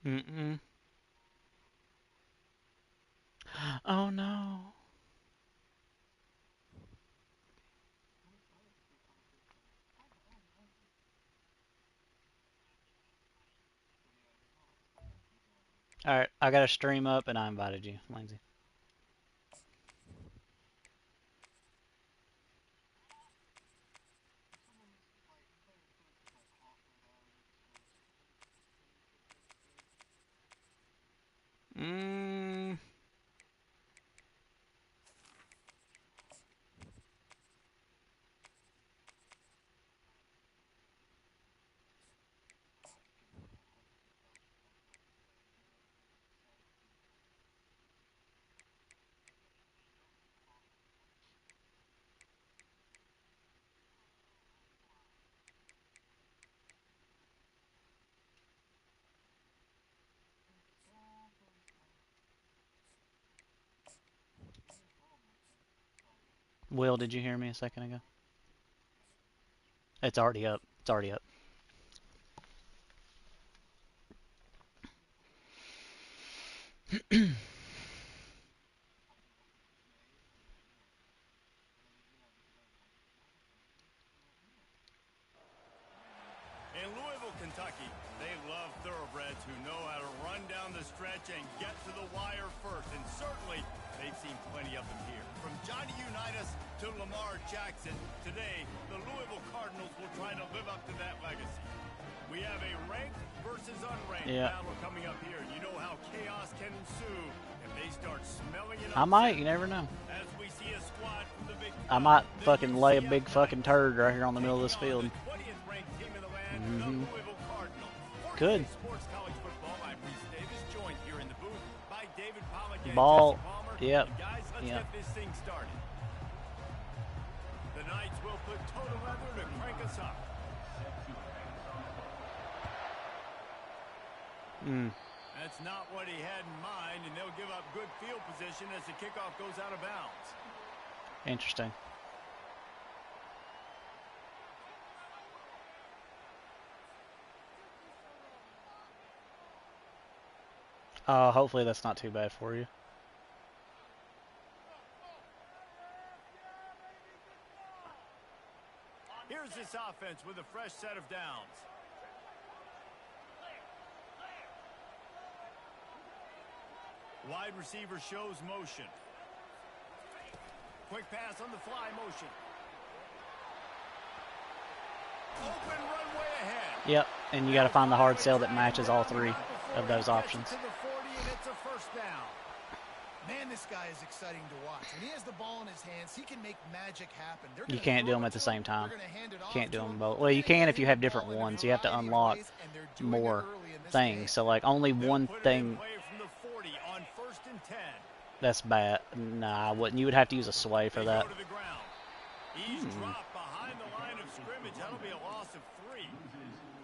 Mm-mm. Oh no. Alright, I got a stream up and I invited you, Lindsay. Mm. Will, did you hear me a second ago? It's already up. It's already up. In Louisville, Kentucky, they love thoroughbreds who know how to run down the stretch and get to the wire first. And certainly, they've seen plenty of them here. From Johnny Unitas to Lamar Jackson, today, the Louisville Cardinals will try to live up to that legacy. We have a ranked versus unranked battle coming up here. You know how chaos can ensue if they start smelling it up. I might, you never know. As we see a squad from the Big I might fucking lay a big fucking turd right here on the middle of this field. Could. Ball. Yep. Yep. The Knights will put total leather to crank us up. That's not what he had in mind, and they'll give up good field position as the kickoff goes out of bounds. Interesting. Hopefully that's not too bad for you. Here's this offense with a fresh set of downs. Wide receiver shows motion. Quick pass on the fly motion. Open runway ahead. Yep, and you got to find the hard sell that matches all three of those options. Man, this guy is exciting to watch. When he has the ball in his hands, he can make magic happen. You can't do them at the same time. You can't do them both. Well, you can if you have different ones. You have to unlock more things. So, like, only one thing. That's bad. Nah, I wouldn't. You would have to use a sway for that. He's dropped behind the line of scrimmage. That'll be a loss of 3.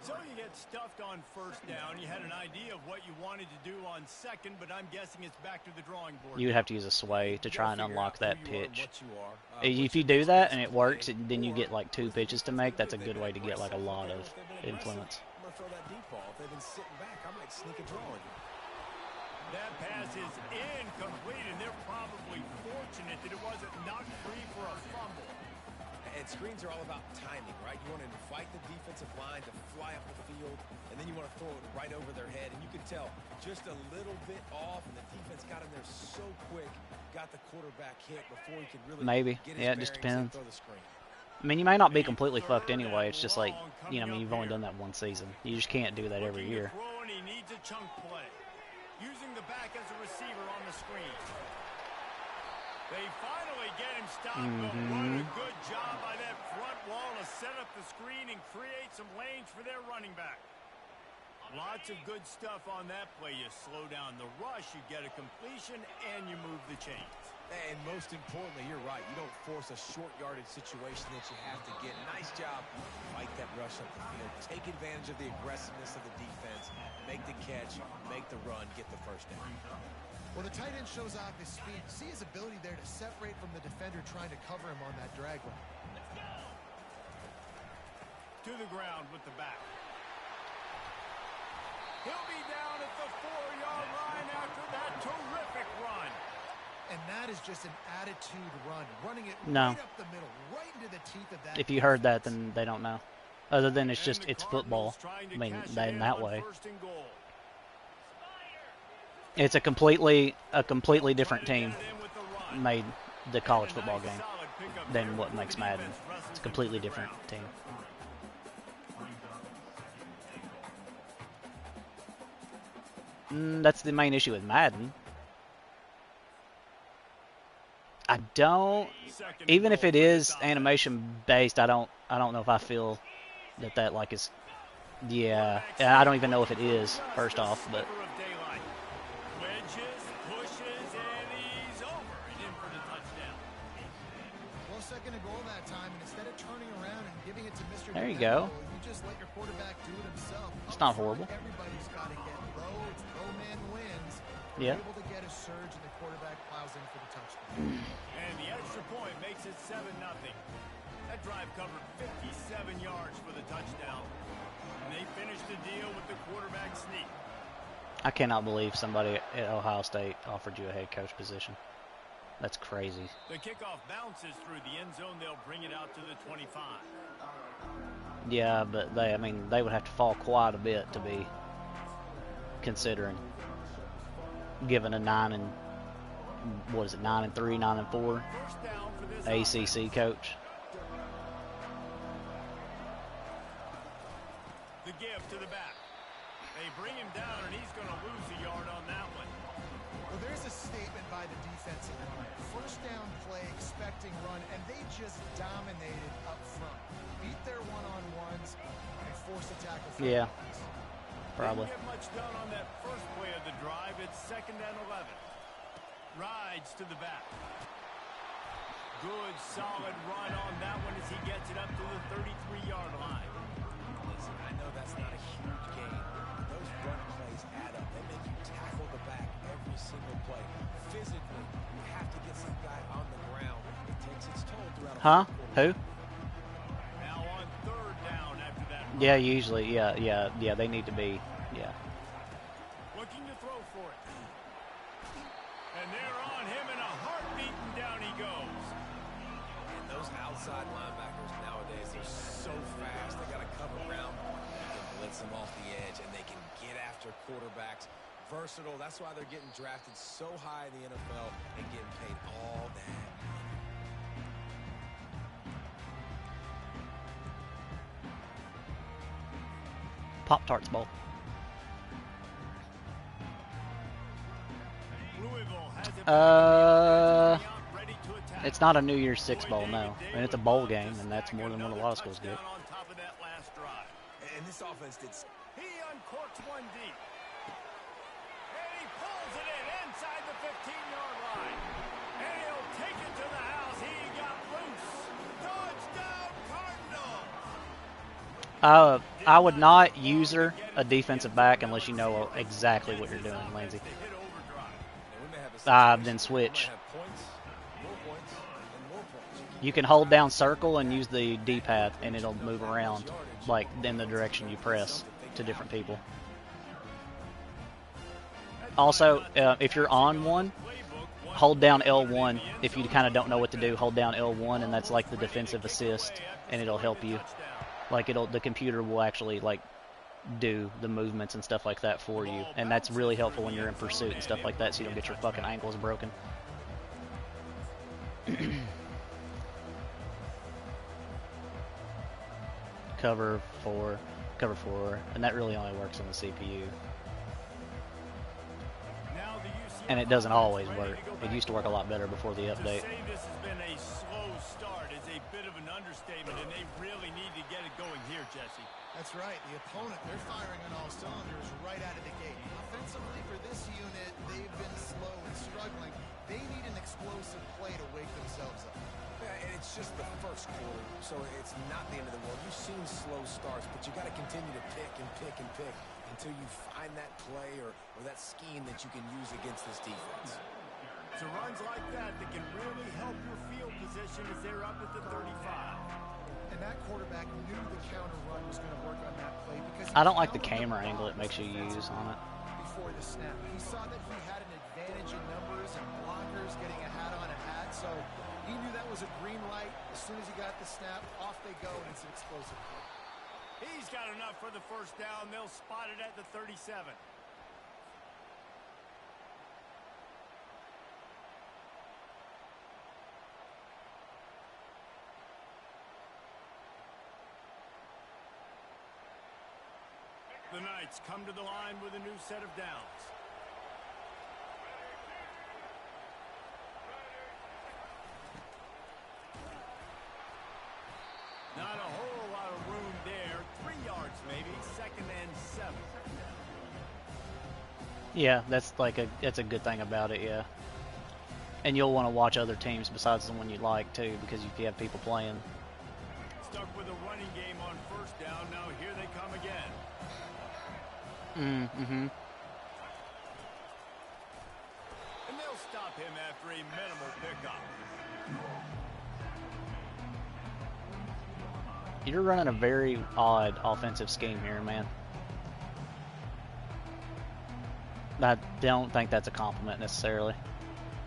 So you get stuffed on first down. You had an idea of what you wanted to do on second, but I'm guessing it's back to the drawing board. You would have to use a sway to try and unlock that pitch. If you do that and it works, and then you get like 2 pitches to make, that's a good way to get like a lot of influence. I'm going to throw that deep ball. If they've been sitting back, I might sneak a draw on you. That pass is incomplete, and they're probably fortunate that it wasn't knocked free for a fumble. And screens are all about timing, right? You want to invite the defensive line to fly up the field, and then you want to throw it right over their head. And you can tell just a little bit off, and the defense got him there so quick, got the quarterback hit before he could really get his it just depends. throw the screen. I mean, you may not be completely fucked anyway. It's just like, you know, I mean, you've only done that one season. You just can't do that every year. He needs a chunk play. Using the back as a receiver on the screen. They finally get him stopped, but what a good job by that front wall to set up the screen and create some lanes for their running back. Lots of good stuff on that play. You slow down the rush, you get a completion, and you move the chains. And most importantly, you're right. You don't force a short yardage situation that you have to get. Nice job. Fight that rush up the field. Take advantage of the aggressiveness of the defense. Make the catch, make the run, get the first down. Well, the tight end shows off his speed. See his ability there to separate from the defender trying to cover him on that drag route. To the ground with the back. He'll be down at the is just an attitude run, running it No. right up the middle, right into the teeth of that. If you heard that, then they don't know. Other than it's just, it's football. I mean, in that way. It's a completely different team made the college football game than what makes Madden. It's a completely different team. That's the main issue with Madden. I don't, even if it is animation based, I don't know if I feel that like is, yeah, I don't even know if it is, first off, but. Second and goal that time, and instead of turning around and giving it to Mr. There you go. You just let your quarterback do it himself. It's not horrible. Everybody's got to get low. It's low man wins. Yeah. Able to get a surge, and the quarterback plows in for the touchdown. And the extra point makes it 7-0. That drive covered 57 yards for the touchdown. And they finished the deal with the quarterback sneak. I cannot believe somebody at Ohio State offered you a head coach position. That's crazy. The kickoff bounces through the end zone. They'll bring it out to the 25. Yeah, but they would have to fall quite a bit to be considering given a 9-3, 9-4 ACC coach. The give to the back. They bring him down, and he's going to lose a yard on that one. Well, there's a statement by the defensive line. First down play, expecting run, and they just dominated up front. Beat their one-on-ones and forced a tackle. Yeah, probably. Didn't get much done on that first play of the drive. It's 2nd and 11. Rides to the back. Good, solid run on that one as he gets it up to the 33-yard line. Listen, I know that's not a huge gain, but those run plays add up. They make you tackle the back every single play. Physically, you have to get some guy on the ground. It takes its toll throughout a Huh? Who? Now on 3rd down after that. Yeah, usually, yeah, they need to be, yeah. Looking to throw for it. And they're on him in a heartbeat, and down he goes. And those outside linebackers nowadays are so fast. They got to cover ground. They can blitz them off the edge, and they can get after quarterbacks. Versatile. That's why they're getting drafted so high in the NFL and getting paid all that money. Pop-Tarts Bowl. It's not a New Year's Six bowl, no. I mean, it's a bowl game, and that's more than what a lot of schools get. And this offense did. He uncorks one deep. And he pulls it in inside the 15-yard line. And he'll take it to the house. He got loose. Touchdown, Cardinals. I would not user a defensive back unless you know exactly what you're doing, Lindsay. Then switch. You can hold down circle and use the D-pad, and it'll move around, like in the direction you press to different people. Also, if you're on one, hold down L1. If you kind of don't know what to do, hold down L1, and that's like the defensive assist, and it'll help you. Like the computer will actually like do the movements and stuff like that for you, and that's really helpful when you're in pursuit and stuff like that, so you don't get your fucking ankles broken. Cover four, and that really only works on the CPU. And it doesn't always work. It used to work a lot better before the update. To say this has been a slow start is a bit of an understatement, and they really need to get it going here, Jesse. That's right. The opponent, they're firing on all cylinders right out of the gate. Offensively for this unit, they've been slow and struggling. They need an explosive play to wake themselves up. Yeah, and it's just the first quarter, so it's not the end of the world. You've seen slow starts, but you got to continue to pick and pick and pick until you find that play or that scheme that you can use against this defense. It's runs like that that can really help your field position as they're up at the 35. And that quarterback knew the counter run was going to work on that play because I don't like the camera angle it makes you use on it. before the snap. snap. He saw that he had an advantage in numbers and blockers, getting a hat on a hat, so he knew that was a green light. As soon as he got the snap, off they go, and it's an explosive play. He's got enough for the first down. They'll spot it at the 37. The Knights come to the line with a new set of downs. Not a whole lot of room there. 3 yards maybe. 2nd and 7. Yeah, that's a good thing about it, yeah. And you'll want to watch other teams besides the one you like too, because if you have people playing. Stuck with a running game on first down. Now here they come again. Mm-hmm. And they'll stop him after a minimal pickup. You're running a very odd offensive scheme here, man. I don't think that's a compliment necessarily.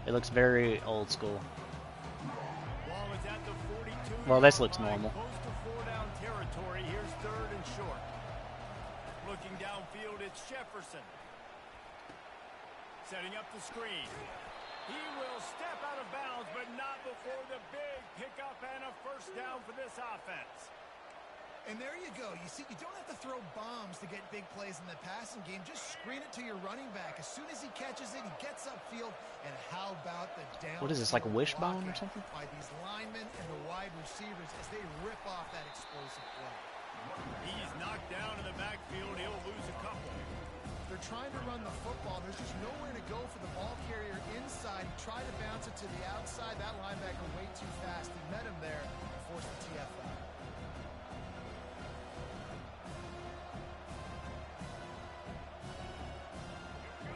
It looks very old school. Ball is at the 42. Well, this looks normal. Close to 4-down territory. Here's 3rd and short. Looking downfield, it's Jefferson. Setting up the screen. He will step out of bounds, but not before the big pickup and a first down for this offense. And there you go. You see, you don't have to throw bombs to get big plays in the passing game. Just screen it to your running back. As soon as he catches it, he gets upfield. And how about the down? What is this, like a wishbone or something? By these linemen and the wide receivers as they rip off that explosive play. He's knocked down in the backfield. He'll lose a couple. They're trying to run the football. There's just nowhere to go for the ball carrier inside. He tried to bounce it to the outside. That linebacker way too fast. He met him there and forced the TFL.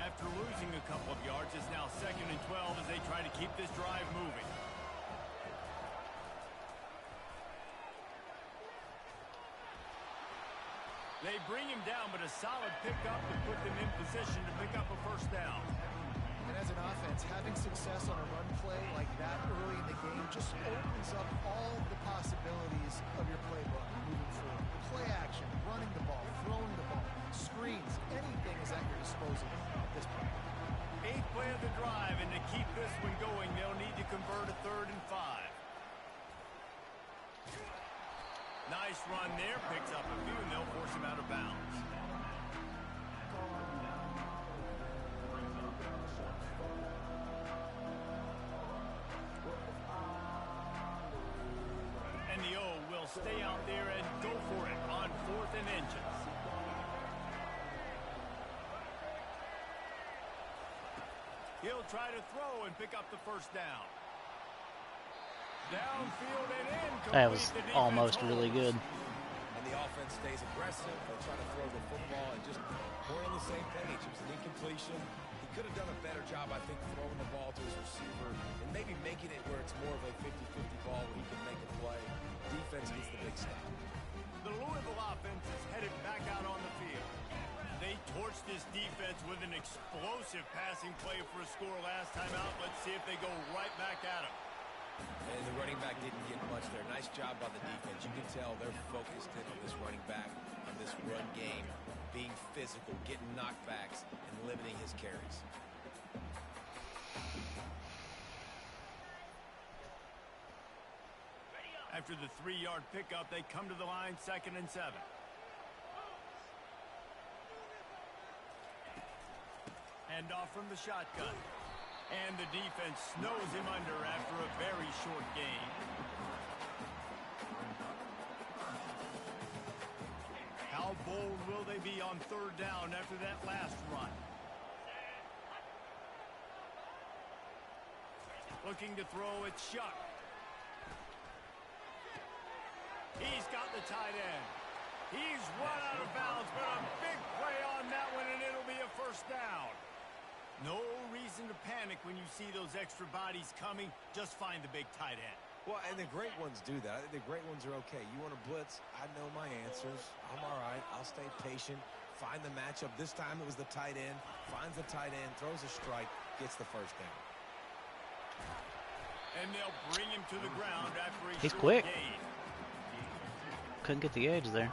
After losing a couple of yards, it's now 2nd and 12 as they try to keep this drive moving. They bring him down, but a solid pickup to put them in position to pick up a first down. And as an offense, having success on a run play like that early in the game just opens up all the possibilities of your playbook moving forward. Play action, running the ball, throwing the ball, screens, anything is at your disposal at this point. 8th play of the drive, and to keep this one going, they'll need to convert a 3rd and 5. Nice run there, picks up a few, and they'll force him out of bounds. And the O will stay out there and go for it on 4th and inches. He'll try to throw and pick up the first down. Downfield and incomplete. That was almost really good. And the offense stays aggressive. They'll try to throw the football and just we're on the same page. It was an incompletion. He could have done a better job, I think, throwing the ball to his receiver and maybe making it where it's more of a 50-50 ball where he can make a play. Defense gets the big stop. The Louisville offense is headed back out on the field. They torched this defense with an explosive passing play for a score last time out. Let's see if they go right back at him. And the running back didn't get much there. Nice job by the defense. You can tell they're focused in on this running back, on this run game, being physical, getting knockbacks, and limiting his carries. After the 3-yard pickup, they come to the line, 2nd and 7. Hand off from the shotgun. And the defense snows him under after a very short game. How bold will they be on 3rd down after that last run? Looking to throw, it's Shuck. He's got the tight end. He's run out of bounds, but a big play on that one, and it'll be a first down. No reason to panic when you see those extra bodies coming. Just find the big tight end. Well, and the great ones do that. The great ones are okay. You want to blitz, I know my answers. I'm all right. I'll stay patient. find the matchup. This time it was the tight end. Finds the tight end, throws a strike, gets the first down. And they'll bring him to the ground after He's short quick. gain. Couldn't get the edge there.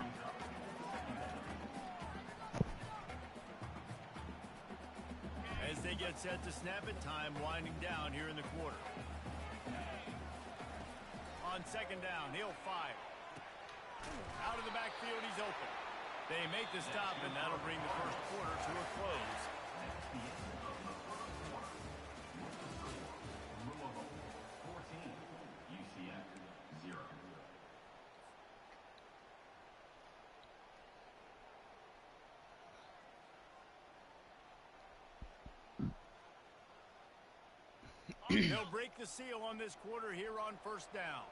As they get set to snap it, time winding down here in the quarter. On second down, he'll fire. Out of the backfield, he's open. They make the stop, and that'll bring the first quarter to a close. They'll break the seal on this quarter here on first down.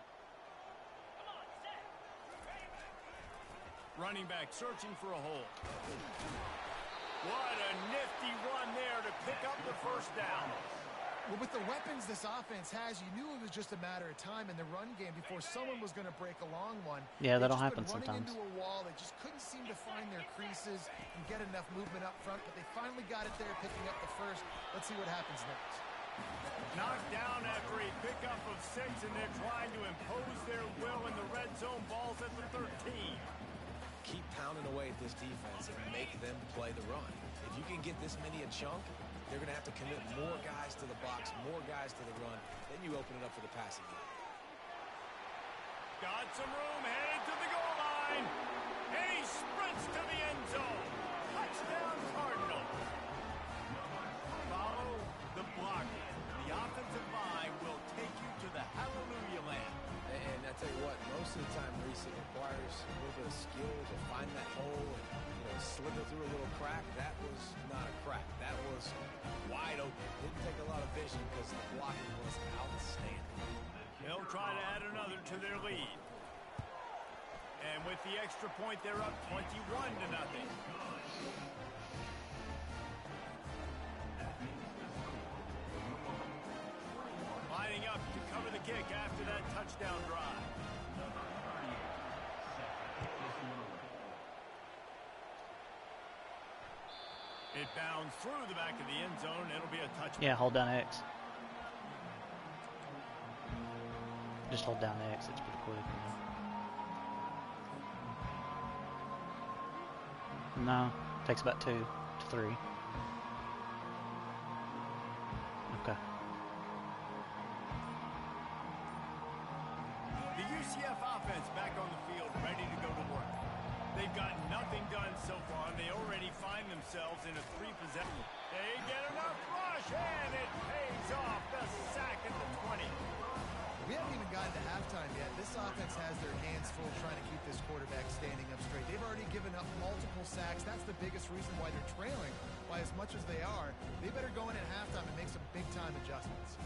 Running back searching for a hole. What a nifty run there to pick up the first down. Well, with the weapons this offense has, you knew it was just a matter of time in the run game before someone was going to break a long one. Yeah, that'll They've just happen been running sometimes. into a wall. They just couldn't seem to find their creases and get enough movement up front, but they finally got it there, picking up the first. Let's see what happens next. Knocked down after a pickup of 6, and they're trying to impose their will in the red zone. Ball's at the 13. Keep pounding away at this defense and make them play the run. If you can get this many a chunk, they're going to have to commit more guys to the box, more guys to the run. Then you open it up for the passing game. Got some room, headed to the goal line. And he sprints to the end zone. Touchdown, Cardinals. Follow the block. The offensive line will take you to the hallelujah land. And I tell you what, most of the time, Reese, it requires a little bit of skill to find that hole and slither through a little crack. That was not a crack. That was wide open. Didn't take a lot of vision because the blocking was outstanding. They'll try to add another to their lead. And with the extra point, they're up 21-0. Lining up to cover the kick after that touchdown drive. It bounds through the back of the end zone. It'll be a touchback. Yeah, hold down X. Just hold down X. It's pretty quick. No, takes about 2 to 3. Okay. The UCF offense back on the field, ready to go to work. They've got nothing done so far, and they already find themselves in a 3-possession. They get enough rush, and it pays off. The sack at the 20. We haven't even gotten to halftime yet. This offense has their hands full trying to keep this quarterback standing up straight. They've already given up multiple sacks. That's the biggest reason why they're trailing by as much as they are. They better go in at halftime and make some big-time adjustments.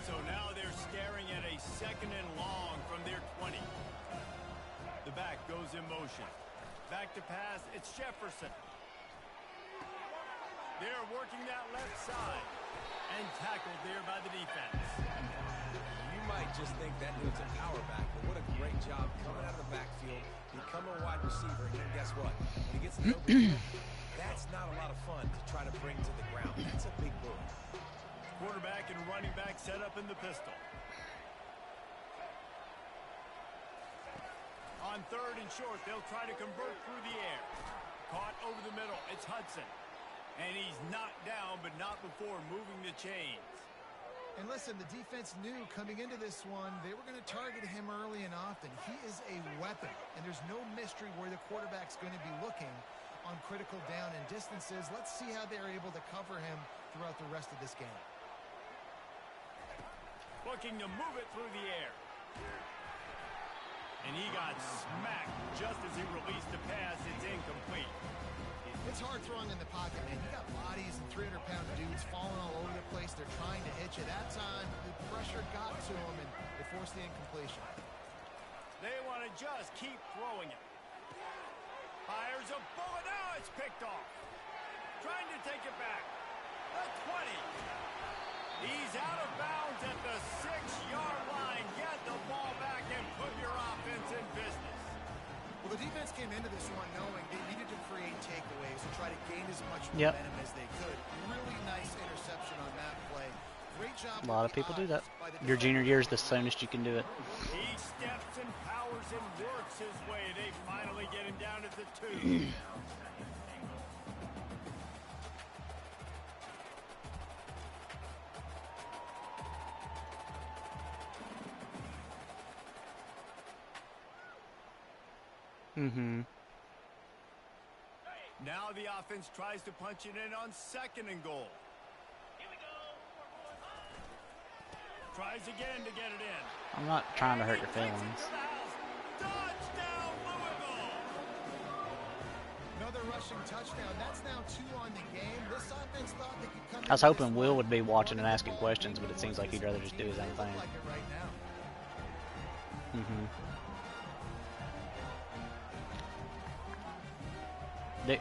So now they're staring at a 2nd and long from their 20. The back goes in motion. Back to pass, it's Jefferson. They're working that left side. And tackled there by the defense. You might just think that dude's a power back, but what a great job coming out of the backfield, become a wide receiver, and then guess what? When he gets in the open field, that's not a lot of fun to try to bring to the ground. That's a big move. Quarterback and running back set up in the pistol. On 3rd and short, they'll try to convert through the air. Caught over the middle, it's Hudson. And he's knocked down, but not before moving the chains. And listen, the defense knew coming into this one, they were going to target him early and often. He is a weapon, and there's no mystery where the quarterback's going to be looking on critical down and distances. Let's see how they're able to cover him throughout the rest of this game. Looking to move it through the air. And he got smacked just as he released the pass. It's incomplete. It's hard throwing in the pocket, man. You got bodies and 300-pound dudes falling all over the place. They're trying to hit you. That time, the pressure got to them, and it forced the incompletion. They want to just keep throwing it. Fires a bullet. Now it's picked off. Trying to take it back. The 20. He's out of bounds at the 6-yard line. Get the ball back and put your offense in business. Well, Well, the defense came into this one knowing they needed to create takeaways and try to gain as much Yep. momentum as they could. Really nice interception on that play. Great job. A lot of people do that. Your junior year is the soonest you can do it. He steps and powers and works his way. They finally get him down at the 2. Mm-hmm. Now the offense tries to punch it in on 2nd and goal. Tries again to get it in. I'm not trying to hurt your feelings. Touchdown, Louisville! Another rushing touchdown. That's now 2 on the game. This offense thought they could come. I was hoping Will would be watching and asking questions, but it seems like he'd rather just do his own thing. Like it right now. Mm-hmm.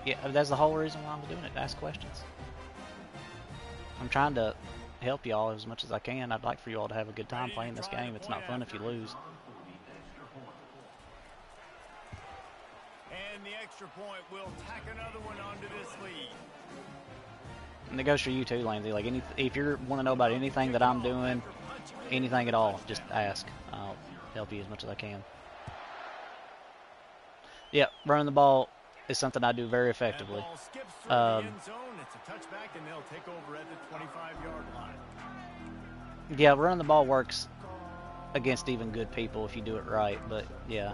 Yeah, that's the whole reason why I'm doing it, to ask questions. I'm trying to help y'all as much as I can. I'd like for you all to have a good time playing this game. It's not fun if you lose. And the extra point will tack another one onto this lead. And it goes for you too, Lindsay. Like, if you want to know about anything that I'm doing, anything at all, just ask. I'll help you as much as I can. Yeah, running the ball is something I do very effectively. That ball skips through the end zone. It's a touchback, and they'll take over at the 25-yard line. Yeah, running the ball works against even good people if you do it right, but yeah.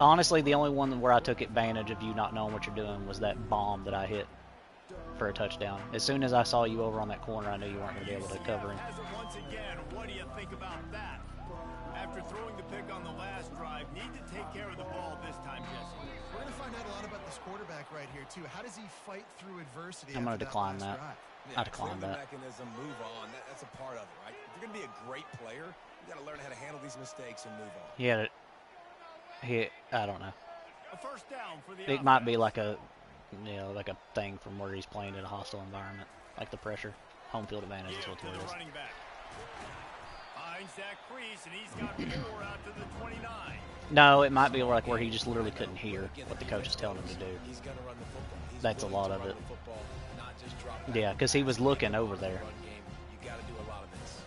Honestly, the only one where I took advantage of you not knowing what you're doing was that bomb that I hit for a touchdown. As soon as I saw you over on that corner, I knew you weren't going to be able to cover him. Has it once again. What do you think about that? After throwing the pick on the last drive, need to take care of the ball this time, Jesse. We're going to find out a lot about this quarterback right here, too. How does he fight through adversity? I'm going to decline that. Yeah, I decline clear the that. mechanism, move on. That's a part of it, right? If you're going to be a great player, you got to learn how to handle these mistakes and move on. I don't know. A first down for the It might be like a, like a thing from where he's playing in a hostile environment, like the pressure. Home field advantage is what it is. Running back. Finds that crease, and he's got 4 out to the 29. No, it might be like where he just literally couldn't hear what the coach is telling him to do. He's going to run the football. He's That's a willing lot to of run it. the football, not just drop back. Yeah, because he was looking over there. Run game, you got to do a lot of this.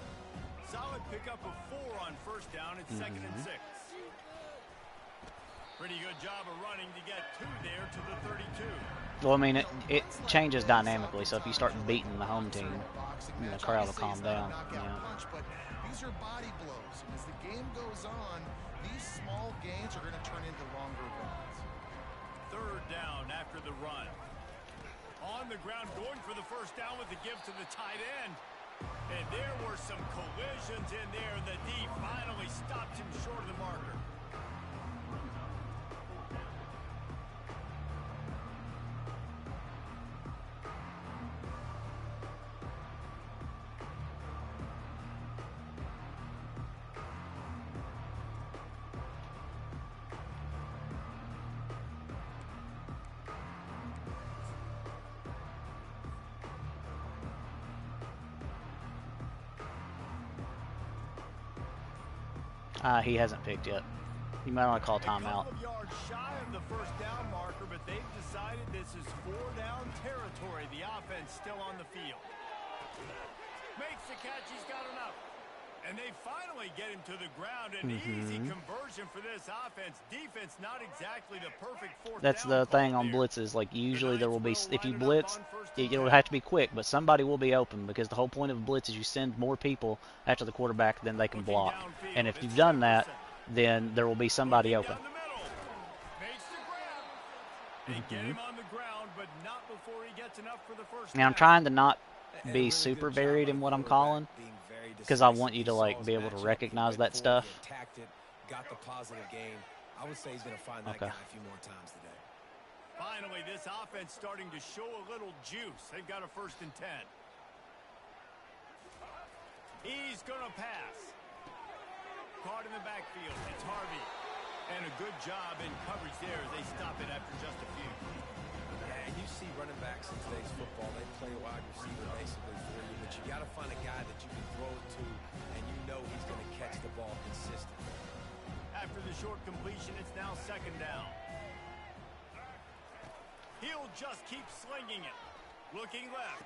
Solid pickup of 4 on first down. It's 2nd and 6. Pretty good job of running to get 2 there to the 32. Well, I mean, it changes dynamically, so if you start beating the home team, the crowd will calm down. But these are body blows. And as the game goes on, these small gains are going to turn into longer runs. 3rd down after the run. On the ground, going for the first down with the give to the tight end. And there were some collisions in there, and the D finally stopped him short of the marker. He hasn't picked yet. You might want to call timeout. A couple of yards shy of the first down marker, but they've decided this is 4-down territory. The offense still on the field. Makes the catch. He's got enough. And they finally get him to the ground. An easy conversion for this offense. Defense not exactly the perfect fourth That's down the thing call on there. blitzes. Like, usually there will be, if you Lining up blitz, on first and it'll 10. have to be quick, but somebody will be open because the whole point of a blitz is you send more people after the quarterback than they can Looking block. downfield, And if it's you've done that, Jefferson. then there will be somebody Looking open. down the middle. Makes the grab. They get him on the ground, but not before he gets enough for the first Now, I'm down. trying to not And a be really super good job varied by in the what I'm quarterback calling, being very because I decisive. want you to He like saw be his able to matchup. recognize He that went forward, stuff. he attacked it, got the positive gain. I would say he's going to find that Okay. guy a few more times today. Finally, this offense starting to show a little juice. They've got a 1st and 10. He's going to pass. Caught in the backfield. It's Harvey. And a good job in coverage there as they stop it after just a few. Yeah, and you see running backs in today's football, they play wide receiver basically for you, but you got to find a guy that you can throw it to, and you know he's going to catch the ball consistently. After the short completion, it's now second down. He'll just keep slinging it. Looking left.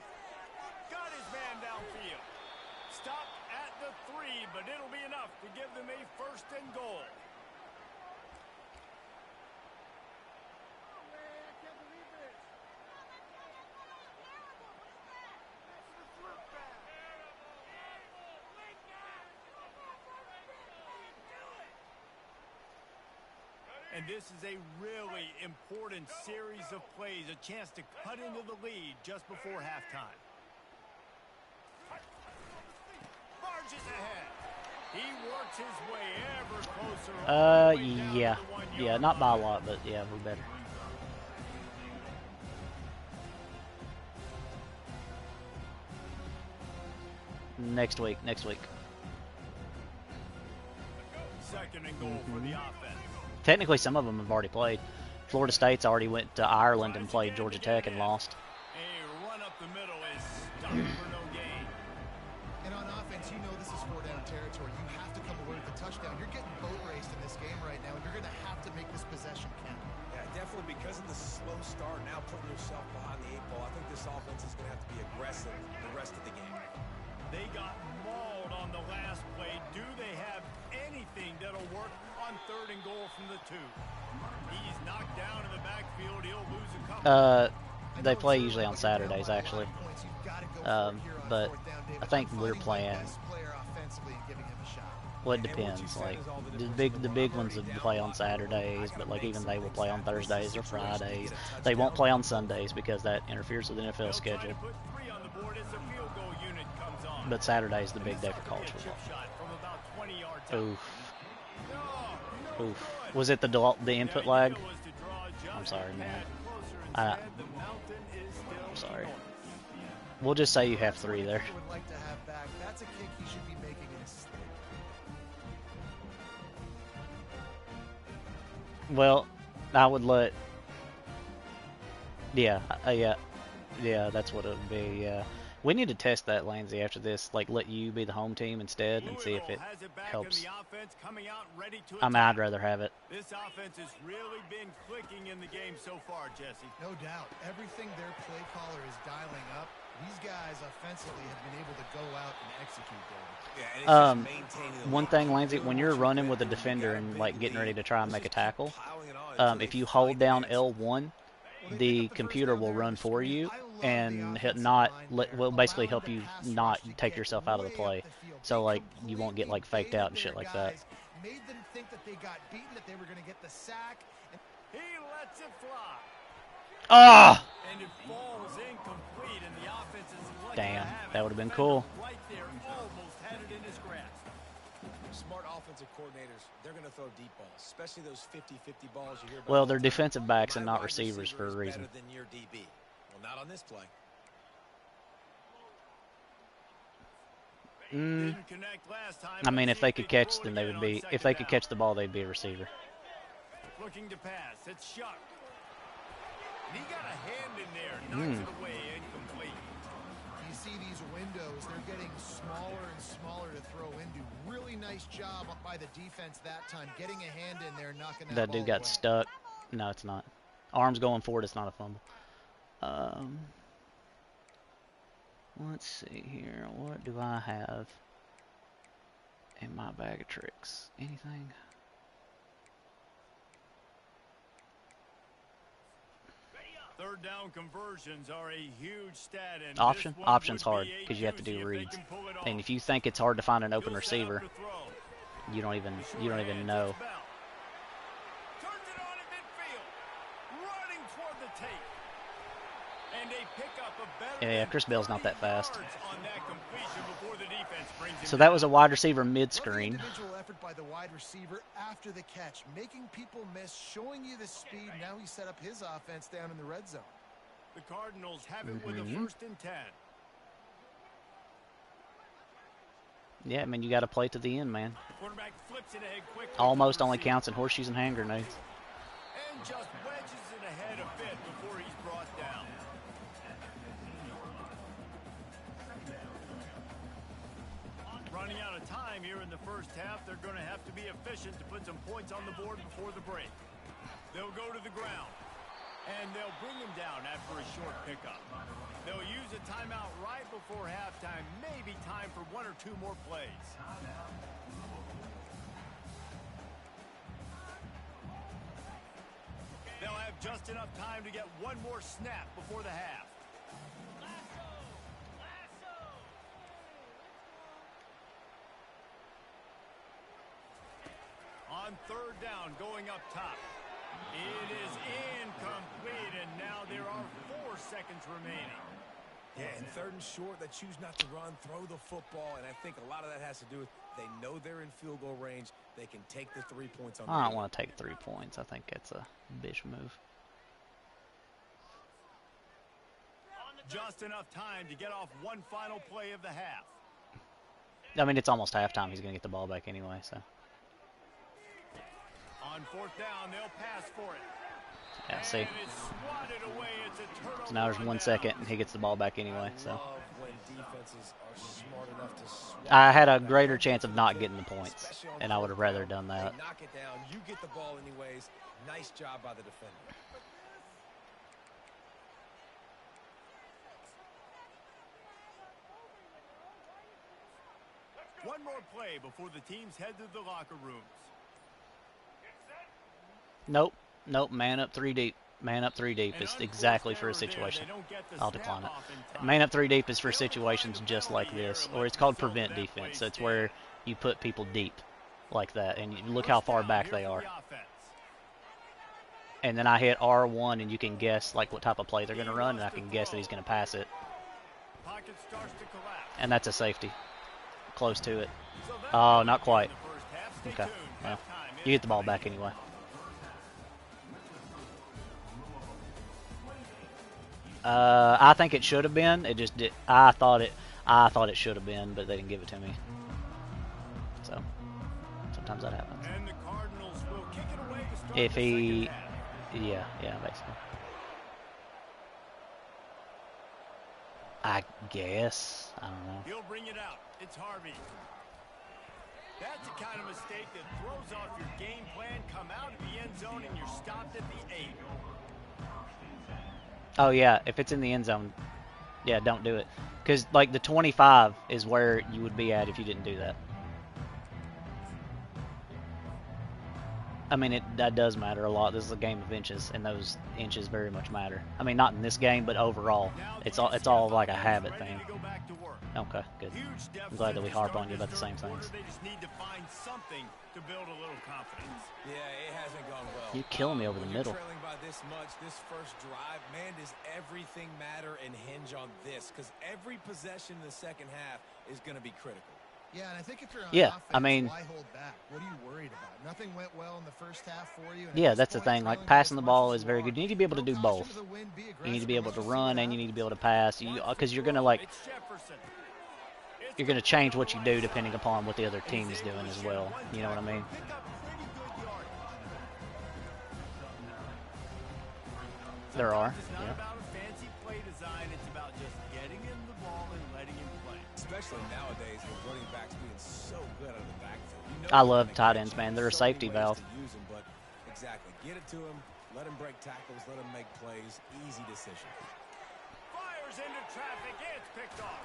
Got his man downfield. Stopped at the 3, but it'll be enough to give them a first and goal. And this is a really important series of plays, a chance to cut into the lead just before halftime. Marches ahead. He works his way ever closer. All the way down Yeah. to the 1 Yeah, yard not by a line. lot, but yeah, we're better. Next week. Second and goal for the offense. Technically, some of them have already played. Florida State's already went to Ireland and played Georgia Tech and lost. A run up the middle is stopped for no gain. And on offense, you know this is 4-down territory. You have to come away with a touchdown. You're getting boat raced in this game right now, and you're going to have to make this possession count. Yeah, definitely because of the slow start, now putting yourself behind the 8 ball. I think this offense is going to have to be aggressive the rest of the game. They got mauled on the last play. Do they have anything that'll work on third and goal from the 2? He's knocked down in the backfield. He'll lose a couple. They play usually on Saturdays, actually. But I think we're playing. Well, it depends. Like the big ones will play on Saturdays, but like even they will play on Thursdays or Fridays. They won't play on Sundays because that interferes with the NFL schedule. Put 3 on the board as the field goal unit comes on. But Saturday's the big day for college football. Chip shot from about 20 yards out. Oof. No, Oof. Was it the input lag? was to draw just I'm sorry, a man. tad closer. I- Instead, the mountain is still I'm sorry. enormous. We'll just say you have 3 there. Would like to have back. That's a kick he should be making in his sleep. Well, I would let. Yeah, that's what it would be. Yeah, we need to test that, Lansey. After this, like, let you be the home team instead and see if it Louisville has it back in helps. the offense, coming out ready to I mean, attack. I'd rather have it. This offense has really been clicking in the game so far, Jesse. No doubt. Everything their play caller is dialing up, these guys offensively have been able to go out and execute, David. Yeah, and it's just maintaining the One line. thing, Lansey, when you're Once you running get with a there, you defender got a and big like getting ready lead. to try and Let's make a just keep tackle, piling it on until if they you find hold the down answer. L1, the computer will run for you and will basically help you not take yourself out of the play. So like you won't get like faked out and shit like that. Made them think that they got beaten, that they were going to get the sack. He lets it fly. Ah! And it falls incomplete, and the offense is lucky to Damn, have it. that would've been Defender cool. Right there, almost had it in his grasp. Smart offensive coordinators, they're going to throw deep balls, especially those 50-50 balls you hear about. Well, all they're the time. defensive backs and My not wide receivers for a receiver is reason. better than your DB. Well, not on this play. Didn't connect last time. I mean, Let's if see they could can catch, throw it then they again would on be. second If they could down. catch the ball, they'd be a receiver. Looking to pass. It's Shuck. And he got a hand in there. Knocks it away. Incomplete. You see these windows, they're getting smaller and smaller to throw into. Really nice job by the defense that time, getting a hand in there, knocking that That ball dude got away. stuck. No, it's not. Arms going forward. It's not a fumble. Let's see here. What do I have in my bag of tricks? Anything? Third down conversions are a huge stat. And Option? this one Option's would hard be a because you have to doozy do if they reads. can pull it off. And if you think it's hard to find an open He'll set up receiver, to throw. you don't even Hands, know. it's Bell. Turns it on at midfield. Running toward the tape. And they pick up a better Yeah, than Chris Bell's not that 30 fast. yards on that completion before the defense brings him So that was a down. wide receiver Love the mid-screen. individual effort by the wide receiver after the catch, making people miss, showing you the speed. Now he set up his offense down in the red zone. The Cardinals have it with a Mhm. 1st and 10. Yeah, I mean, you got to play to the end, man. Quarterback flips it ahead quickly. Almost to the only receiver. counts in horseshoes and hand grenades. And just wedges it ahead a bit before he's brought down. Running out of time. time here in the first half. They're going to have to be efficient to put some points on the board before the break. They'll go to the ground, and they'll bring him down after a short pickup. They'll use a timeout right before halftime, maybe time for 1 or 2 more plays. They'll have just enough time to get 1 more snap before the half. On 3rd down, going up top. It is incomplete, and now there are 4 seconds remaining. Yeah, and 3rd and short, they choose not to run, throw the football, and I think a lot of that has to do with they know they're in field goal range. They can take the 3 points on the I don't want to take 3 points. I think it's a bitch move. Just enough time to get off 1 final play of the half. I mean, it's almost halftime. He's going to get the ball back anyway, so. On 4th down, they'll pass for it. Yeah, see. And it's swatted away. It's a turnover. So now there's 1 second, and he gets the ball back anyway, so. when defenses are smart enough to swat. I had a greater chance of not getting the points, and I would have rather done that. They knock it down. You get the ball anyways. Nice job by the defender. One more play before the teams head to the locker rooms. Nope. Nope. Man up 3 deep. Man up 3 deep is exactly for a situation. I'll decline it. Man up 3 deep is for situations just like this, or it's called prevent defense. So it's where you put people deep like that, and you look how far back they are. And then I hit R1, and you can guess like what type of play they're going to run, and I can guess that he's going to pass it. And that's a safety. Close to it. Oh, not quite. Okay. Well, you get the ball back anyway. I think it should have been. It just did. I thought it should have been, but they didn't give it to me. So sometimes that happens. And the Cardinals will kick it away to start If the he, second half. yeah, basically. I guess. I don't know. He'll bring it out. It's Harvey. That's the kind of mistake that throws off your game plan. Come out of the end zone and you're stopped at the 8. Oh yeah, if it's in the end zone, yeah, don't do it. Because like the 25 is where you would be at if you didn't do that. I mean, that does matter a lot. This is a game of inches, and those inches very much matter. I mean, not in this game, but overall, it's all like a habit thing. Okay, good. I'm glad that we harp on you about the same things. They just need to find something to build a little confidence. Yeah, it hasn't gone well. You're killing me over the When middle. You're trailing by this much, this first drive, man, does everything matter and hinge on this? Because every possession in the second half is going to be critical. Yeah, and I think if you're on Yeah, offense, I mean- why hold back? What are you worried about? Nothing went well in the first half for you. And Yeah, at this that's the point, thing. Like trailing passing the as ball much is as very you good. You are, need to be able to do no both. caution to the wind, be You need to aggressive, be able let's to just see run what and you need to happens. be able to pass. Because you're gonna like It's Jefferson. It's you're gonna change what you do depending upon what the other team is doing as well. You know what I mean? Pick up pretty good yardage. There are. It's not Yeah. about a fancy play design. It's about just getting him the ball and letting him play. Especially nowadays with running backs being so good out of the backfield. You know I they're love gonna tight catch ends, you. man. There's They're a so many safety ways valve. to use them, but exactly. Get it to him. Let him break tackles. Let him make plays. Easy decision. Fires into traffic. It's picked off.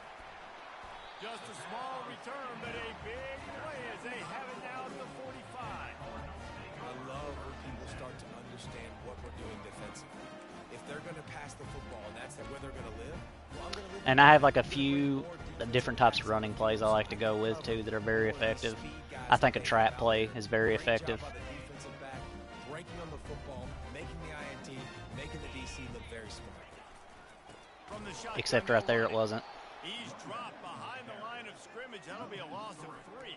Just a small return, but a big play as they have it now at the 45. I love when people start to understand what we're doing defensively. If they're going to pass the football and that's where they're going to live, well, I'm going to live. And I have like a few different types of running plays I like to go with too that are very effective. I think a trap play is very effective. Great job by the defensive back, breaking on the football, making the INT, making the DC look very smart. From the shotgun Except right there it wasn't. He's dropped behind the line of scrimmage. That'll be a loss of 3.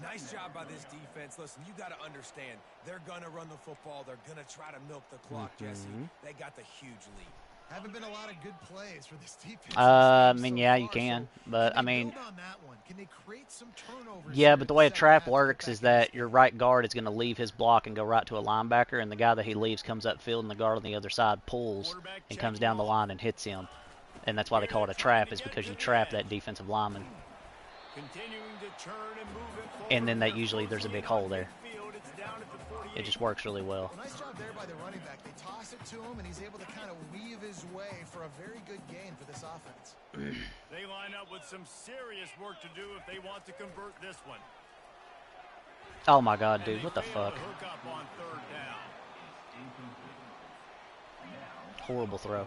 Nice job by this defense. Listen, you got to understand, they're going to run the football. They're going to try to milk the clock, Jesse. They got the huge lead. Haven't been a lot of good plays for this defense. I this mean, game so yeah, far, you can, so but I they mean, build on that one? Can they create some turnovers yeah, here but the in way a second trap half to get works back is in this that game? your right guard is going to leave his block and go right to a linebacker, and the guy that he leaves comes upfield, and the guard on the other side pulls and comes down the line and hits him. And that's why they call it a trap, is because you trap that defensive lineman. Continuing to churn and move it forward. And then there's a big hole there. It's down at the 48. It just works really well. Nice job there by the running back. They toss it to him, and he's able to kind of weave his way for a very good gain for this offense. They line up with some serious work to do if they want to convert this one. Oh my God, dude, what the fuck? Hook up on third down. Horrible throw.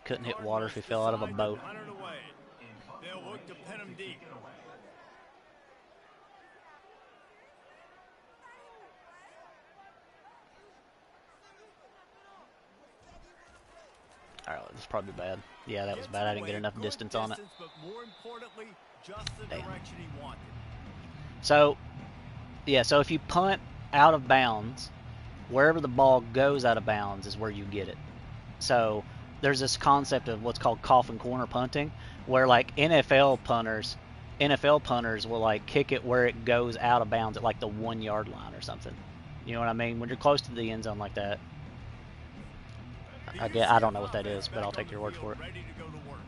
Couldn't hit water if he fell out of a boat. They'll look to pin him deep. Alright, this is probably bad. Yeah, that was bad. I didn't get enough distance on it. But more importantly, just the Damn. direction he wanted. So, yeah, so if you punt out of bounds, wherever the ball goes out of bounds is where you get it. So, there's this concept of what's called coffin corner punting, where like NFL punters will like kick it where it goes out of bounds at like the 1 yard line or something. You know what I mean? When you're close to the end zone like that. I don't know what that is, but I'll take your word for it. Ready to go to work.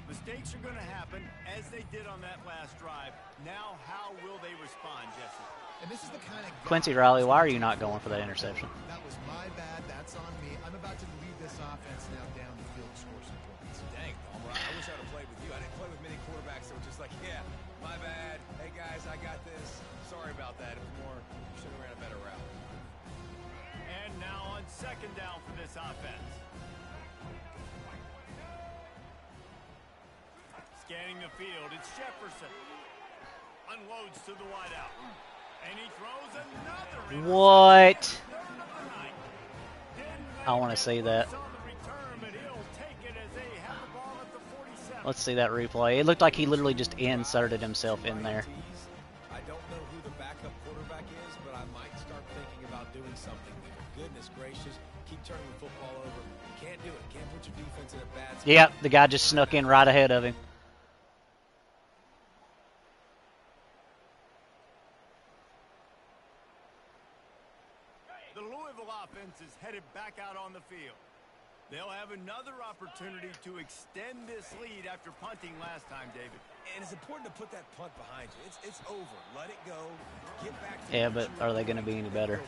Mistakes are going to happen as they did on that last drive. Now, how will they respond, Jesse? And this is the kind of Quincy Riley, why are you not going for that interception? That was my bad. That's on me. I'm about to lead this offense now down the field, score some points. Dang, Palmer, I wish I'd have played with you. I didn't play with many quarterbacks that were just like, yeah, my bad. Hey, guys, I got this. Sorry about that. It was more, you should have ran a better route. And now on second down for this offense. Scanning the field, it's Jefferson. Unloads to the wideout. And he throws another. What? I want to see that. Let's see that replay. It looked like he literally just inserted himself in there. I don't know who the backup quarterback is, but I might start thinking about doing something there. Goodness gracious, keep turning the football over. Can't do it. Can't put your defense in a bad spot. Yep, the guy just snuck in right ahead of him. The Louisville offense is headed back out on the field. They'll have another opportunity to extend this lead after punting last time, David. And it's important to put that punt behind you. It's over. Let it go. Get back to Yeah, but are they going to be any better?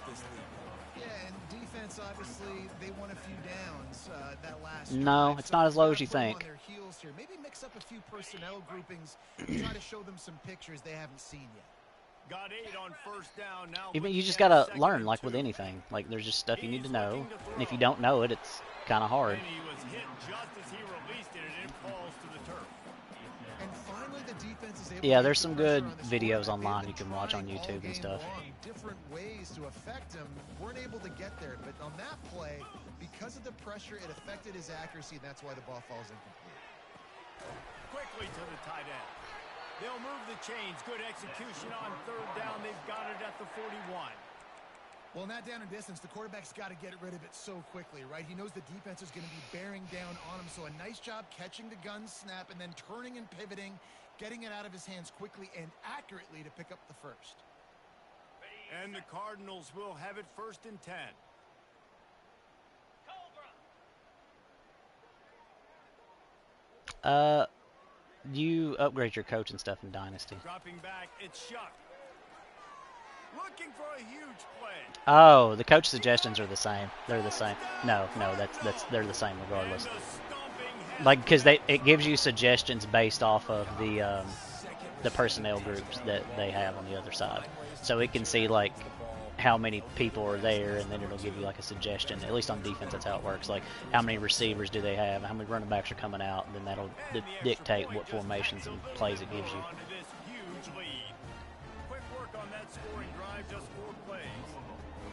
Yeah, and defense, obviously, they won a few downs that last No, drive, it's so not as low as they're you putting think. on their heels here. Maybe mix up a few personnel groupings and try to show them some pictures they haven't seen yet. Got 8 on first down. Now You just got to learn, like with anything. Like, there's just stuff you need to know. And if you don't know it, it's kind of hard. And he was hit just as he released it, and it falls to the turf. And finally, the defense is able Yeah, to there's get some the pressure good on this videos quarterback. online They've you can been watch on trying all YouTube and game stuff. long, different ways to affect him. Weren't able to get there, but on that play, because of the pressure, it affected his accuracy, and that's why the ball falls incomplete. Quickly to the tight end. They'll move the chains. Good execution on third down. They've got it at the 41. Well, in that down and distance, the quarterback's got to get rid of it so quickly, right? He knows the defense is going to be bearing down on him, so a nice job catching the gun snap and then turning and pivoting, getting it out of his hands quickly and accurately to pick up the first. And the Cardinals will have it 1st and 10. You upgrade your coach and stuff in Dynasty. Dropping back, it's Shuck. Looking for a huge play. Oh, the coach suggestions are the same. They're the same. No, they're the same regardless. And the stomping head. Like, because it gives you suggestions based off of the personnel groups that they have on the other side. So it can see like how many people are there, and then it'll give you like a suggestion. At least on defense, that's how it works. Like how many receivers do they have, how many running backs are coming out, and then that'll dictate what formations and plays it gives you. Onto this huge lead. Quick work on that scoring drive, just 4 plays.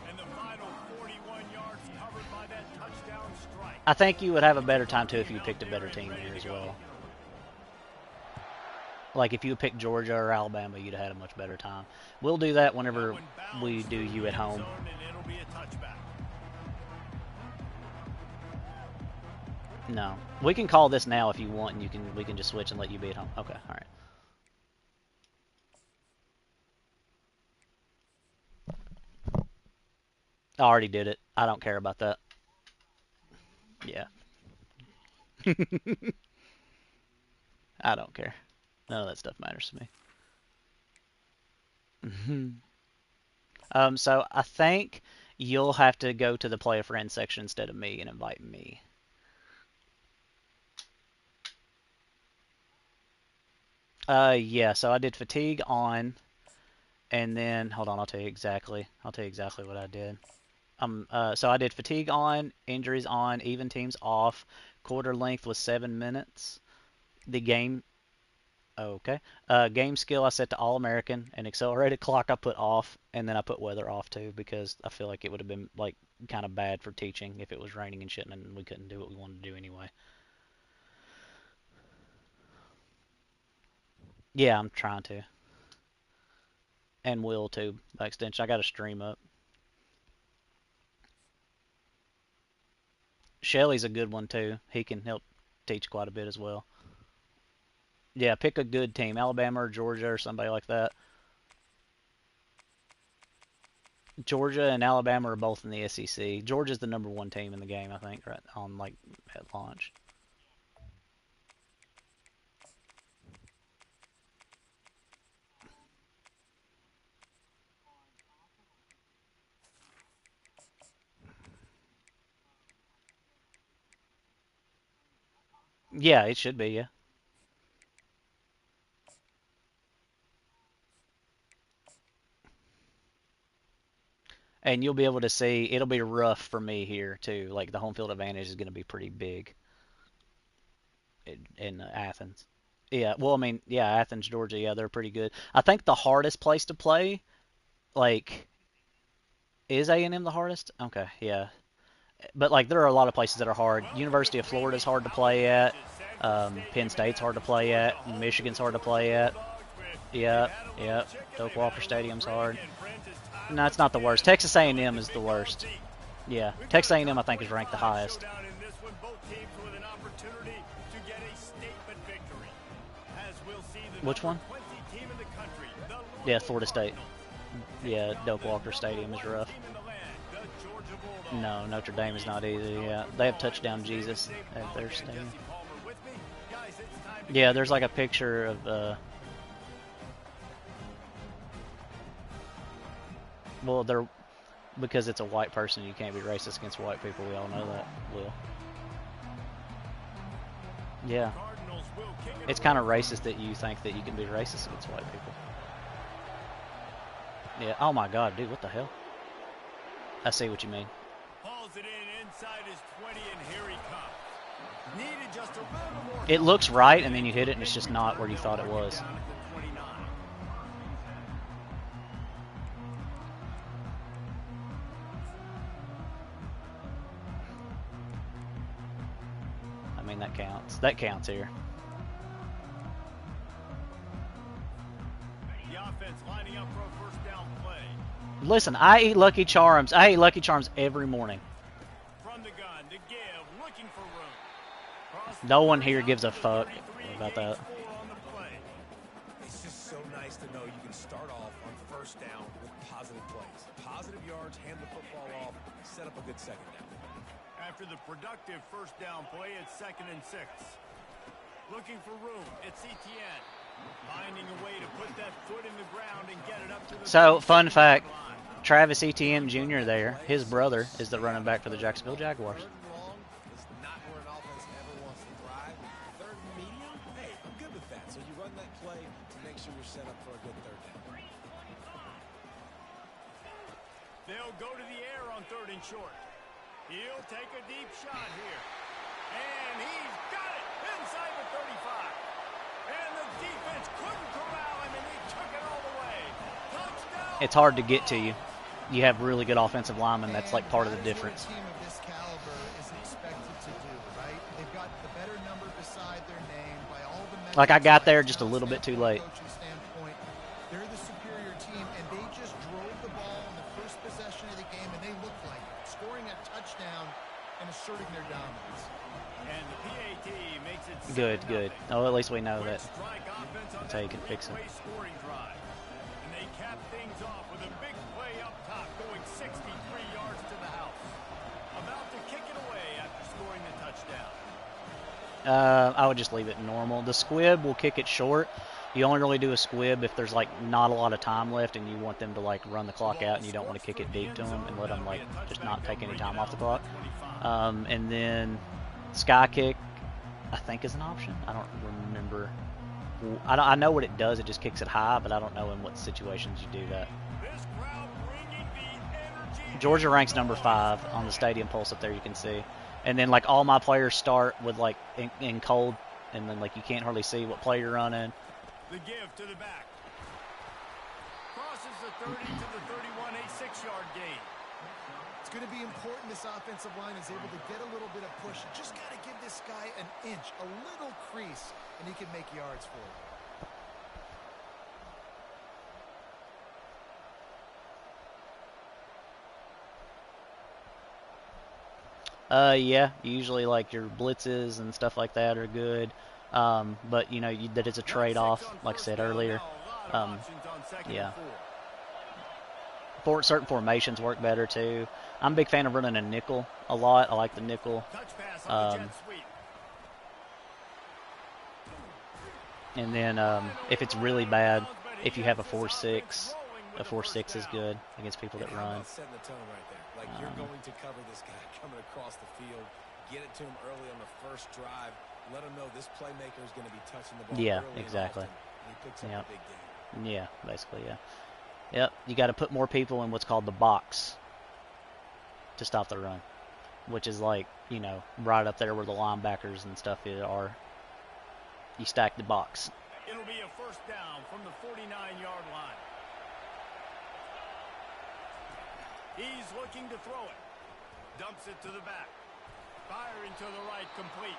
And the final 41 yards covered by that touchdown strike. I think you would have a better time too if you picked a better team here as well. Like if you picked Georgia or Alabama, you'd have had a much better time. We'll do that whenever we do you at home. And it'll be a touchback. No, we can call this now if you want, and we can just switch and let you be at home. Okay, all right. I already did it. I don't care about that. Yeah. I don't care. None of that stuff matters to me. So I think you'll have to go to the play a friend section instead of me and invite me. Yeah, so I did fatigue on, and then hold on, I'll tell you exactly what I did. So I did fatigue on, injuries on, even teams off, quarter length was 7 minutes. The game, okay. Game skill I set to All American, and accelerated clock I put off, and then I put weather off too because I feel like it would have been like kind of bad for teaching if it was raining and shit, and we couldn't do what we wanted to do anyway. Yeah, I'm trying to, and will too by extension. I got a stream up. Shelly's a good one too. He can help teach quite a bit as well. Yeah, pick a good team, Alabama or Georgia or somebody like that. Georgia and Alabama are both in the SEC. Georgia's the #1 team in the game, I think, right on like at launch. Yeah, it should be, yeah. And you'll be able to see it'll be rough for me here too. Like the home field advantage is going to be pretty big in Athens. Yeah, well, I mean, yeah, Athens, Georgia, yeah, they're pretty good. I think the hardest place to play, like, is A&M the hardest? Okay, yeah. But like, there are a lot of places that are hard. University of Florida is hard to play at. Penn State's hard to play at. Michigan's hard to play at. Yep, yep. Doak Walker Stadium's hard. No, it's not the worst. Texas A&M is the worst. Yeah, Texas A&M I think is ranked the highest. Which one? Yeah, Florida State. Yeah, Doak Walker Stadium is rough. No, Notre Dame is not either. Yeah, they have touchdown Jesus at their stadium. Yeah, there's like a picture of. Well, they're because it's a white person, you can't be racist against white people. We all know that, Will. Yeah. It's kind of racist that you think that you can be racist against white people. Yeah. Oh my God, dude, what the hell? I see what you mean. It looks right, and then you hit it, and it's just not where you thought it was. I mean, that counts. That counts here. Listen, I eat Lucky Charms. I eat Lucky Charms every morning. No one here gives a fuck about that. It's just so nice to know you can start off on first down with positive plays. Positive yards, hand the football off, set up a good second down. After the productive first down play, it's 2nd and 6. Looking for room, it's Etienne. Finding a way to put that foot in the ground and get it up to the So, fun fact, Travis Etienne Jr. there, his brother is the running back for the Jacksonville Jaguars. It's not where an offense ever wants to thrive. 3rd and medium? Hey, I'm good with that. So you run that play to make sure you're set up for a good 3rd down. They'll go to the air on 3rd and short. He'll take a deep shot here. And he's got it inside the 35. And the defense couldn't corral him, and he took it all the way. Touchdown! It's hard to get to you. You have really good offensive linemen. That's like part of the difference. Team of this caliber is expected to do, right? They've got the better number beside their name by all the. Like I got there just a little bit too late. They're the superior team, and they just drove the ball on the first possession of the game, and they looked like it, scoring a touchdown and asserting their dominance. And the PAT makes it Good, good. Oh, at least we know that. That's how you can fix it. And they cap things off with a big play up top, going 63 yards to the house. About to kick it away after scoring the touchdown. I would just leave it normal. The squib will kick it short. You only really do a squib if there's like not a lot of time left and you want them to like run the clock out and you don't want to kick it deep to them and let them like just not take any time off the clock. And then sky kick, I think, is an option. I don't remember. I know what it does. It just kicks it high, but I don't know in what situations you do that. Georgia ranks number 5 on the Stadium Pulse up there. You can see. And then like all my players start with like in cold, and then like you can't hardly see what play you're running. The give to the back. Crosses the 30 to the 31, a 6-yard gain. It's going to be important this offensive line is able to get a little bit of push. You just got to give this guy an inch, a little crease, and he can make yards for you. Yeah, usually like your blitzes and stuff like that are good. But you know that it's a trade-off, like I said earlier. Yeah. Certain formations work better too. I'm a big fan of running a nickel a lot. I like the nickel. And then if it's really bad, if you have a 4-6, a 4-6 is good against people that run. Like you're going to cover this guy coming across the field, get it to him early on the first drive, let him know this playmaker is going to be touching the ball. Yeah, early exactly. And he picks up a big game. Yeah, basically, yeah. Yep, you got to put more people in what's called the box to stop the run, which is like, you know, right up there where the linebackers and stuff are. You stack the box. It'll be a first down from the 49-yard line. He's looking to throw it. Dumps it to the back. Firing to the right, complete.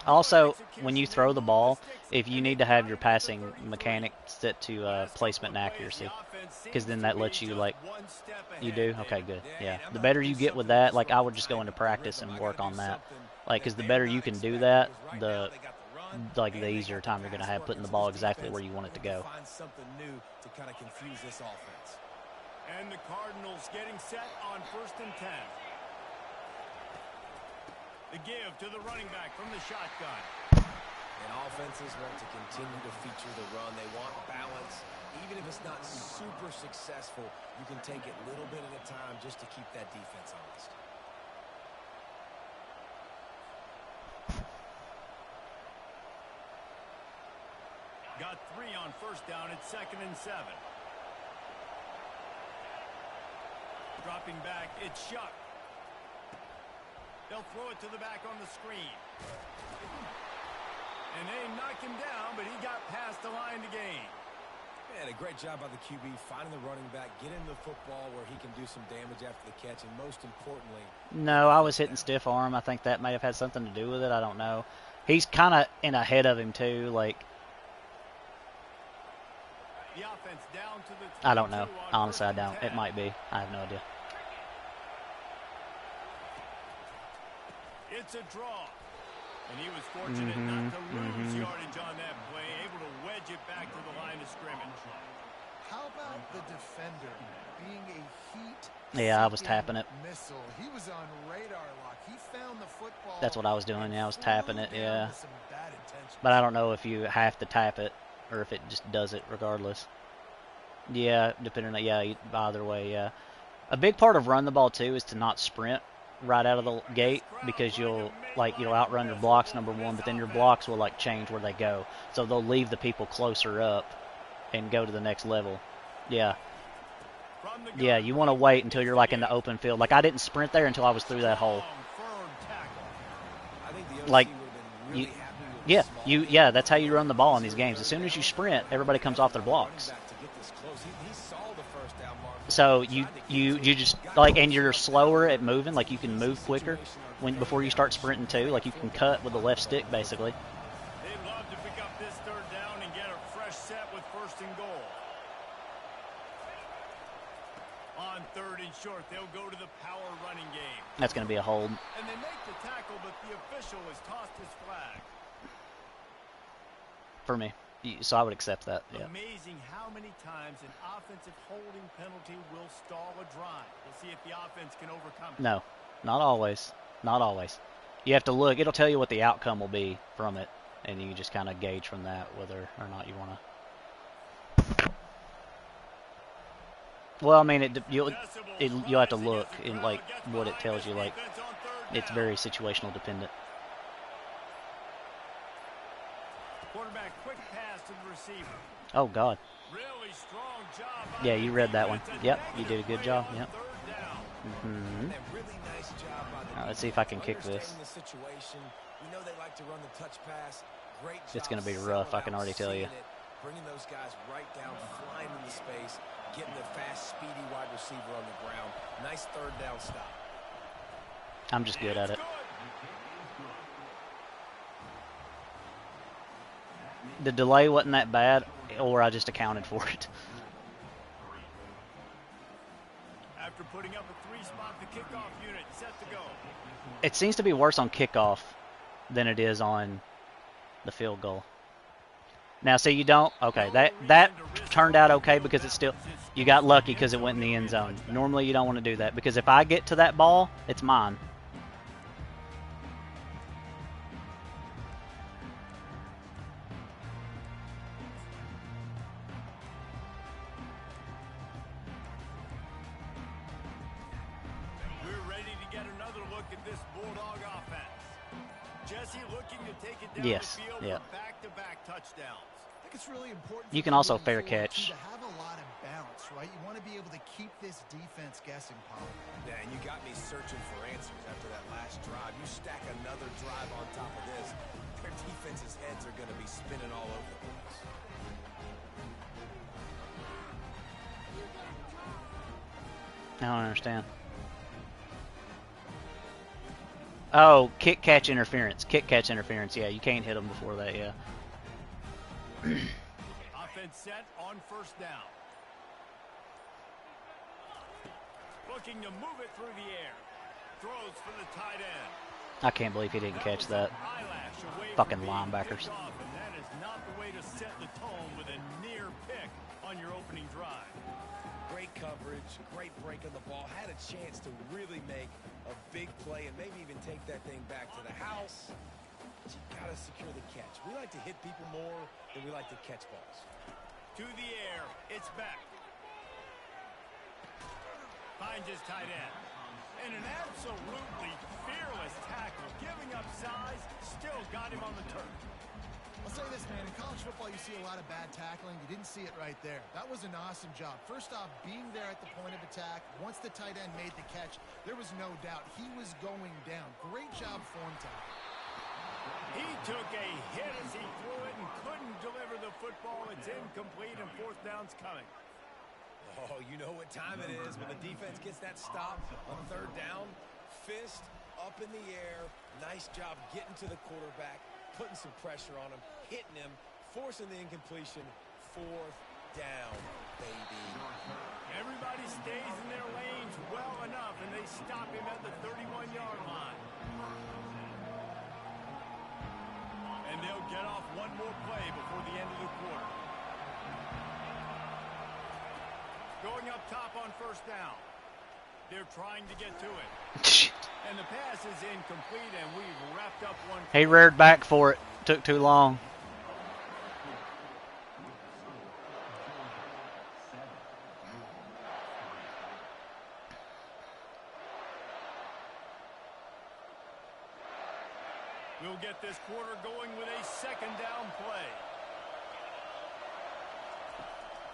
Also, when you throw the ball, if you need to have your passing mechanic set to placement and accuracy, because then that lets you, like, you do? Okay, good. Yeah. The better you get with that, like, I would just go into practice and work on that. Like, because the better you can do that, the easier time you're going to have putting the ball exactly where you want it to go. Find something new to kind of confuse this offense. And the Cardinals getting set on 1st and 10. The give to the running back from the shotgun. And offenses want to continue to feature the run. They want balance. Even if it's not super successful, you can take it little bit at a time just to keep that defense honest. Got 3 on 1st down at 2nd and 7. Dropping back, it's Shuck. They'll throw it to the back on the screen. And they knock him down, but he got past the line to gain. And a great job by the QB finding the running back, getting the football where he can do some damage after the catch, and most importantly... No, I was hitting stiff arm. I think that may have had something to do with it. I don't know. He's kind of in ahead of him, too. Like, the offense down to the I don't know. Honestly, I don't. It might be. I have no idea. It's a draw. And he was fortunate not to lose yardage on that play, able to wedge it back to the line of scrimmage. How about the defender being a heat? Yeah, I was tapping it. Missile. He was on radar lock. He found the football. That's what I was doing. Yeah, I was tapping it. Yeah. But I don't know if you have to tap it or if it just does it regardless. Yeah, depending on, yeah, either way, yeah. A big part of run the ball, too, is to not sprint right out of the gate, because you'll outrun your blocks, number one, but then your blocks will like change where they go, so they'll leave the people closer up and go to the next level. Yeah, you want to wait until you're like in the open field. Like, I didn't sprint there until I was through that hole. Like, yeah, that's how you run the ball in these games. As soon as you sprint, everybody comes off their blocks. So you just, like, and you're slower at moving, like you can move quicker before you start sprinting too. Like, you can cut with the left stick basically. They'd love to pick up this 3rd down and get a fresh set with 1st and goal. On 3rd and short, they'll go to the power running game. That's going to be a hold. And they make the tackle, but the official has tossed his flag. For me. So I would accept that. Yeah. Amazing how many times an offensive holding penalty will stall a drive. We'll see if the offense can overcome it. No, not always. Not always. You have to look. It'll tell you what the outcome will be from it, and you just kind of gauge from that whether or not you want to. Well, I mean, you'll have to look in like what it tells you. Like, it's very situational dependent. Quarterback, quick pass to the receiver. Oh God. Really strong job. Yeah, you read that one. Yep, you did a good job. Yep. Really nice job by the Let's see if I can kick this. the situation. We know they like to run the touch pass. Great job. It's going to be rough, I can already tell you. Bringing those guys right down, flying into space, getting the fast, speedy wide receiver on the ground. Nice third down stop. I'm just good at it. The delay wasn't that bad, or I just accounted for it. After putting up a 3-spot, the kickoff unit set to go. It seems to be worse on kickoff than it is on the field goal. Now, see, you don't. Okay, that turned out okay because it's still. You got lucky because it went in the end zone. Normally, you don't want to do that because if I get to that ball, it's mine. We're ready to get another look at this Bulldog offense. Jesse looking to take it down Yes, the field yeah. for back-to-back touchdowns. I think it's really important. You for can also moving fair forward, catch. To have a lot of balance, right? You want to be able to keep this defense guessing, Paul. Yeah, and you got me searching for answers after that last drive. You stack another drive on top of this, their defense's heads are going to be spinning all over the place. I don't understand. Oh, kick catch interference. Kick catch interference. Yeah, you can't hit them before that. Yeah. Offense set on first down. Looking to move it through the air. Throws for the tight end. I can't believe he didn't catch that. Eyelash away Fucking from being linebackers. picked off, and that is not the way to set the tone with a near pick on your opening drive. Great coverage, great break on the ball. Had a chance to really make a big play and maybe even take that thing back to the house. But you got to secure the catch. We like to hit people more than we like to catch balls. To the air, it's back. Finds his tight end. And an absolutely fearless tackle, giving up size, still got him on the turf. I'll say this, man. In college football, you see a lot of bad tackling. You didn't see it right there. That was an awesome job. First off, being there at the point of attack. Once the tight end made the catch, there was no doubt he was going down. Great job form time. He took a hit as he threw it and couldn't deliver the football. It's incomplete and fourth down's coming. Oh, you know what time it is when the defense gets that stop on third down. Fist up in the air. Nice job getting to the quarterback, putting some pressure on him, hitting him, forcing the incompletion. Fourth down, baby. Everybody stays in their lanes well enough, and they stop him at the 31-yard line. And they'll get off one more play before the end of the quarter. Going up top on first down. They're trying to get to it. And the pass is incomplete, and we've wrapped up one. He reared back for it. Took too long. We'll get this quarter going with a second down play.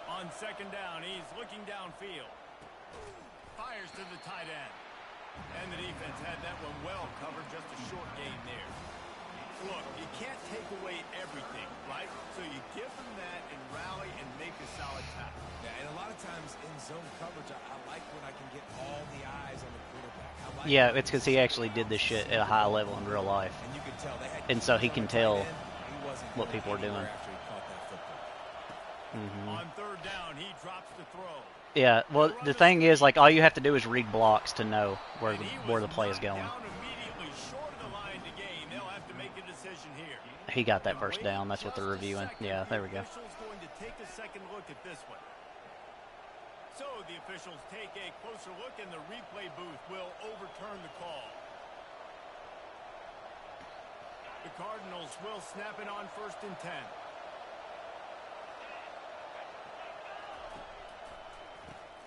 On second down, he's looking downfield. Fires to the tight end. And the defense had that one well covered, just a short gain there. Look, you can't take away everything, right? So you give them that and rally and make a solid tackle. Yeah, and a lot of times in zone coverage, I like when I can get all the eyes on the quarterback. Yeah, it's because he actually did this shit at a high level in real life. And you can tell they had And so he can tell he what people are doing. after he caught that football. On third down, he drops the throw. Yeah, well, the thing is, like, all you have to do is read blocks to know where the play is going. Down immediately short of the line to gain. They'll have to make a decision here. He got that first down. That's what they're reviewing. Yeah, there we go. The official's going to take a second look at this one. So the officials take a closer look, and the replay booth will overturn the call. The Cardinals will snap it on 1st and 10.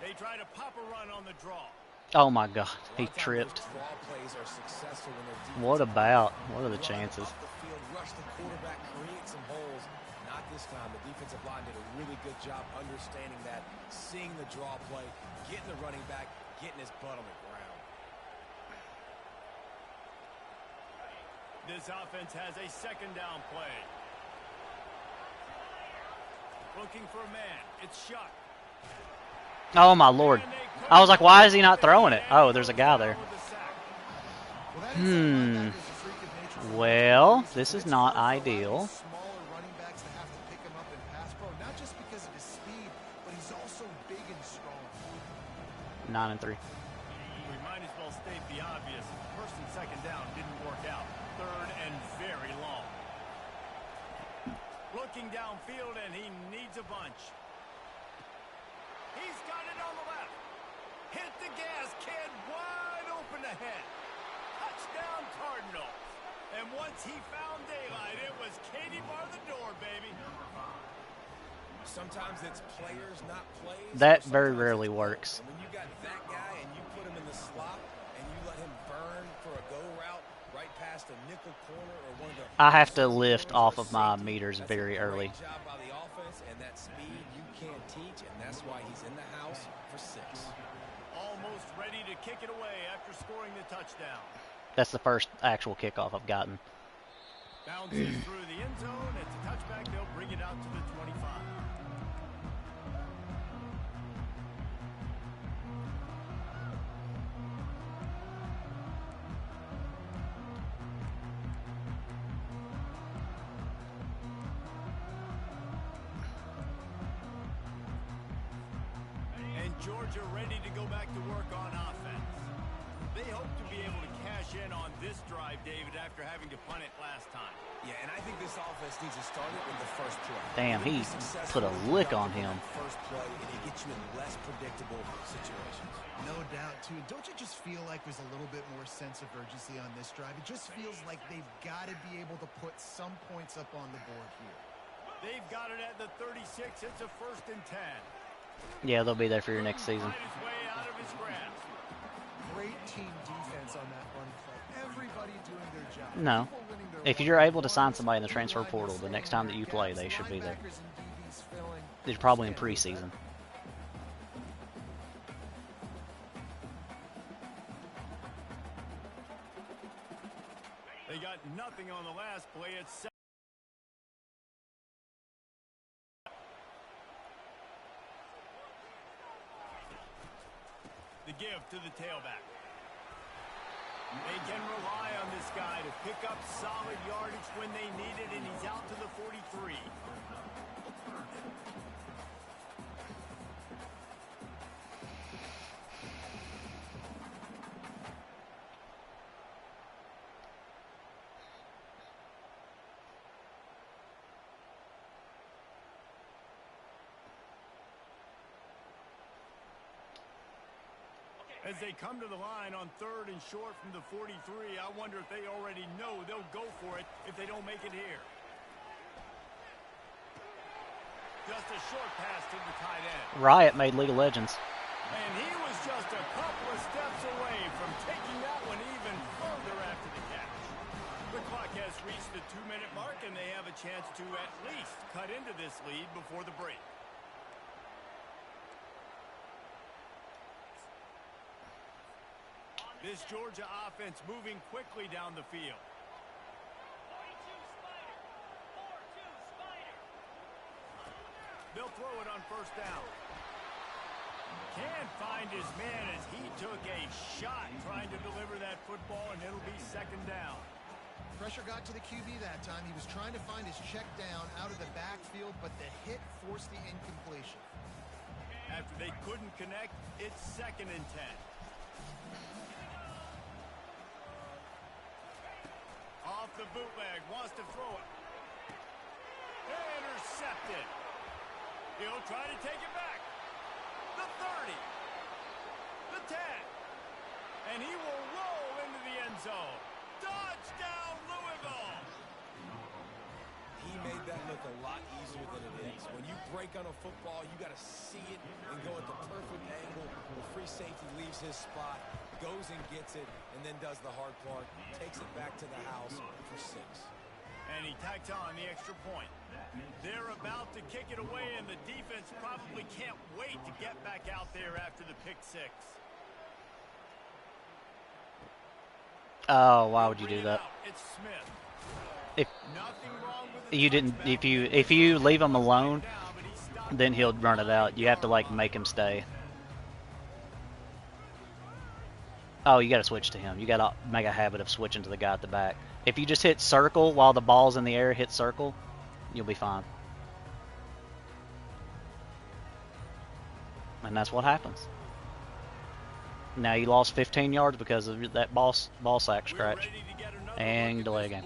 They try to pop a run on the draw. Oh my God, he tripped. What about? What are the chances? Rush the quarterback, create some holes. Not this time. The defensive line did a really good job understanding that, seeing the draw play, getting the running back, getting his butt on the ground. This offense has a 2nd down play. Looking for a man. It's Shuck. Oh my Lord. I was like, why is he not throwing it? Oh, there's a guy there. Well, this is not ideal. 9-3. We might as well state the obvious. 1st and 2nd down didn't work out. 3rd and very long. Looking downfield, and he needs a bunch. He's got it on the left. Hit the gas, kid. Wide open ahead. Touchdown, Cardinals. And once he found daylight, it was Katie bar the door, baby. Sometimes it's players, not plays. That very rarely works. When you got that guy and you put him in the slot and you let him burn for a go route right past a nickel corner or one of the... I have to lift off of my meters very early. That's a great job by the offense, and that speed you can't teach, and that's why he's in the house for 6. Almost ready to kick it away after scoring the touchdown. That's the first actual kickoff I've gotten. Bounces through the end zone. It's a touchback. They'll bring it out to the 25. Georgia ready to go back to work on offense. They hope to be able to cash in on this drive, David, after having to punt it last time. Yeah, and I think this offense needs to start it with the first play. Damn, he put a lick on him. First play, and it gets you in less predictable situations. No doubt, too. Don't you just feel like there's a little bit more sense of urgency on this drive? It just feels like they've got to be able to put some points up on the board here. They've got it at the 36. It's a 1st and 10. Yeah, they'll be there for your next season. Great team defense on that run play. Everybody doing their job. No. If you're able to sign somebody in the transfer portal, the next time that you play, they should be there. They're probably in preseason. They got nothing on the last play. It's the give to the tailback. They can rely on this guy to pick up solid yardage when they need it, and he's out to the 43. As they come to the line on 3rd and short from the 43, I wonder if they already know they'll go for it if they don't make it here. Just a short pass to the tight end. Riot made League of Legends. And he was just a couple of steps away from taking that one even further after the catch. The clock has reached the 2-minute mark, and they have a chance to at least cut into this lead before the break. This Georgia offense moving quickly down the field. They'll throw it on 1st down. Can't find his man as he took a shot trying to deliver that football, and it'll be 2nd down. Pressure got to the QB that time. He was trying to find his check down out of the backfield, but the hit forced the incompletion. After they couldn't connect, it's 2nd and 10. Off the bootleg, wants to throw it. Intercepted. He'll try to take it back. The 30. The 10. And he will roll into the end zone. Touchdown, Louisville. look a lot easier than it is. When you break on a football, you got to see it and go at the perfect angle. The free safety leaves his spot, goes and gets it, and then does the hard part, takes it back to the house for 6. And he tacks on the extra point. They're about to kick it away, and the defense probably can't wait to get back out there after the pick 6. Oh, why would you do that? It's Smith. If Nothing wrong with you didn't, if you leave him alone, then he'll run it out. You have to like make him stay. Oh, you got to switch to him. You got to make a habit of switching to the guy at the back. If you just hit circle while the ball's in the air, hit circle, you'll be fine. And that's what happens. Now you lost 15 yards because of that ball sack scratch and delay game.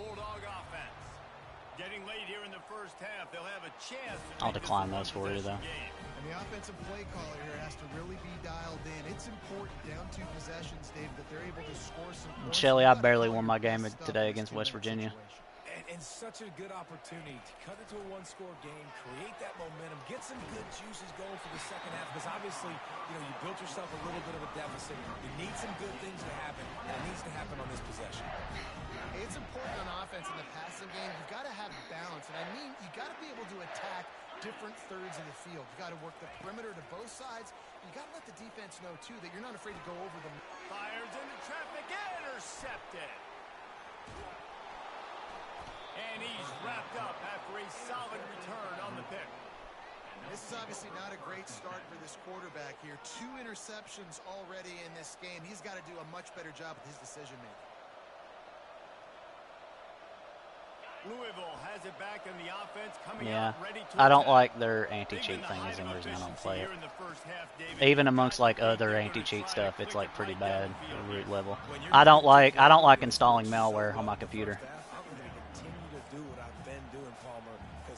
I'll decline those for you though. And the offensive play caller here has to really be dialed in. It's important down 2 possessions, Dave, that they're able to score some points. Shelly, I barely won my game today against West Virginia. And such a good opportunity to cut it to a 1-score game, create that momentum, get some good juices going for the second half, because obviously, you built yourself a little bit of a deficit. You need some good things to happen, and it needs to happen on this possession. It's important on offense in the passing game. You've got to have balance, and I mean, you got to be able to attack different thirds of the field. You got to work the perimeter to both sides. You got to let the defense know too that you're not afraid to go over them. Fires into traffic, intercepted. And he's wrapped up after a solid return on the pick. This is obviously not a great start for this quarterback here. 2 interceptions already in this game. He's got to do a much better job with his decision making. Louisville has it back in the offense coming Yeah, out ready to I don't attack. like their anti-cheat thing. Is the only reason I don't play it. Even amongst like other anti-cheat stuff, it's like pretty bad at root level. I don't like installing malware on my computer.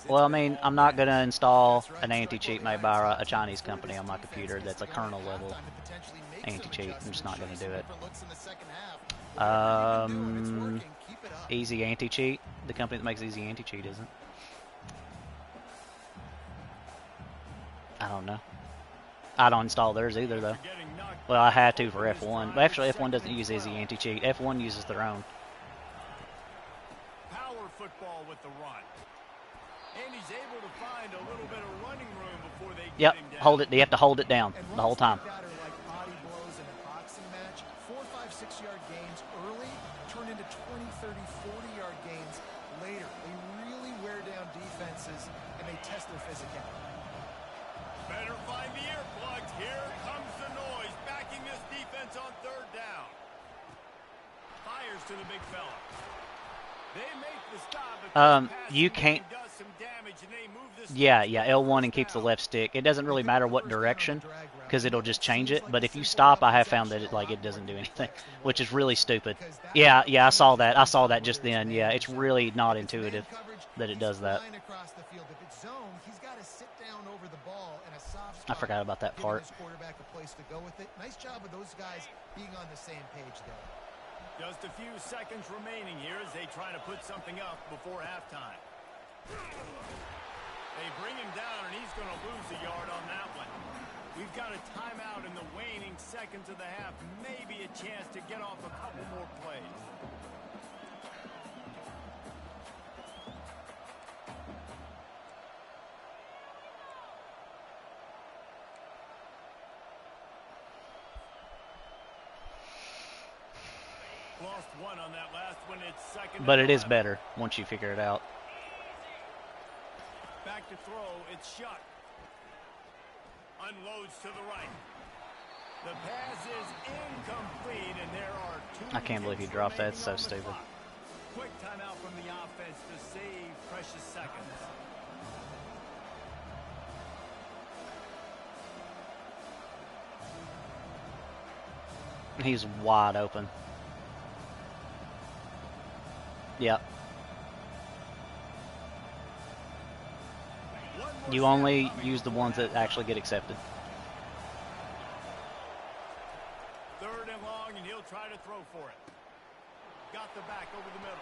Well, I mean, I'm not going to install an anti-cheat made by a Chinese company on my computer that's a kernel level anti-cheat. I'm just not going to do it. Easy Anti-Cheat, the company that makes Easy Anti-Cheat, isn't? I don't know. I don't install theirs either, though. Well, I had to for F1. But actually, F1 doesn't use Easy Anti-Cheat. F1 uses their own. Power football with the run. And he's able to find a little bit of running room before they get him down. Hold it. You have to hold it down the whole time. Like body blows in a boxing match. 4, 5, 6-yard gains early turn into 20, 30, 40-yard gains later. They really wear down defenses and they test their physicality. Better find the earplugs. Here comes the noise, backing this defense on 3rd down. Fires to the big fella. They make the stop. You can't. Yeah, L1 and keeps the left stick. It doesn't really matter what direction, because it'll just change it. But if you stop, I have found that it doesn't do anything, which is really stupid. Yeah, I saw that. I saw that just then. Yeah, it's really not intuitive that it does that. I forgot about that part. Nice job of those guys being on the same page there. Just a few seconds remaining here as they try to put something up before halftime. They bring him down, and he's going to lose a yard on that one. We've got a timeout in the waning seconds of the half. Maybe a chance to get off a couple more plays. Lost one on that last one. It's second. But it is better once you figure it out. Back to throw. It's shut. Unloads to the right. The pass is incomplete, and there are 2. I can't believe he dropped that. It's so stupid. Quick timeout from the offense to save precious seconds. He's wide open. Yep. You only use the ones that actually get accepted. 3rd and long, and he'll try to throw for it. Got the back over the middle.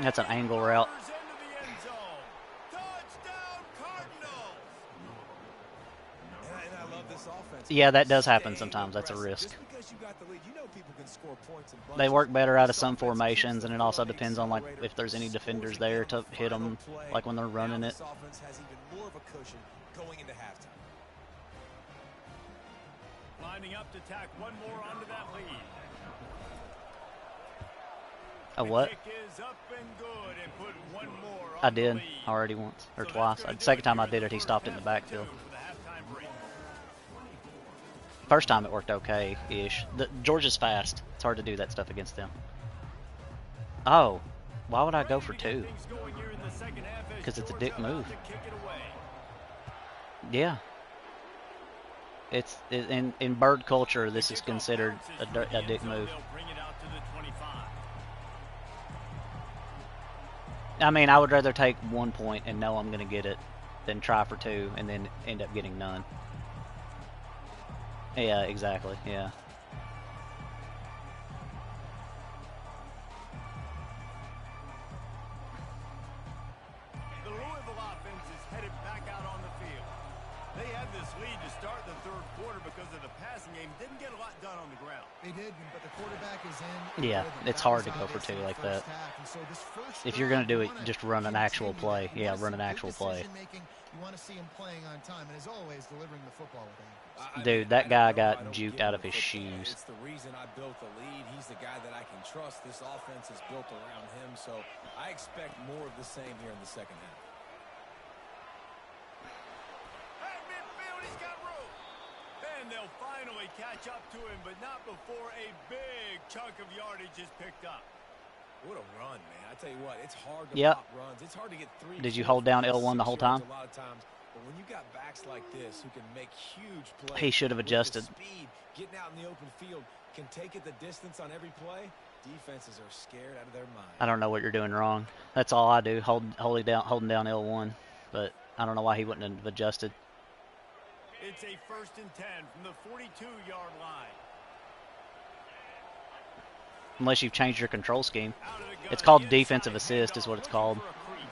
That's an angle route. Into the end zone. this offense. Yeah, that does happen Stay sometimes. That's a aggressive. risk. Just because you got the lead, you know people can score points in bunches. They work better out of This some offense formations, keeps and the it also foot on the depends on like accelerator, if there's any scores defenders again there on to the hit final them, play. like when they're running Now it. this offense has even more of a cushion going into halftime. Lining up to tack one more onto that lead. A what? The kick is up and good and put one more on I the did lead. already once or So twice. that's gonna The do second time here I did it, he first stopped it in the half of backfield. two for the halftime break. First time it worked okay-ish. Georgia's fast. It's hard to do that stuff against them. Oh, why would I go for two? Because it's a dick move. Yeah. In bird culture, this is considered a dick move. I mean, I would rather take 1 point and know I'm going to get it than try for two and then end up getting none. Yeah, exactly. Yeah. The Louisville offense is headed back out on the field. They had this lead to start the third quarter because of the passing game. Didn't get a lot done on the ground. They did, but the quarterback is in. Yeah, it's hard to go for two like that. If you're going to do it, just run an actual play. Yeah, run an actual play. You want to see him playing on time, and as always, delivering the football with him. Dude, that guy got juked out of his shoes. It's the reason I built the lead. He's the guy that I can trust. This offense is built around him, so I expect more of the same here in the second half. At midfield, he's got room. And they'll finally catch up to him, but not before a big chunk of yardage is picked up. What a run, man. I tell you what, it's hard to Yep. pop runs. It's hard to get three. Did you hold down L1 the whole time? A lot of times, but when you got backs like this who can make huge plays, He should have with the adjusted. Speed, getting out in the open field, can take it the distance on every play. Defenses are scared out of their mind. I don't know what you're doing wrong. That's all I do, holding down L1. But I don't know why he wouldn't have adjusted. It's a 1st and 10 from the 42-yard line. Unless you've changed your control scheme. Out of the gun, It's called inside defensive assist handoff, is what it's looking called. for a crease.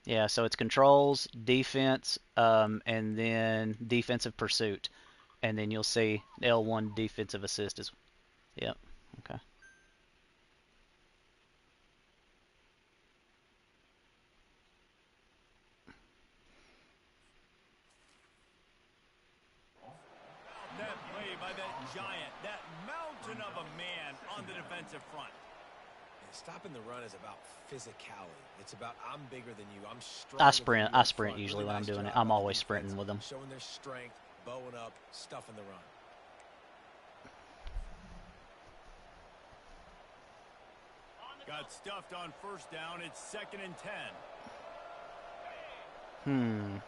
Yeah, so it's controls, defense, and then defensive pursuit. And then you'll see L1 defensive assist is, yep, okay. That play by that giant, that mountain of a man on the defensive front. Stopping the run is about physicality. It's about I'm bigger than you. I'm stronger. I sprint usually when I'm doing it. I'm always sprinting with them. Showing their strength, bowing up, stuffing the run. Got stuffed on 1st down. It's 2nd and 10.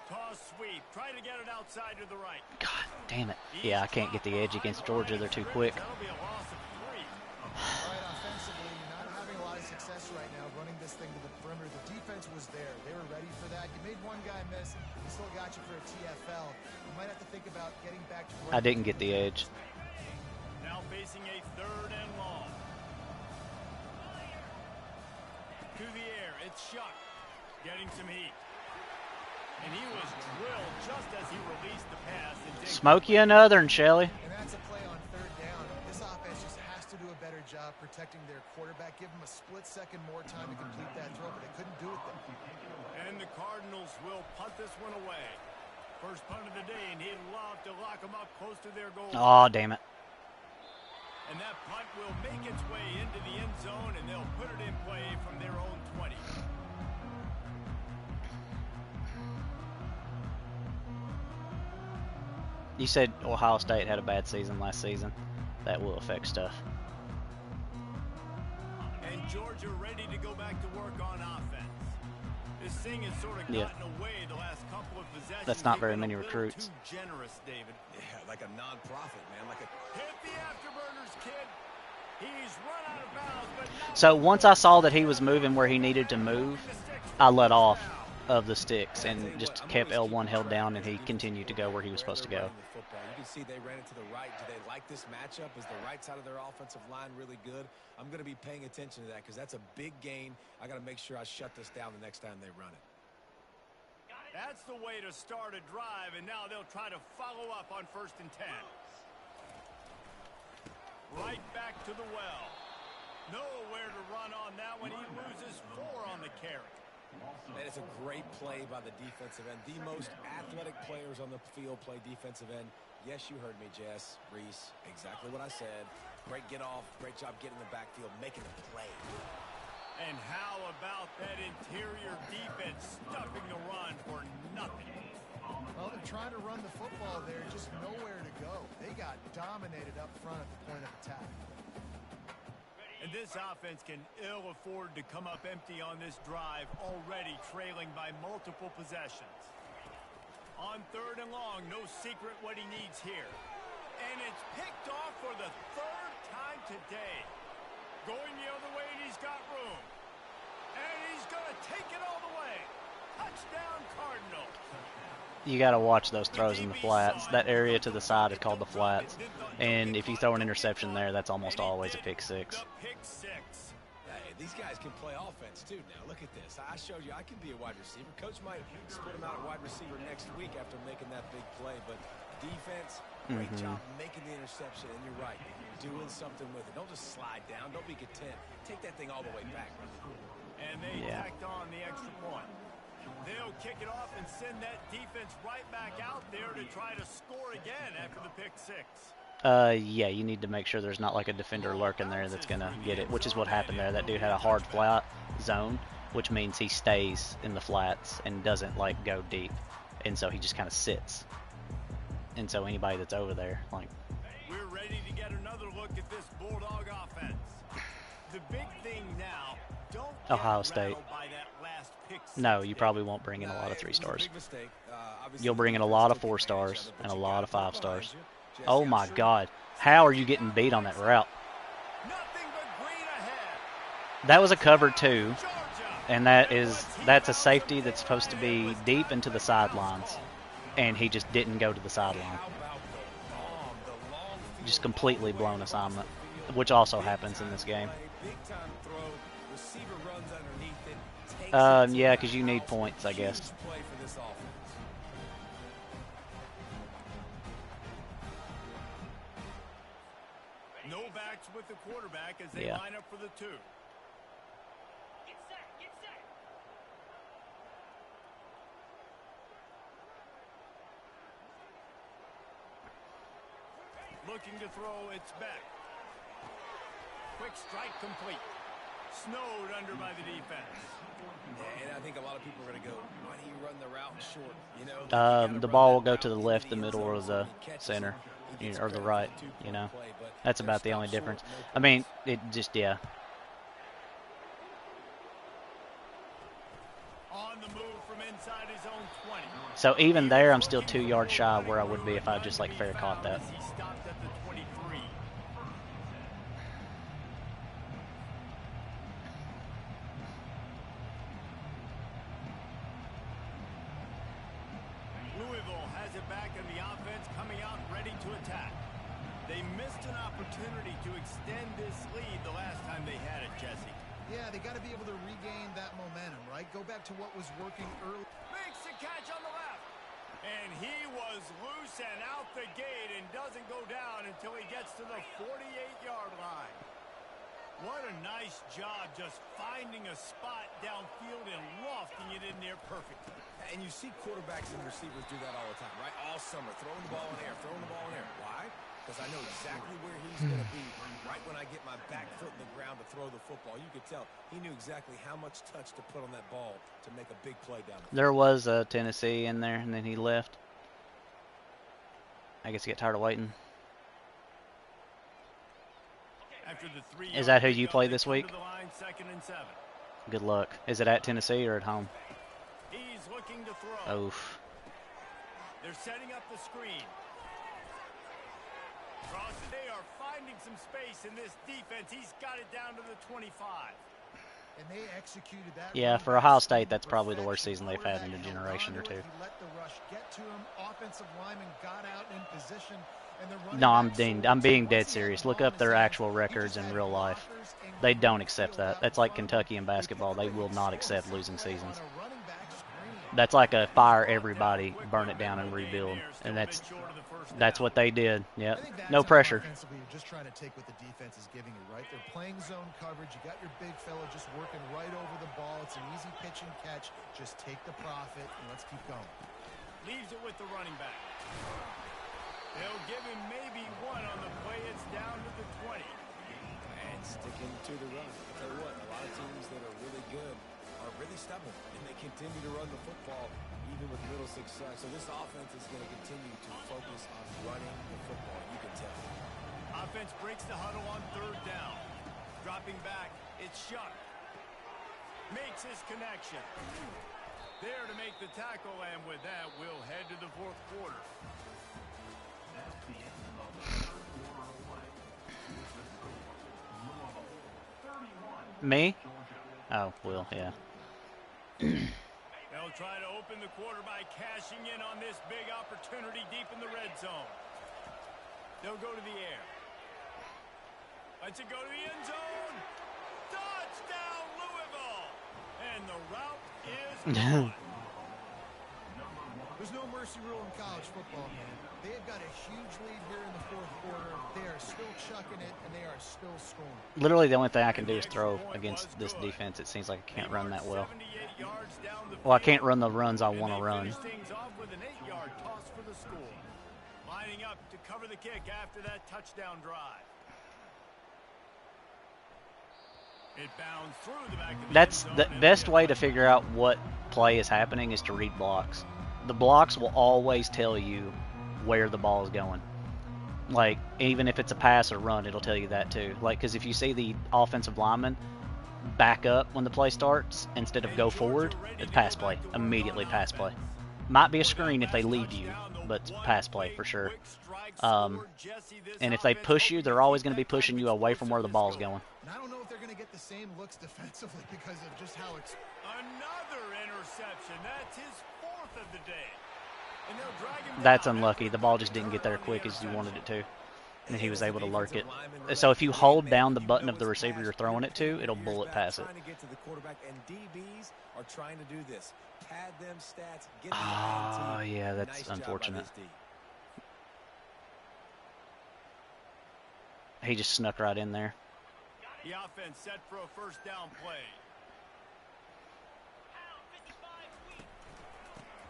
Toss sweep. Try to get it outside to the right. God damn it. Yeah, I can't get the edge against Georgia. They're too quick. That'll be a loss of 3. All right, offensively, not having a lot of success right now running this thing to the perimeter. The defense was there. They were ready for that. You made one guy miss. He still got you for a TFL. You might have to think about getting back to I didn't get the edge. Now facing a 3rd and long. To the air. It's Shuck. Getting some heat. And he was drilled just as he released the pass. Smoke you another, Shelley. And that's a play on 3rd down. This offense just has to do a better job protecting their quarterback. Give them a split second more time to complete that throw, but they couldn't do it there. And the Cardinals will punt this one away. First punt of the day, and he'd love to lock them up close to their goal. Oh, damn it. And that punt will make its way into the end zone, and they'll put it in play from their own 20. You said Ohio State had a bad season last season. That will affect stuff. And Georgia ready to go back to work on offense. This thing has sort of gotten away the last couple of possessions. That's not very They've been many a little recruits. Too generous, David. Yeah, like a non-profit, man. Like a Hit the afterburners, kid. He's run out of bounds, but not So once I saw that he was moving where he needed to move, I let off. of the sticks and just kept L1 held down, and he continued to go where he was supposed to go. You can see they ran it to the right. Do they like this matchup? Is the right side of their offensive line really good? I'm going to be paying attention to that because that's a big gain. I got to make sure I shut this down the next time they run it. That's the way to start a drive, and now they'll try to follow up on 1st and 10. Right back to the well. Nowhere to run on that one. He loses 4 on the carry. Man, it's a great play by the defensive end. The most athletic players on the field play defensive end. Yes, you heard me, Jess, Reese. Exactly what I said. Great get off. Great job getting in the backfield, making a play. And how about that interior defense stuffing the run for nothing? Well, they're trying to run the football there, just nowhere to go. They got dominated up front at the point of attack. And this offense can ill afford to come up empty on this drive, already trailing by multiple possessions. On 3rd and long, no secret what he needs here. And it's picked off for the 3rd time today. Going the other way, and he's got room. And he's going to take it all the way. Touchdown, Cardinals. You got to watch those throws in the flats. That area to the side is called the flats. And if you throw an interception there, that's almost always a pick six. Hey, these guys can play offense, too. Now, look at this. I showed you I can be a wide receiver. Coach might split him out at wide receiver next week after making that big play. But defense, great job making the interception. And you're right, doing something with it. Don't just slide down. Don't be content. Take that thing all the way back. And they tacked on the extra point. They'll kick it off and send that defense right back out there to try to score again after the pick 6. Yeah, you need to make sure there's not like a defender lurking there that's going to get it, which is what happened there. That dude had a hard flat zone, which means he stays in the flats and doesn't, like, go deep. And so he just kind of sits. And so anybody that's over there, like... We're ready to get another look at this Bulldog offense. The big thing now, don't Ohio State. No, you probably won't bring in a lot of 3 stars. You'll bring in a lot of 4 stars and a lot of 5 stars. Oh my God. How are you getting beat on that route? That was a cover 2, and that's a safety that's supposed to be deep into the sidelines, and he just didn't go to the sideline. Just completely blown assignment, which also happens in this game. Yeah, because you need points, I guess. No backs with the quarterback as they line up for the 2. Looking to throw, it's back. Quick strike complete. Snowed under by the defense. And I think a lot of people are going to go, why do you run the route short? You know, the ball will go to the left, the middle, or the center, or the right, you know. That's about the only difference. I mean, it just, On the move from inside his own 20. So even there, I'm still 2 yards shy of where I would be if I just, like, fair caught that. He stopped at the 23. Louisville has it back in the offense, coming out ready to attack. They missed an opportunity to extend this lead the last time they had it, Jesse. Yeah, they got to be able to regain that momentum, right? Go back to what was working early. Makes the catch on the left. And he was loose and out the gate and doesn't go down until he gets to the 48-yard line. What a nice job just finding a spot downfield and lofting it in there perfectly. And you see quarterbacks and receivers do that all the time, right? All summer, throwing the ball in air, throwing the ball in air. Why? Because I know exactly where he's going to be right when I get my back foot in the ground to throw the football. You could tell he knew exactly how much touch to put on that ball to make a big play down the field. There was a Tennessee in there, and then he left. I guess he got tired of waiting. Is that who you play this week? Good luck. Is it at Tennessee or at home? He's looking to throw. Oof. They're setting up the screen. They are finding some space in this defense. He's got it down to the 25. and they executed that. Yeah, for Ohio State, that's probably the worst season they've had in a generation or two. He let the rush get to him. Offensive lineman got out in position. No, I'm being dead serious. Look up their actual records in real life. They don't accept that. That's like Kentucky in basketball. They will not accept losing seasons. That's like a fire everybody, burn it down, and rebuild. And that's what they did. Yep. No pressure. You're just trying to take what the defense is giving you, right? They're playing zone coverage. You got your big fella just working right over the ball. It's an easy pitch and catch. Just take the profit, and let's keep going. Leaves it with the running back. They'll give him maybe one on the play. It's down to the 20. And sticking to the run. I'll tell you what, a lot of teams that are really good are really stubborn, and they continue to run the football even with little success. So this offense is going to continue to focus on running the football. You can tell. Offense breaks the huddle on third down. Dropping back, it's Shuck. Makes his connection. There to make the tackle, and with that, we'll head to the fourth quarter. Me? Oh, Will, yeah. They'll try to open the quarter by cashing in on this big opportunity deep in the red zone. They'll go to the air. Let's it go to the end zone. Touchdown, Louisville! And the route is gone. There's no mercy rule in college football, man. They have got a huge lead here in the fourth quarter. They are still chucking it, and they are still scoring. Literally, the only thing I can do is throw against this defense. It seems like I can't run that well. Well, I can't run the runs I want to run. With an 8-yard toss for the score. Lining up to cover the kick after that touchdown drive. It bounds through the back of the That's end the zone. best way to figure out what play is happening is to read blocks. The blocks will always tell you where the ball is going. Like, even if it's a pass or run, it'll tell you that too. Like, because if you see the offensive lineman back up when the play starts instead of go forward, it's pass play. Immediately pass play. Might be a screen if they lead you, but it's pass play for sure. And if they push you, they're always going to be pushing you away from where the ball's going. And I don't know if they're going to get the same looks defensively because of just how it's... Another interception. That's his fourth of the day. And they'll drag him That's down unlucky. after The ball just didn't get there quick as you wanted it to. And he was As able the to lurk it. defensive lineman So if you hold man, down the you button know of the it's receiver you're pass throwing it to, it'll Here's bullet back pass it. Trying to get to the quarterback, and DBs are trying to do this. Pad them stats, get the Oh, INT. yeah, that's Nice job by unfortunate. this D. He just snuck right in there. The offense set for a first down play.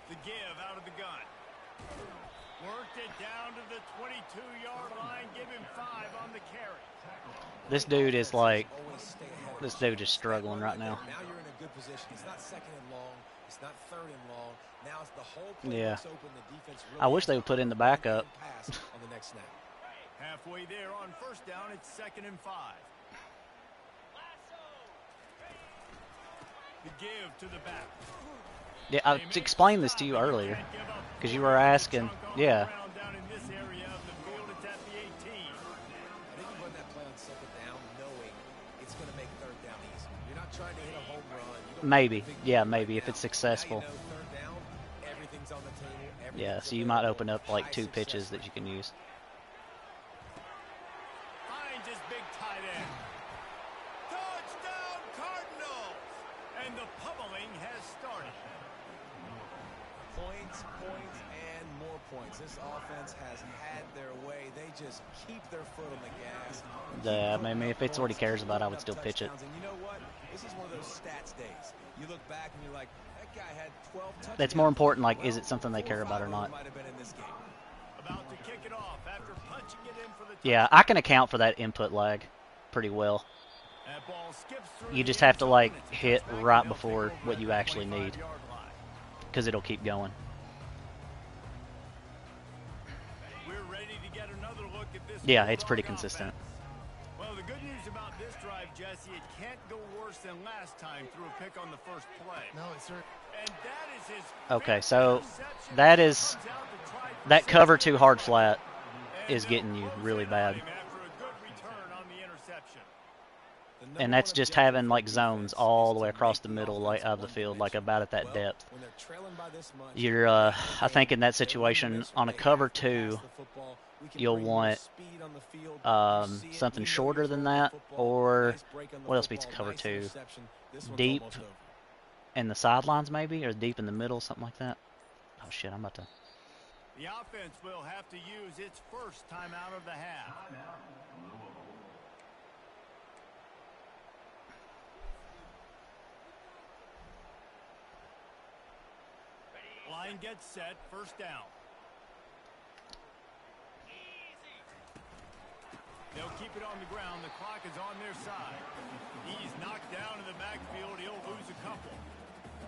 The give out of the gun. Worked it down to the 22-yard line. Give him 5 on the carry. This dude is like, Always stay ahead of this the dude is struggling right now. Now you're in a good position. It's not second and long. It's not third and long. Now it's the whole play Yeah. looks open. The defense really I wish they would put in the backup. pass on the next snap. Halfway there on first down, it's 2nd and 5. The give to the back. Yeah, I explained this to you earlier because you were asking. Yeah, Down in this area of the field, it's at the 18. I think you run that play on second down knowing it's going to make third down easy. You're not trying to hit a home run. You don't maybe. have a big Yeah, lead maybe right if now. it's successful. Now you know third down, everything's on the table. Yeah, Everything's so you might open up like 2 pitches that you can use. Finds his big tight end. Touchdown, Cardinals! And the pummeling has started. Points, and more points. This offense has had their way. They just keep their foot on the gas. Yeah, I mean, if it's what he cares about, I would still pitch it. And you know what? This is one of those stats days. You look back and you're like, that guy had 12 touchdowns. That's more important, like, is Well, it something they 4 care about or five not? might have been in this game. About to kick it off after punching it in for the Yeah, I can account for that input lag pretty well. That ball skips through You the just end have to, zone, like, and it's a hit touchback, right and they'll before take over what at you the actually need 25-yard line. because it'll keep going. We're ready to get another look at this. Yeah, it's pretty Bulldog consistent. offense. Well, the good news about this drive, Jesse, it can't go worse than last time through a pick on the first play. No, it's certainly... And that is his Okay, fifth so interception. that He is comes out to try for that cover 6. 2 hard flat And is they'll getting you close really in on bad. him after a good return on the interception. The And that's just having like zones all the way across the middle of the field, like about at that depth. You're, I think in that situation on a cover 2, you'll want something shorter than that, or what else beats a cover 2? Deep in the sidelines maybe, or deep in the middle, something like that. Oh shit, I'm about to. The offense will have to use its first timeout of the half. Line gets set, first down. They'll keep it on the ground. The clock is on their side. He's knocked down in the backfield. He'll lose a couple.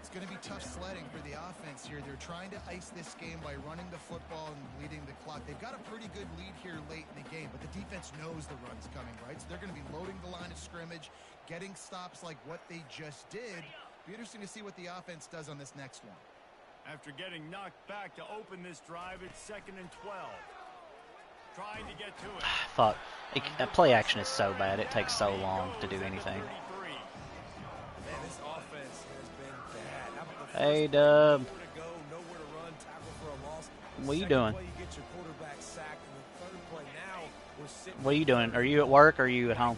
It's going to be tough sledding for the offense here. They're trying to ice this game by running the football and bleeding the clock. They've got a pretty good lead here late in the game, but the defense knows the run's coming, right? So they're going to be loading the line of scrimmage, getting stops like what they just did. Be interesting to see what the offense does on this next one. After getting knocked back to open this drive, it's 2nd and 12. Trying to get to it. Fuck. Play action is so bad. It takes so long to do anything. Man, this offense has been bad. Hey, Dub. What are you doing? What are you doing? Are you at work or are you at home?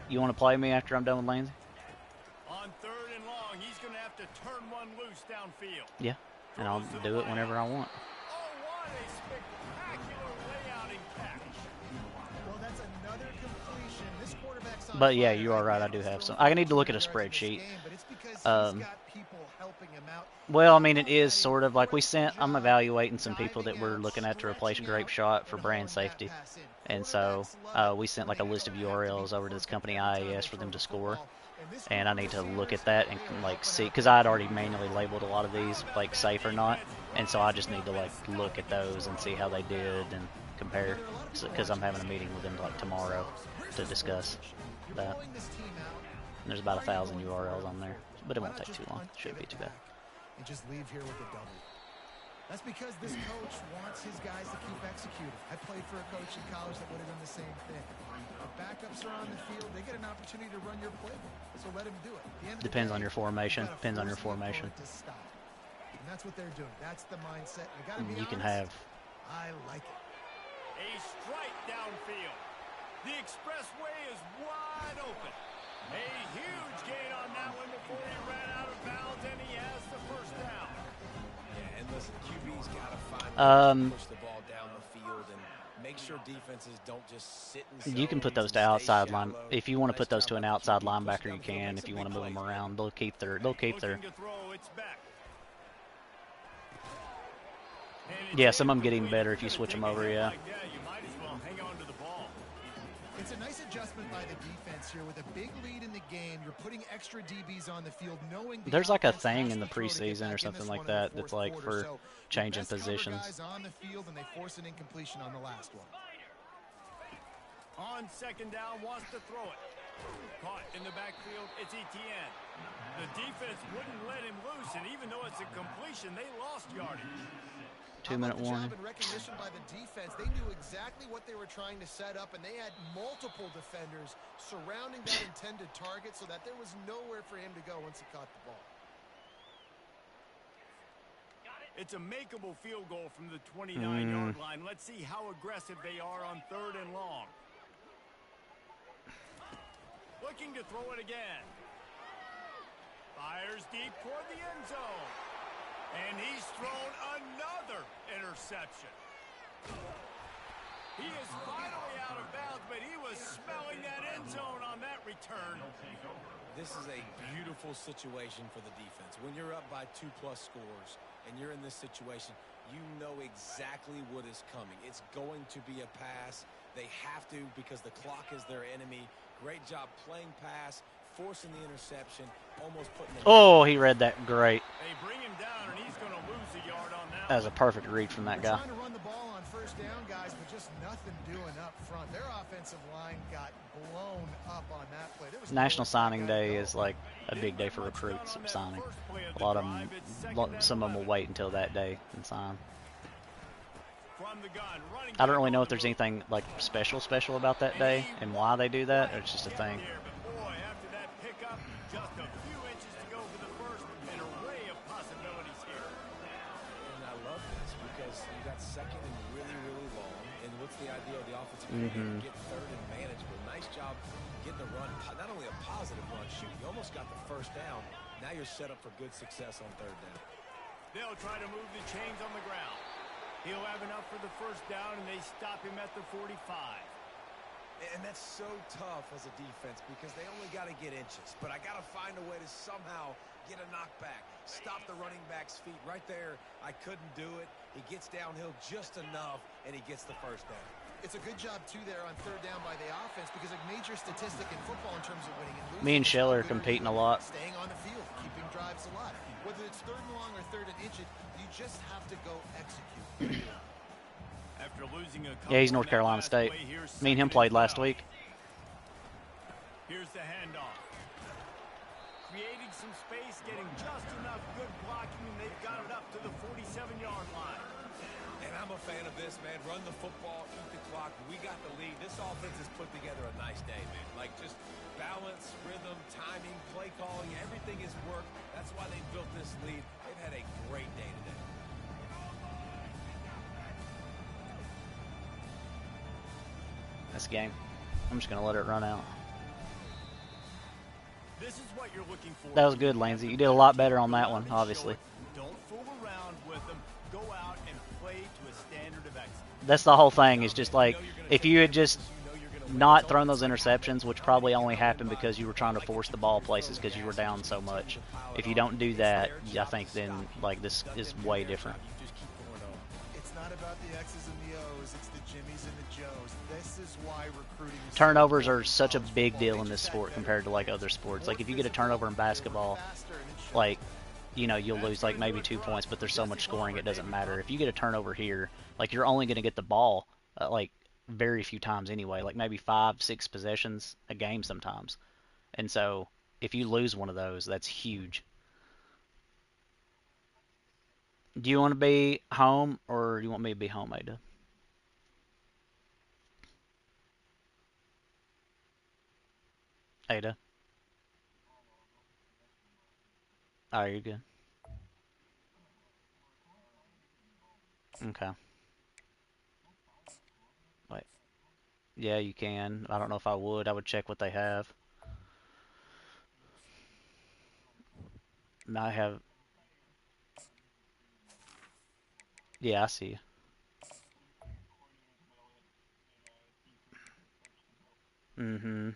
You want to play me after I'm done with Lindsay? On 3rd and long, he's going to have to turn one loose downfield. Yeah, and I'll do it whenever I want. Oh, what a spectacular layout and catch. Well, that's another completion. This quarterback's on But yeah, fire. you are right. I do have some. I need to look at a spreadsheet. But it's because he's got people helping him out. Well, I mean, it is sort of like I'm evaluating some people that we're looking at to replace Grape Shot for brand safety. And so we sent like a list of URLs over to this company IAS for them to score. And I need to look at that and like see, because I had already manually labeled a lot of these like safe or not. And so I just need to like look at those and see how they did and compare. Because I'm having a meeting with them like tomorrow to discuss that. And there's about 1,000 URLs on there, but it won't take too long. Shouldn't be too bad. And just leave here with a double. That's because this coach wants his guys to keep executing. I played for a coach in college that would have done the same thing. The backups are on the field. They get an opportunity to run your playbook, so let him do it. Depends on your formation. Depends on your formation. And that's what they're doing. That's the mindset. I gotta be You can honest, have. I like it. A strike downfield. The expressway is wide open. A huge gain on that one before he ran out of bounds, and he has the first down. Yeah, and listen, QB's got to find push the ball down the field and make sure defenses don't just sit in You can put those to outside line. If you want to put those to an outside linebacker, you can. If you want to move them around, they'll keep their. Looking to throw, it's back. Yeah, some of them getting better if you switch them over. Yeah. You might as well hang on to the ball. It's a nice adjustment by the defense here. With a big lead in the game, you're putting extra DBs on the field, knowing the There's like a offense thing has in the to throw to get preseason or back in something this like one in the that that's fourth like quarter. for So changing best cover positions. guys on the field, and they force an incompletion on the last one. On 2nd down, wants to throw it. Caught in the backfield, it's Etienne. The defense wouldn't let him loose, and even though it's a completion, they lost yardage. 2-minute warning. Job and recognition by the defense. They knew exactly what they were trying to set up, and they had multiple defenders surrounding that intended target so that there was nowhere for him to go once he caught the ball. It's a makeable field goal from the 29-yard line. Let's see how aggressive they are on 3rd and long. Looking to throw it again. Fires deep toward the end zone. And he's thrown another interception. He is finally out of bounds, but he was smelling that end zone on that return. This is a beautiful situation for the defense. When you're up by 2+ scores and you're in this situation, you know exactly what is coming. It's going to be a pass. They have to because the clock is their enemy. Great job playing pass, forcing the interception, almost putting it. Oh, he read that great. They bring him down, and he's going to lose a yard on that. That was a perfect read from that guy. Trying to run the ball on 1st down, guys, but just nothing doing up front. Their offensive line got blown up on that play. There was National Signing Day is like a big day for recruits signing. A lot of them, some of them will wait until that day and sign. from the gun. Running I don't really back know on if the there's move. anything like special about that day and why they do that, or it's just a Get thing. there, but boy, after that pickup, just a few inches to go for the first. An array of possibilities here. And I love this because you got second and really, really long. And what's the idea of the offensive coordinator? Get third and manageable. Nice job getting the run. Not only a positive run, shoot, you almost got the first down. Now you're set up for good success on third down. They'll try to move the chains on the ground. He'll have enough for the first down, and they stop him at the 45. And that's so tough as a defense because they only got to get inches. But I got to find a way to somehow get a knockback. Stop the running back's feet right there. I couldn't do it. He gets downhill just enough, and he gets the first down. It's a good job, too, there on third down by the offense because a major statistic in football in terms of winning and losing. Me and Scheller are competing a lot. Staying on the field, keeping drives alive. Whether it's third and long or third and inches, you just have to go execute. After losing a Yeah, he's couple North in that Carolina last State. play, here's Me and him second played and last 12. week. Here's the handoff. Creating some space, getting just enough good blocking, and they've got it up to the 47-yard line. And I'm a fan of this, man. Run the football, eat the clock. We got the lead. This offense has put together a nice day, man. Like just balance, rhythm, timing, play calling, everything has worked. That's why they built this lead. They've had a great day today. This game. I'm just going to let it run out. This is what you're looking for. That was good, Lansey. You did a lot better on that one, obviously. Don't fool around with them. Go out and play to a standard of excellence. That's the whole thing, is just like, if you had just not thrown those interceptions, which probably only happened because you were trying to force the ball places because you were down so much. If you don't do that, I think then, like, this is way different. It's not about the X's and the O's. It's the Jimmies and the Joes. This is why recruiting is Turnovers are such a big deal in this sport compared to, like, other sports. Like, if you get a turnover in basketball, like, you know, you'll lose, like, maybe 2 points, but there's so much scoring it doesn't matter. If you get a turnover here, like, you're only going to get the ball, like, very few times anyway, like maybe 5-6 possessions a game sometimes. And so if you lose one of those, that's huge. Do you want to be home or do you want me to be home, Ada? Ada? Oh, you're good. Okay. Wait. Yeah, you can. I don't know if I would. I would check what they have. I have. Yeah, I see you. Mm-hmm.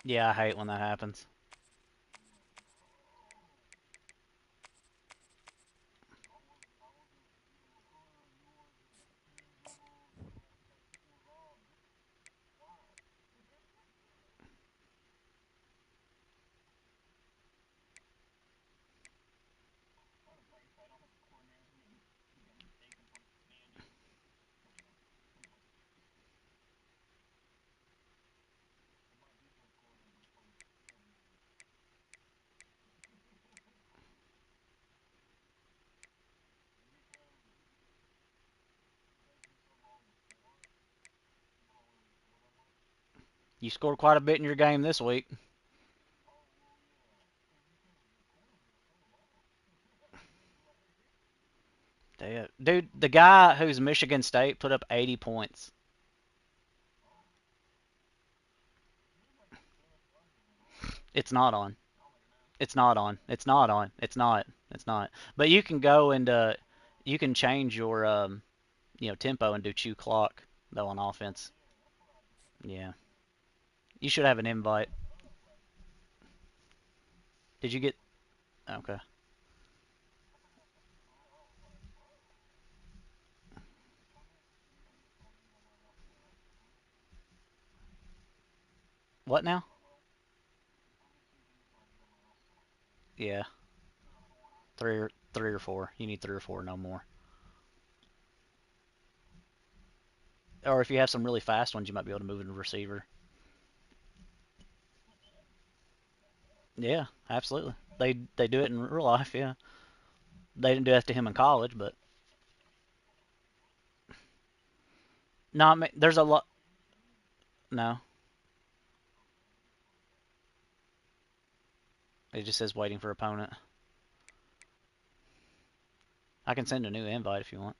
Yeah, I hate when that happens. You scored quite a bit in your game this week. Dude, the guy who's Michigan State put up 80 points. It's not on. It's not on. It's not on. It's not. It's not. But you can go and you can change your tempo and do chew clock though on offense. Yeah. You should have an invite. Did you get? Okay. What now? Yeah. Three. 3 or 4. You need 3 or 4, no more. Or if you have some really fast ones, you might be able to move into receiver. Yeah, absolutely. They do it in real life, yeah. They didn't do that to him in college, but no, I mean, there's a lot. No, it just says waiting for opponent. I can send a new invite if you want.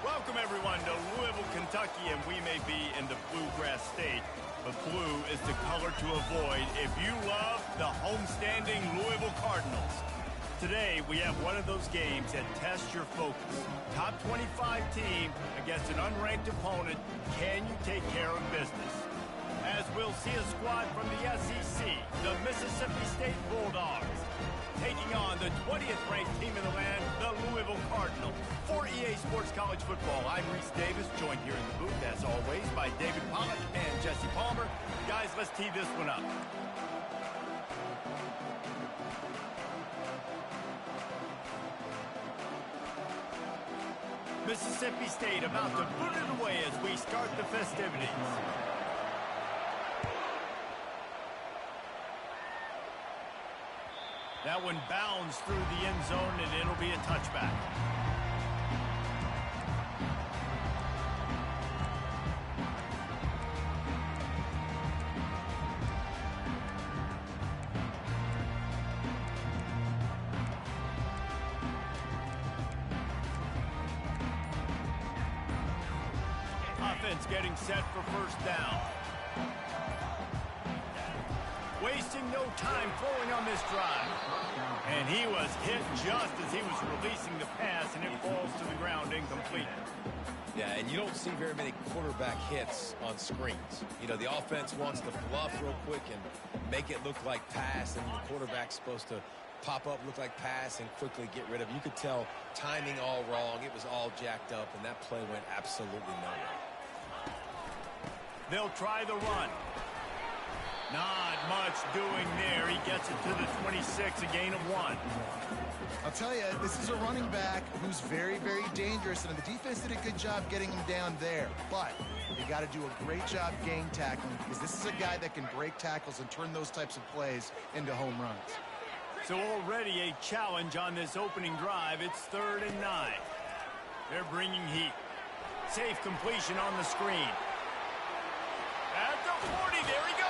Welcome, everyone, to Louisville, Kentucky, and we may be in the Bluegrass State, but blue is the color to avoid if you love the homestanding Louisville Cardinals. Today, we have one of those games that tests your focus. Top 25 team against an unranked opponent. Can you take care of business? As we'll see a squad from the SEC, the Mississippi State Bulldogs, taking on the 20th ranked team in the land, the Louisville Cardinals. For EA Sports College Football, I'm Reese Davis, joined here in the booth, as always, by David Pollack and Jesse Palmer. Guys, let's tee this one up. Mississippi State about to put it away as we start the festivities. That one bounds through the end zone, and it'll be a touchback. Offense getting set for first down. Wasting no time throwing on this drive. And he was hit just as he was releasing the pass, and it falls to the ground incomplete. Yeah, and you don't see very many quarterback hits on screens. You know, the offense wants to bluff real quick and make it look like pass, and the quarterback's supposed to pop up, look like pass, and quickly get rid of it. You could tell timing all wrong. It was all jacked up, and that play went absolutely nowhere. They'll try the run. Not much doing there. He gets it to the 26, a gain of 1. I'll tell you, this is a running back who's very, very dangerous, and the defense did a good job getting him down there. But you got to do a great job gang tackling, because this is a guy that can break tackles and turn those types of plays into home runs. So already a challenge on this opening drive. It's 3rd and 9. They're bringing heat. Safe completion on the screen. At the 40, there he goes.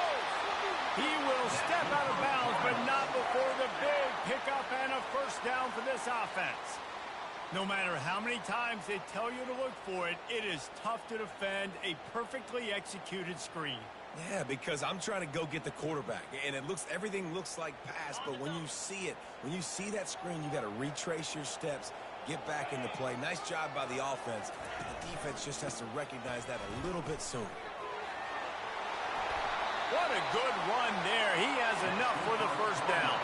He will step out of bounds, but not before the big pickup and a first down for this offense. No matter how many times they tell you to look for it, it is tough to defend a perfectly executed screen. Yeah, because I'm trying to go get the quarterback, and everything looks like pass, but when you see it, when you see that screen, you got to retrace your steps, get back into play. Nice job by the offense. The defense just has to recognize that a little bit sooner. What a good run there. He has enough for the first down.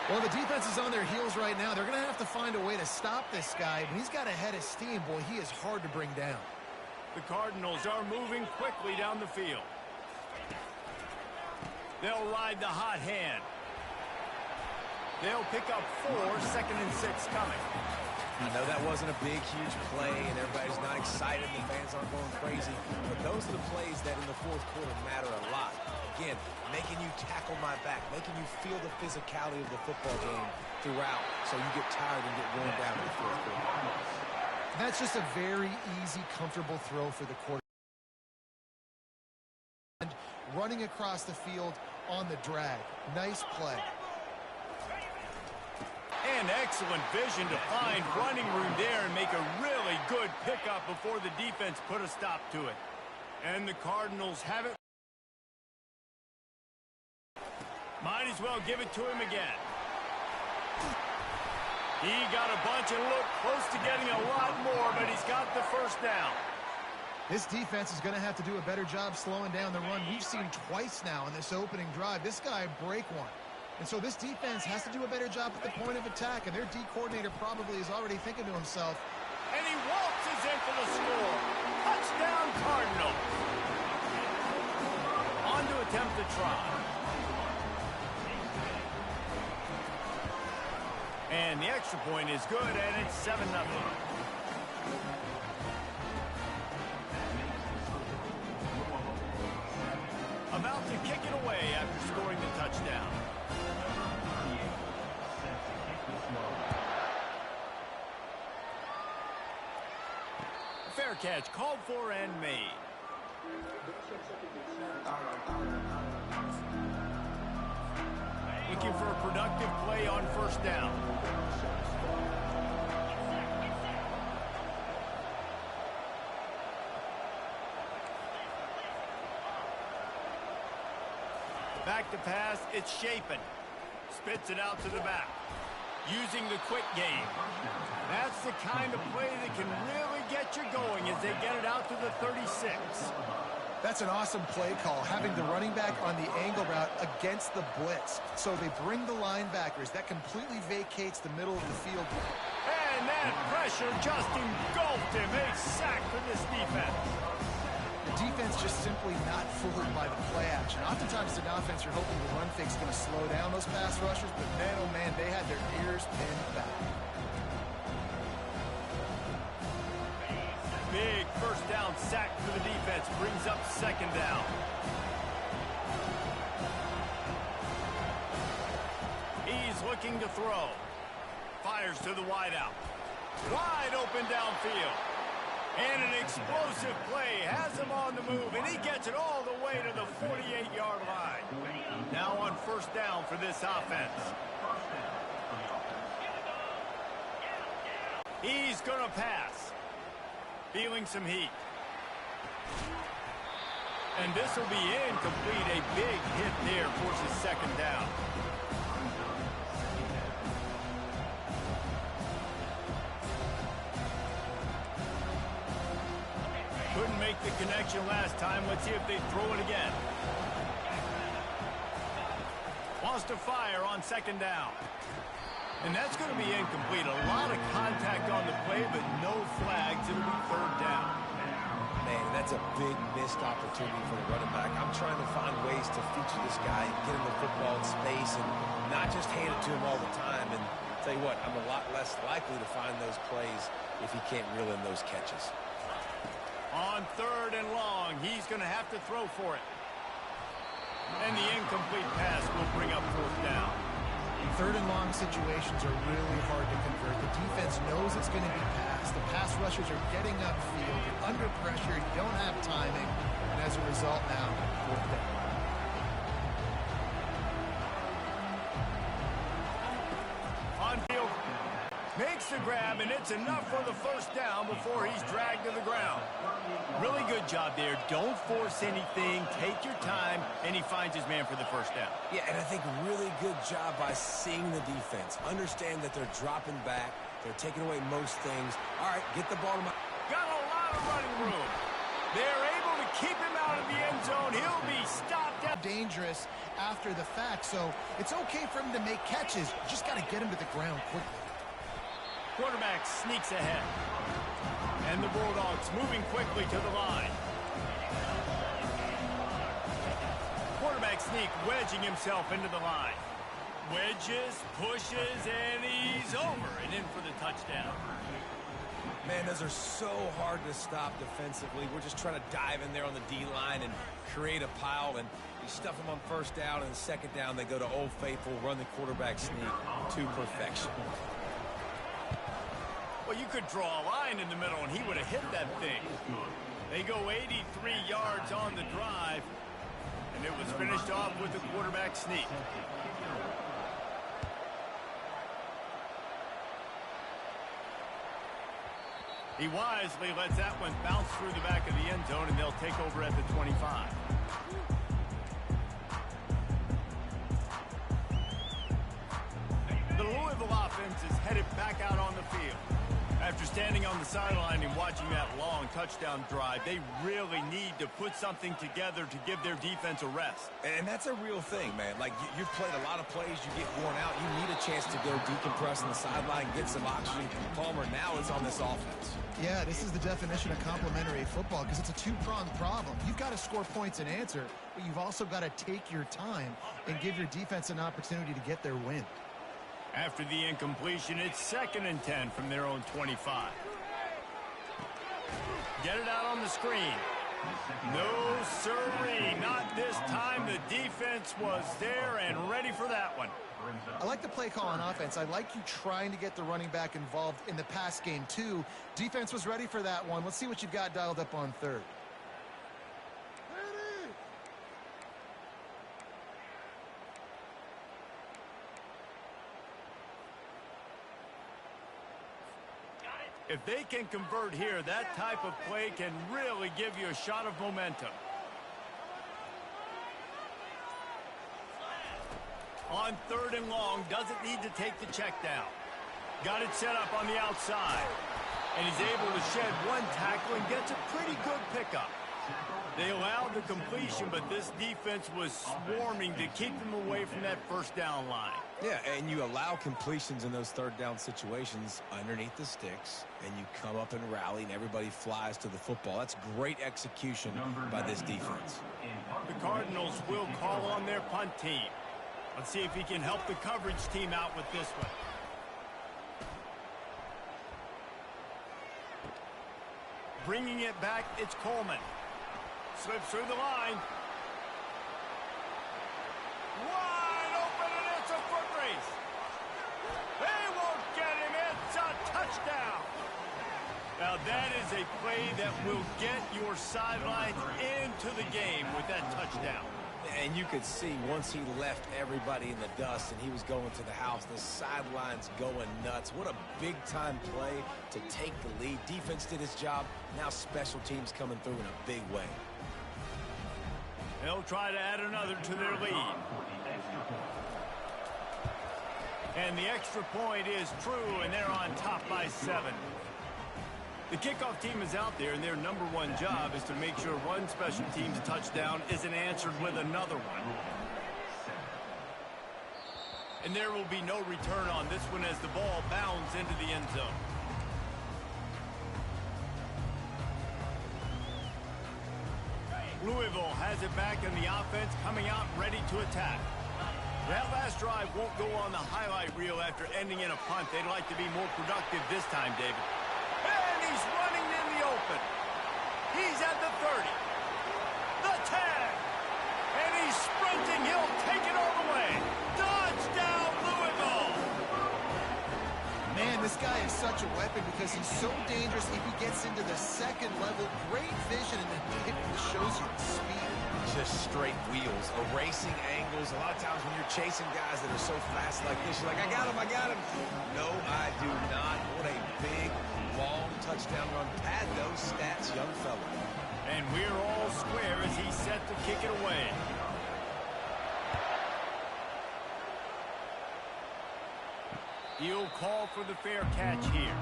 Well, the defense is on their heels right now. They're going to have to find a way to stop this guy. When he's got a head of steam, boy, he is hard to bring down. The Cardinals are moving quickly down the field. They'll ride the hot hand. They'll pick up 4, 2nd and 6 coming. I know that wasn't a big, huge play, and everybody's not excited. The fans aren't going crazy. But those are the plays that in the fourth quarter matter a lot. Again, making you tackle my back, making you feel the physicality of the football game throughout, so you get tired and get worn down in the fourth quarter. That's just a very easy, comfortable throw for the quarterback. Running across the field on the drag. Nice play. And excellent vision to find running room there and make a really good pickup before the defense put a stop to it. And the Cardinals have it. Might as well give it to him again. He got a bunch and looked close to getting a lot more, but he's got the first down. This defense is going to have to do a better job slowing down the run. We've seen twice now in this opening drive this guy break one. And so this defense has to do a better job at the point of attack, and their D coordinator probably is already thinking to himself, and he waltzes in for the score. Touchdown, Cardinals. On to attempt the try. And the extra point is good, and it's 7-0. About to kick it away after scoring the touchdown. Fair catch called for and made. Looking for a productive play on first down. Back to pass, it's Shapen. Spits it out to the back. Using the quick game. That's the kind of play that can really get you going as they get it out to the 36. That's an awesome play call, having the running back on the angle route against the blitz. So they bring the linebackers. That completely vacates the middle of the field. And that pressure just engulfed him. A sack for this defense. The defense just simply not fooled by the play action. Oftentimes, an offense, you're hoping the run fake's going to slow down those pass rushers, but man, oh man, they had their ears pinned back. Big first down sack for the defense. Brings up 2nd down. He's looking to throw. Fires to the wideout. Wide open downfield. And an explosive play has him on the move, and he gets it all the way to the 48-yard line. Now on first down for this offense. He's going to pass. Feeling some heat. And this will be incomplete. A big hit there forces 2nd down. Couldn't make the connection last time. Let's see if they throw it again. Wants to fire on 2nd down. And that's going to be incomplete. A lot of contact on the play, but no flags. It'll be 3rd down. Man, that's a big missed opportunity for the running back. I'm trying to find ways to feature this guy and get him the football in space and not just hand it to him all the time. And tell you what, I'm a lot less likely to find those plays if he can't reel in those catches. On 3rd and long, he's going to have to throw for it. And the incomplete pass will bring up 4th down. 3rd and long situations are really hard to convert. The defense knows it's going to be passed. The pass rushers are getting upfield. You're under pressure. You don't have timing. And as a result now, 4th down. On field, makes the grab, and it's enough for the 1st down before he's dragged to the ground. Really good job there. Don't force anything. Take your time, and he finds his man for the 1st down. Yeah, and I think really good job by seeing the defense. Understand that they're dropping back. They're taking away most things. All right, get the ball to my... Got a lot of running room. They're able to keep him out of the end zone. He'll be stopped at... Dangerous after the fact, so it's okay for him to make catches. You just got to get him to the ground quickly. Quarterback sneaks ahead. And the Bulldogs moving quickly to the line. Quarterback sneak wedging himself into the line. Wedges, pushes, and he's over and in for the touchdown. Man, those are so hard to stop defensively. We're just trying to dive in there on the D-line and create a pile, and you stuff them on 1st down, and 2nd down they go to Old Faithful, run the quarterback sneak to perfection. Well, you could draw a line in the middle, and he would have hit that thing. They go 83 yards on the drive, and it was finished off with the quarterback sneak. He wisely lets that one bounce through the back of the end zone, and they'll take over at the 25. The Louisville offense is headed back out on the field. After standing on the sideline and watching that long touchdown drive, they really need to put something together to give their defense a rest. And that's a real thing, man. Like, you've played a lot of plays, you get worn out. You need a chance to go decompress on the sideline, get some oxygen. Palmer, now it's on this offense. Yeah, this is the definition of complementary football because it's a two-pronged problem. You've got to score points and answer, but you've also got to take your time and give your defense an opportunity to get their win. After the incompletion, it's 2nd and 10 from their own 25. Get it out on the screen. No, sirree, not this time. The defense was there and ready for that one. I like the play call on offense. I like you trying to get the running back involved in the pass game, too. Defense was ready for that one. Let's see what you've got dialed up on 3rd. If they can convert here, that type of play can really give you a shot of momentum. On 3rd and long, doesn't need to take the check down. Got it set up on the outside. And he's able to shed one tackle and gets a pretty good pickup. They allowed the completion, but this defense was swarming to keep them away from that 1st down line. Yeah, and you allow completions in those 3rd down situations underneath the sticks, and you come up and rally, and everybody flies to the football. That's great execution by this defense. The Cardinals will call on their punt team. Let's see if he can help the coverage team out with this one. Bringing it back, it's Coleman. Slips through the line. Wide open, and it's a foot race. They won't get him. It's a touchdown. Now, that is a play that will get your sidelines into the game with that touchdown. And you could see once he left everybody in the dust and he was going to the house, the sidelines going nuts. What a big-time play to take the lead. Defense did its job. Now special teams coming through in a big way. They'll try to add another to their lead. And the extra point is true, and they're on top by 7. The kickoff team is out there, and their #1 job is to make sure one special team's touchdown isn't answered with another one. And there will be no return on this one as the ball bounds into the end zone. Louisville has it back in the offense, coming out ready to attack. That last drive won't go on the highlight reel after ending in a punt. They'd like to be more productive this time, David. And he's running in the open. He's at the 30. The 10. And he's sprinting. He'll take it all the way. Touchdown, Louisville! Man, this guy is such a weapon because he's so dangerous if he gets into the second level. Great vision, and it shows you the speed. Just straight wheels, erasing angles. A lot of times when you're chasing guys that are so fast like this, you're like, I got him, I got him. No, I do not. What a big, long touchdown run. Pad those stats, young fella. And we're all square as he's set to kick it away. He'll call for the fair catch here.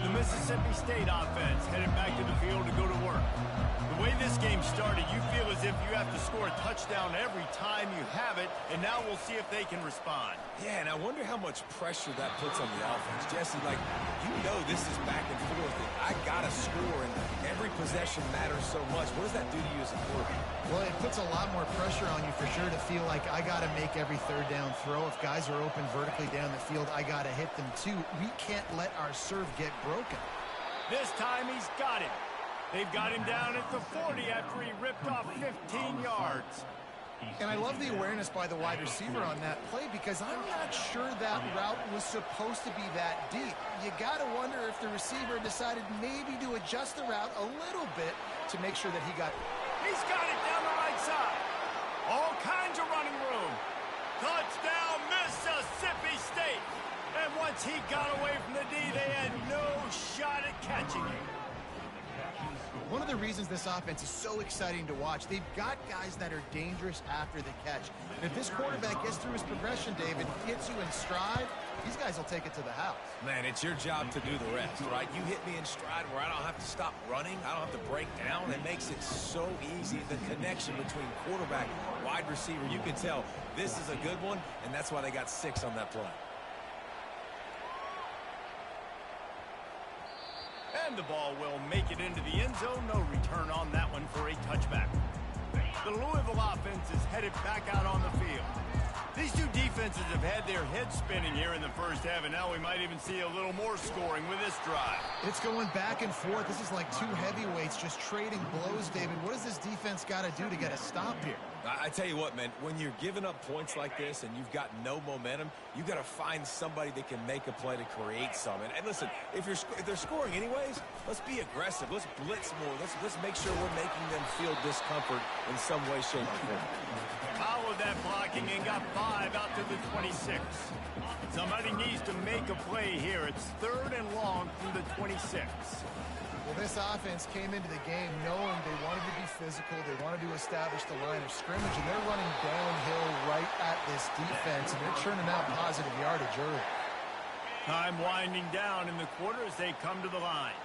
The Mississippi State offense headed back to the field to go to work. The way this game started, you feel as if you have to score a touchdown every time you have it, and now we'll see if they can respond. Yeah, and I wonder how much pressure that puts on the offense. Jesse, like, you know this is back and forth. I got to score, and every possession matters so much. What does that do to you as a quarterback? Well, it puts a lot more pressure on you for sure to feel like I got to make every third down throw. If guys are open vertically down the field, I got to hit them too. We can't let our serve get broken. This time he's got him. They've got him down at the 40 after he ripped off 15 yards. And I love the awareness by the wide receiver on that play because I'm not sure that route was supposed to be that deep. You got to wonder if the receiver decided maybe to adjust the route a little bit to make sure that he got... He's got it down the right side. All kinds of running room. Touchdown, Mississippi State. And once he got away from the D, they had no shot at catching him. One of the reasons this offense is so exciting to watch, they've got guys that are dangerous after the catch. And if this quarterback gets through his progression, David, hits you in stride, these guys will take it to the house. Man, it's your job to do the rest, right? You hit me in stride where I don't have to stop running. I don't have to break down. It makes it so easy. The connection between quarterback, wide receiver, you can tell this is a good one, and that's why they got 6 on that play. And the ball will make it into the end zone. No return on that one for a touchback. The Louisville offense is headed back out on the field. These two defenses have had their heads spinning here in the first half, and now we might even see a little more scoring with this drive. It's going back and forth. This is like two heavyweights just trading blows, David. What does this defense got to do to get a stop here? I tell you what, man, when you're giving up points like this and you've got no momentum, you got to find somebody that can make a play to create some. And listen, if they're scoring anyways, let's be aggressive. Let's blitz more. Let's make sure we're making them feel discomfort in some way, shape, or form. Followed that blocking and got 5 out to the 26. Somebody needs to make a play here. It's 3rd and long from the 26. Well, this offense came into the game knowing they wanted to be physical, they wanted to establish the line of scrimmage, and they're running downhill right at this defense, and they're churning out positive yardage early. Time winding down in the quarter as they come to the line.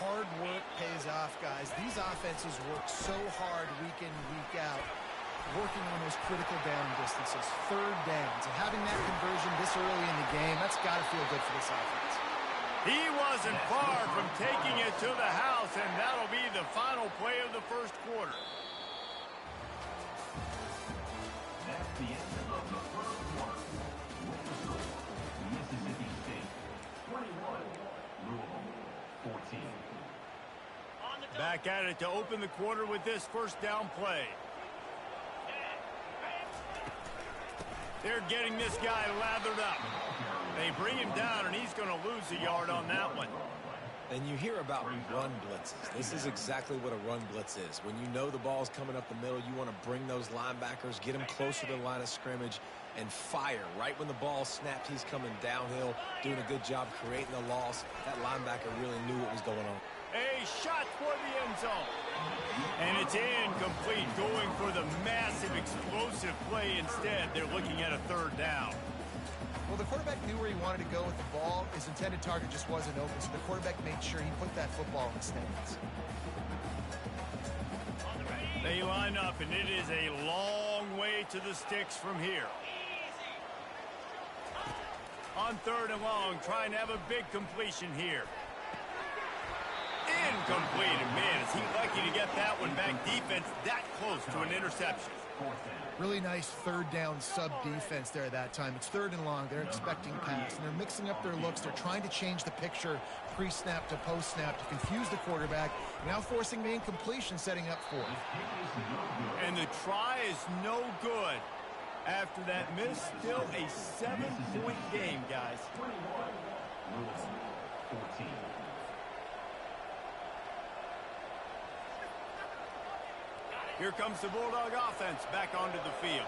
Hard work pays off, guys. These offenses work so hard week in, week out, working on those critical down distances, third downs, and having that conversion this early in the game, that's got to feel good for this offense. He wasn't far from taking it to the house, and that'll be the final play of the first quarter. That's the end of the first quarter. Mississippi State 21, Louisville 14. Back at it to open the quarter with this first down play. They're getting this guy lathered up. They bring him down, and he's going to lose a yard on that one. And you hear about run blitzes. This is exactly what a run blitz is. When you know the ball's coming up the middle, you want to bring those linebackers, get them closer to the line of scrimmage, and fire. Right when the ball snapped, he's coming downhill, doing a good job creating a loss. That linebacker really knew what was going on. A shot for the end zone. And it's incomplete, going for the massive, explosive play instead. They're looking at a 3rd down. Well, the quarterback knew where he wanted to go with the ball. His intended target just wasn't open, so the quarterback made sure he put that football in the stands. They line up, and it is a long way to the sticks from here. On 3rd and long, trying to have a big completion here. Incomplete. And man, is he lucky to get that one back. Defense that close to an interception. Really nice 3rd down sub defense there that time. It's 3rd and long. They're expecting pass, and they're mixing up their looks. They're trying to change the picture pre-snap to post-snap to confuse the quarterback. Now forcing the incompletion, setting up 4th. And the try is no good. After that miss, still a 7-point game, guys. 14. Here comes the Bulldog offense back onto the field.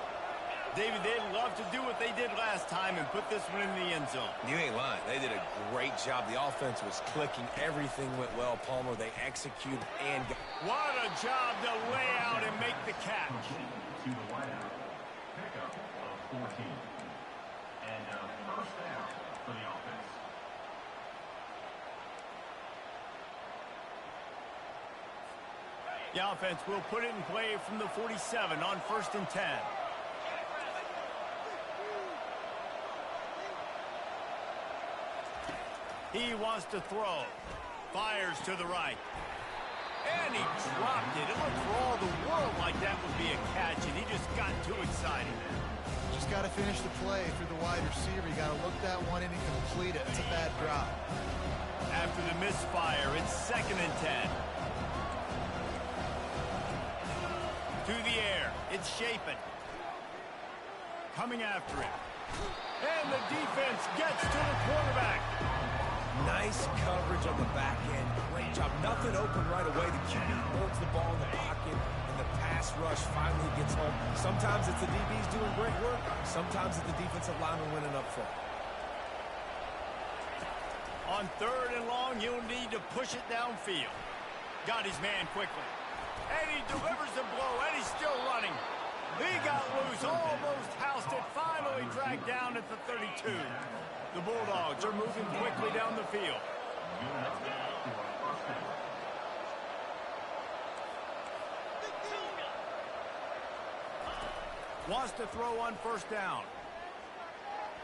David, they'd love to do what they did last time and put this one in the end zone. You ain't lying. They did a great job. The offense was clicking. Everything went well, Palmer. They executed and... What a job to lay out and make the catch. To the wideout. Pickup of 14. And first down for the offense. The offense will put it in play from the 47 on 1st and 10. He wants to throw. Fires to the right. And he dropped it. It looked for all the world like that would be a catch, and he just got too excited. Just got to finish the play through the wide receiver. You got to look that one in and complete it. It's a bad drop. After the misfire, it's 2nd and 10. To the air. It's Shapen. Coming after it. And the defense gets to the quarterback. Nice coverage on the back end. Great job. Nothing open right away. The QB holds the ball in the pocket, and the pass rush finally gets home. Sometimes it's the DBs doing great work. Sometimes it's the defensive lineman winning up front. On 3rd and long, he'll need to push it downfield. Got his man quickly. And he delivers the blow, and he's still running. He got loose, almost housed it, finally dragged down at the 32. The Bulldogs are moving quickly down the field. Wants to throw on 1st down.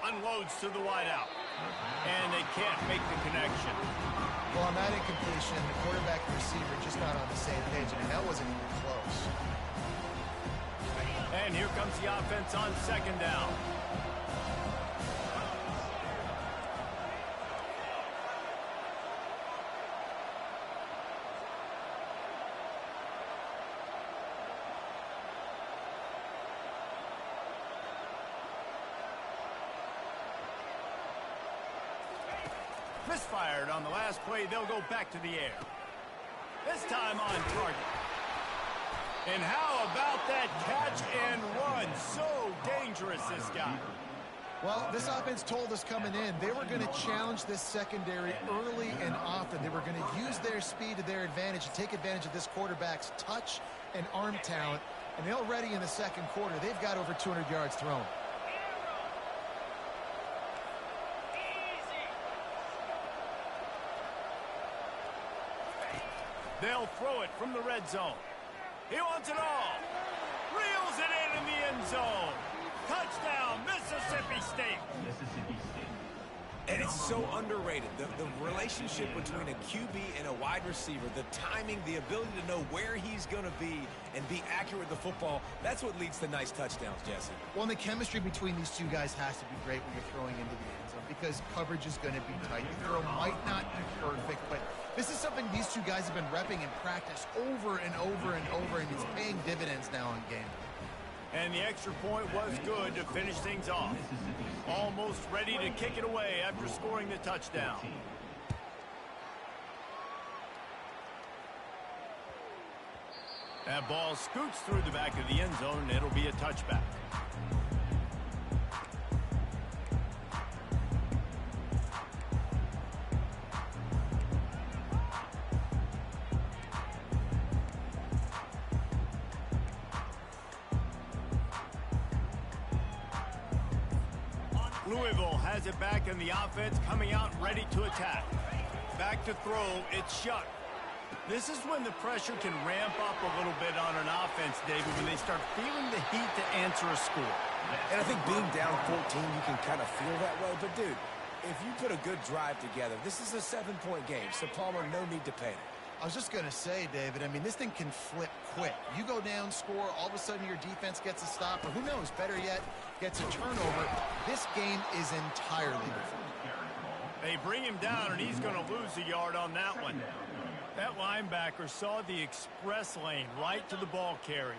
Unloads to the wideout. And they can't make the connection. Well, on that incompletion, the quarterback and receiver just not on the same page. I mean, that wasn't even close. And here comes the offense on 2nd down. Misfired on the last play. They'll go back to the air. This time on target. And how about that catch and run? So dangerous, this guy. Well, this offense told us coming in they were going to challenge this secondary early and often. They were going to use their speed to their advantage and take advantage of this quarterback's touch and arm talent. And already in the 2nd quarter, they've got over 200 yards thrown. They'll throw it from the red zone. He wants it all. Reels it in the end zone. Touchdown, Mississippi State. Mississippi State. And it's so underrated. The relationship between a QB and a wide receiver, the timing, the ability to know where he's going to be and be accurate with the football, that's what leads to nice touchdowns, Jesse. Well, and the chemistry between these two guys has to be great when you're throwing into the end zone because coverage is going to be tight. The throw might not be perfect, but this is something these two guys have been repping in practice over and over and over, and it's paying dividends now in game. And the extra point was good to finish things off. Almost ready to kick it away after scoring the touchdown. That ball scoots through the back of the end zone, and it'll be a touchback. Louisville has it back, and the offense coming out ready to attack. Back to throw, it's Shuck. This is when the pressure can ramp up a little bit on an offense, David, when they start feeling the heat to answer a score. And I think being down 14, you can kind of feel that way. But, dude, if you put a good drive together, this is a 7-point game. So, Palmer, no need to panic. I was just going to say, David, I mean, this thing can flip quick. You go down, score, all of a sudden your defense gets a stop, or who knows, better yet, gets a turnover. This game is entirely different. They bring him down, and he's going to lose a yard on that one. That linebacker saw the express lane right to the ball carrier.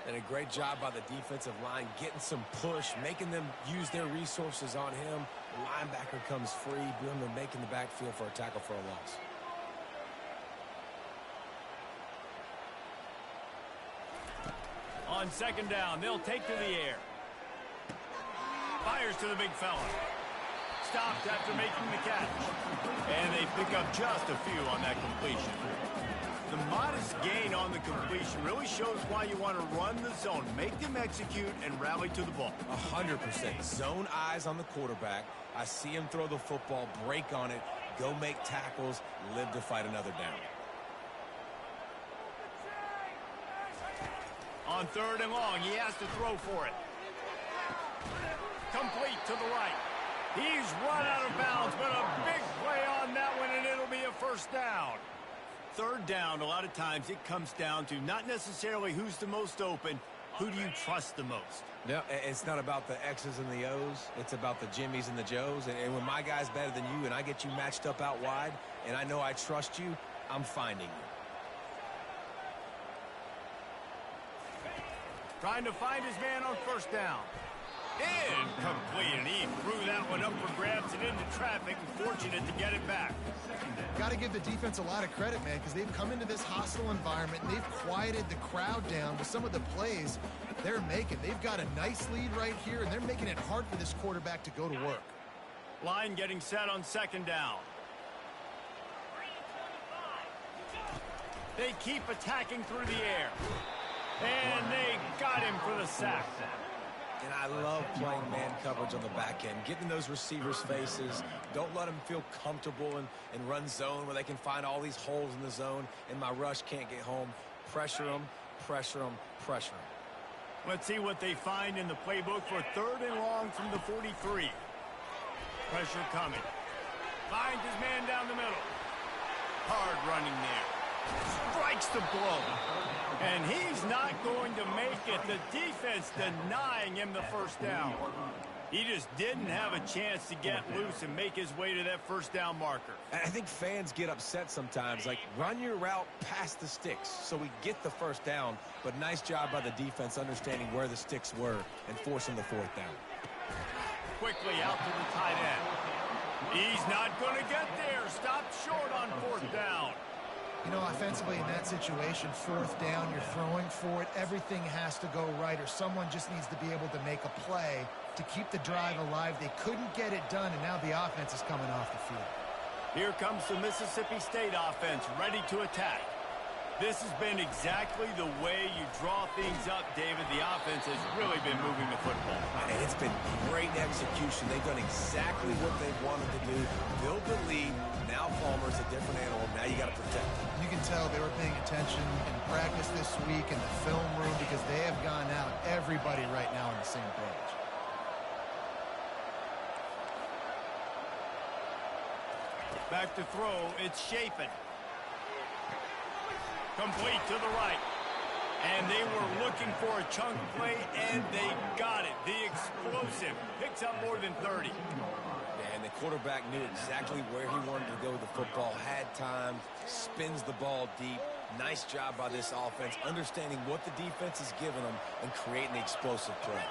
And a great job by the defensive line, getting some push, making them use their resources on him. The linebacker comes free, boom, and making the backfield for a tackle for a loss. On second down, they'll take to the air. Fires to the big fella. Stopped after making the catch. And they pick up just a few on that completion. The modest gain on the completion really shows why you want to run the zone, make them execute, and rally to the ball. 100%. Zone eyes on the quarterback. I see him throw the football, break on it, go make tackles, live to fight another down. On third and long, he has to throw for it. Complete to the right. He's run out of bounds, but a big play on that one, and it'll be a first down. Third down, a lot of times it comes down to not necessarily who's the most open, who do you trust the most? No, it's not about the X's and the O's. It's about the Jimmys and the Joes. And when my guy's better than you and I get you matched up out wide, and I know I trust you, I'm finding you. Trying to find his man on first down. Incomplete, and he threw that one up for grabs and into traffic, and fortunate to get it back. Got to give the defense a lot of credit, man, because they've come into this hostile environment, and they've quieted the crowd down with some of the plays they're making. They've got a nice lead right here, and they're making it hard for this quarterback to go to work. Line getting set on second down. They keep attacking through the air. And they got him for the sack. And I love playing man coverage on the back end, getting those receivers' faces. Don't let them feel comfortable and run zone where they can find all these holes in the zone and my rush can't get home. Pressure them, pressure them, pressure them. Let's see what they find in the playbook for third and long from the 43. Pressure coming. Finds his man down the middle. Hard running there. Strikes the blow. And he's not going to make it. The defense denying him the first down. He just didn't have a chance to get loose and make his way to that first down marker. I think fans get upset sometimes. Like, run your route past the sticks so we get the first down. But nice job by the defense understanding where the sticks were and forcing the fourth down. Quickly out to the tight end. He's not going to get there. Stopped short on fourth down. You know, offensively in that situation, fourth down, you're throwing for it. Everything has to go right, or someone just needs to be able to make a play to keep the drive alive. They couldn't get it done, and now the offense is coming off the field. Here comes the Mississippi State offense, ready to attack. This has been exactly the way you draw things up, David. The offense has really been moving the football. And it's been great execution. They've done exactly what they wanted to do. Build the lead. Now Palmer's a different animal. Now you got to protect him. You can tell they were paying attention in practice this week in the film room because they have gone out, everybody right now on the same page. Back to throw. It's Shapen. Complete to the right. And they were looking for a chunk play, and they got it. The explosive picks up more than 30. And the quarterback knew exactly where he wanted to go with the football, had time, spins the ball deep. Nice job by this offense, understanding what the defense is giving them and creating the explosive play.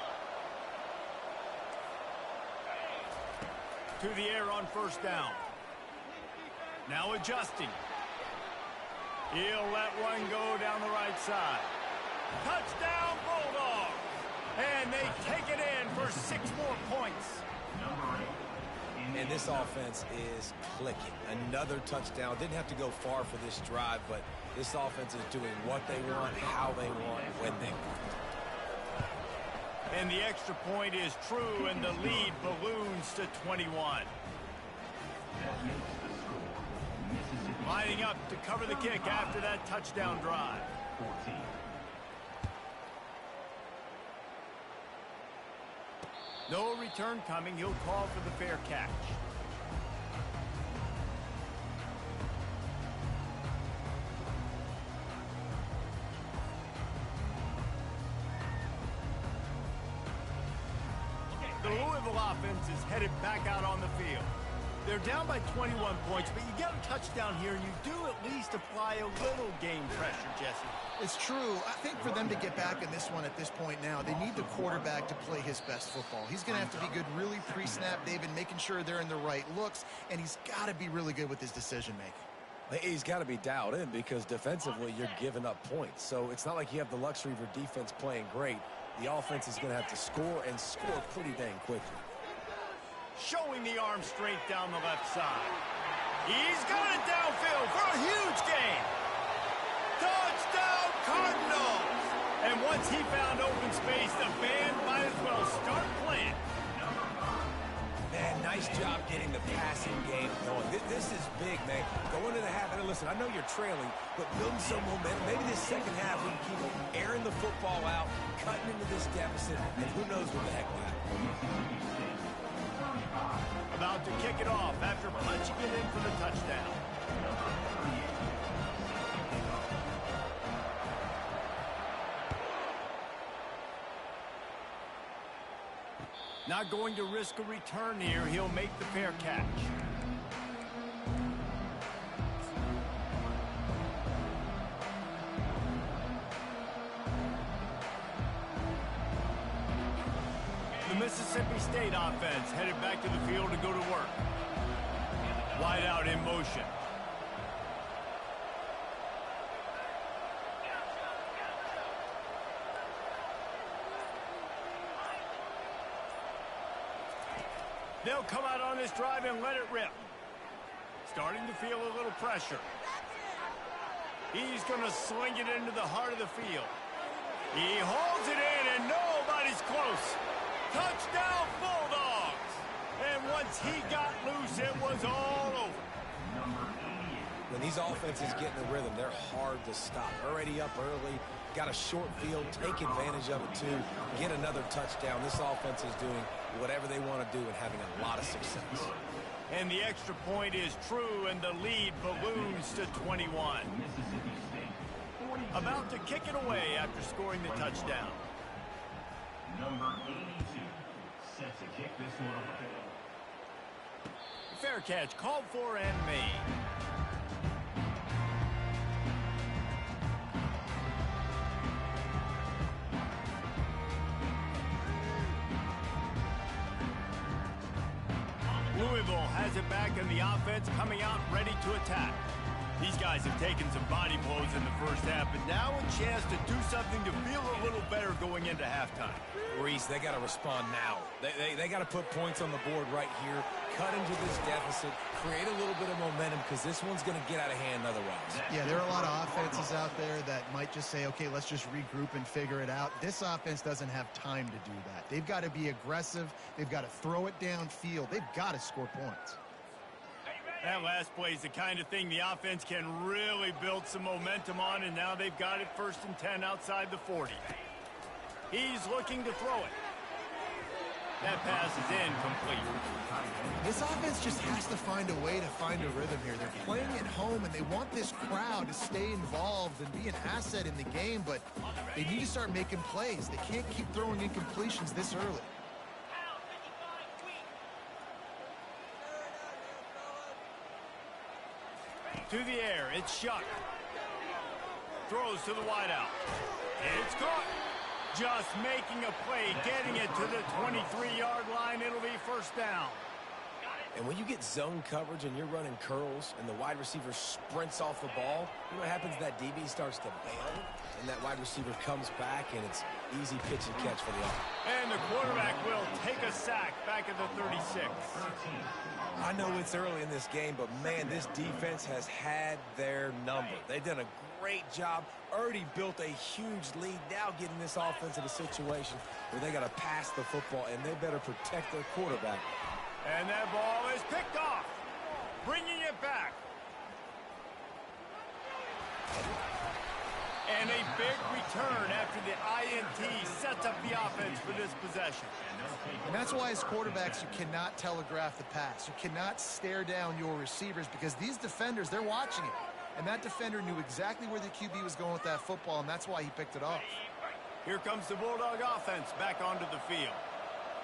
To the air on first down. Now adjusting. He'll let one go down the right side. Touchdown, Bulldogs! And they take it in for 6 more points. And this offense is clicking. Another touchdown. Didn't have to go far for this drive, but this offense is doing what they want, how they want, when they want. And the extra point is true, and the lead balloons to 21. That makes the score Mississippi Lining up to cover the kick after that touchdown drive. 14. No return coming. He'll call for the fair catch. The Louisville offense is headed back out on the field. They're down by 21 points, but you get a touchdown here, and you do at least apply a little game pressure, Jesse. It's true. I think for them to get back in this one at this point now, they need the quarterback to play his best football. He's going to have to be good really pre-snap, David, making sure they're in the right looks, and he's got to be really good with his decision-making. He's got to be dialed in because defensively you're giving up points. So it's not like you have the luxury of your defense playing great. The offense is going to have to score and score pretty dang quickly. Showing the arm strength down the left side. He's got it downfield for a huge gain. Touchdown Cardinals! And once he found open space, the band might as well start playing. Man, nice job getting the passing game going. This is big, man. Going into the half, and listen, I know you're trailing, but building some momentum. Maybe this second half we can keep airing the football out, cutting into this deficit, and who knows what the heck will happen. About to kick it off after punching it in for the touchdown. Not going to risk a return here. He'll make the fair catch. The Mississippi State offense headed back to the field to go to work. Wide out in motion. They'll come out on this drive and let it rip. Starting to feel a little pressure. He's going to sling it into the heart of the field. He holds it in and nobody's close. Touchdown Bulldogs! And once he got loose, it was all over. When these offenses get in the rhythm, they're hard to stop. Already up early, got a short field, take advantage of it too, get another touchdown. This offense is doing whatever they want to do and having a lot of success. And the extra point is true, and the lead balloons to 21. About to kick it away after scoring the touchdown. Number 82 set to kick this one away. Fair catch called for and made. Louisville has it back, and the offense coming out ready to attack. These guys have taken some body blows in the first half, but now a chance to do something to feel a little better going into halftime. Reese, they got to respond now. They got to put points on the board right here, cut into this deficit, create a little bit of momentum because this one's going to get out of hand otherwise. Yeah, there are a lot of offenses out there that might just say, okay, let's just regroup and figure it out. This offense doesn't have time to do that. They've got to be aggressive. They've got to throw it downfield. They've got to score points. That last play is the kind of thing the offense can really build some momentum on, and now they've got it 1st and 10 outside the 40. He's looking to throw it. That pass is incomplete. This offense just has to find a way to find a rhythm here. They're playing at home, and they want this crowd to stay involved and be an asset in the game, but they need to start making plays. They can't keep throwing incompletions this early. To the air, it's Shuck. Throws to the wideout. It's caught. Just making a play, getting it to the 23-yard line. It'll be 1st down. And when you get zone coverage and you're running curls and the wide receiver sprints off the ball, you know what happens? That DB starts to bail, and that wide receiver comes back, and it's easy pitch and catch for the offense. And the quarterback will take a sack back at the 36. I know it's early in this game, but, man, this defense has had their number. They've done a great job, already built a huge lead, now getting this offense in a situation where they got to pass the football, and they better protect their quarterback. And that ball is picked off, bringing it back. And a big return after the INT sets up the offense for this possession. And that's why as quarterbacks, you cannot telegraph the pass. You cannot stare down your receivers because these defenders, they're watching it. And that defender knew exactly where the QB was going with that football, and that's why he picked it off. Here comes the Bulldog offense back onto the field.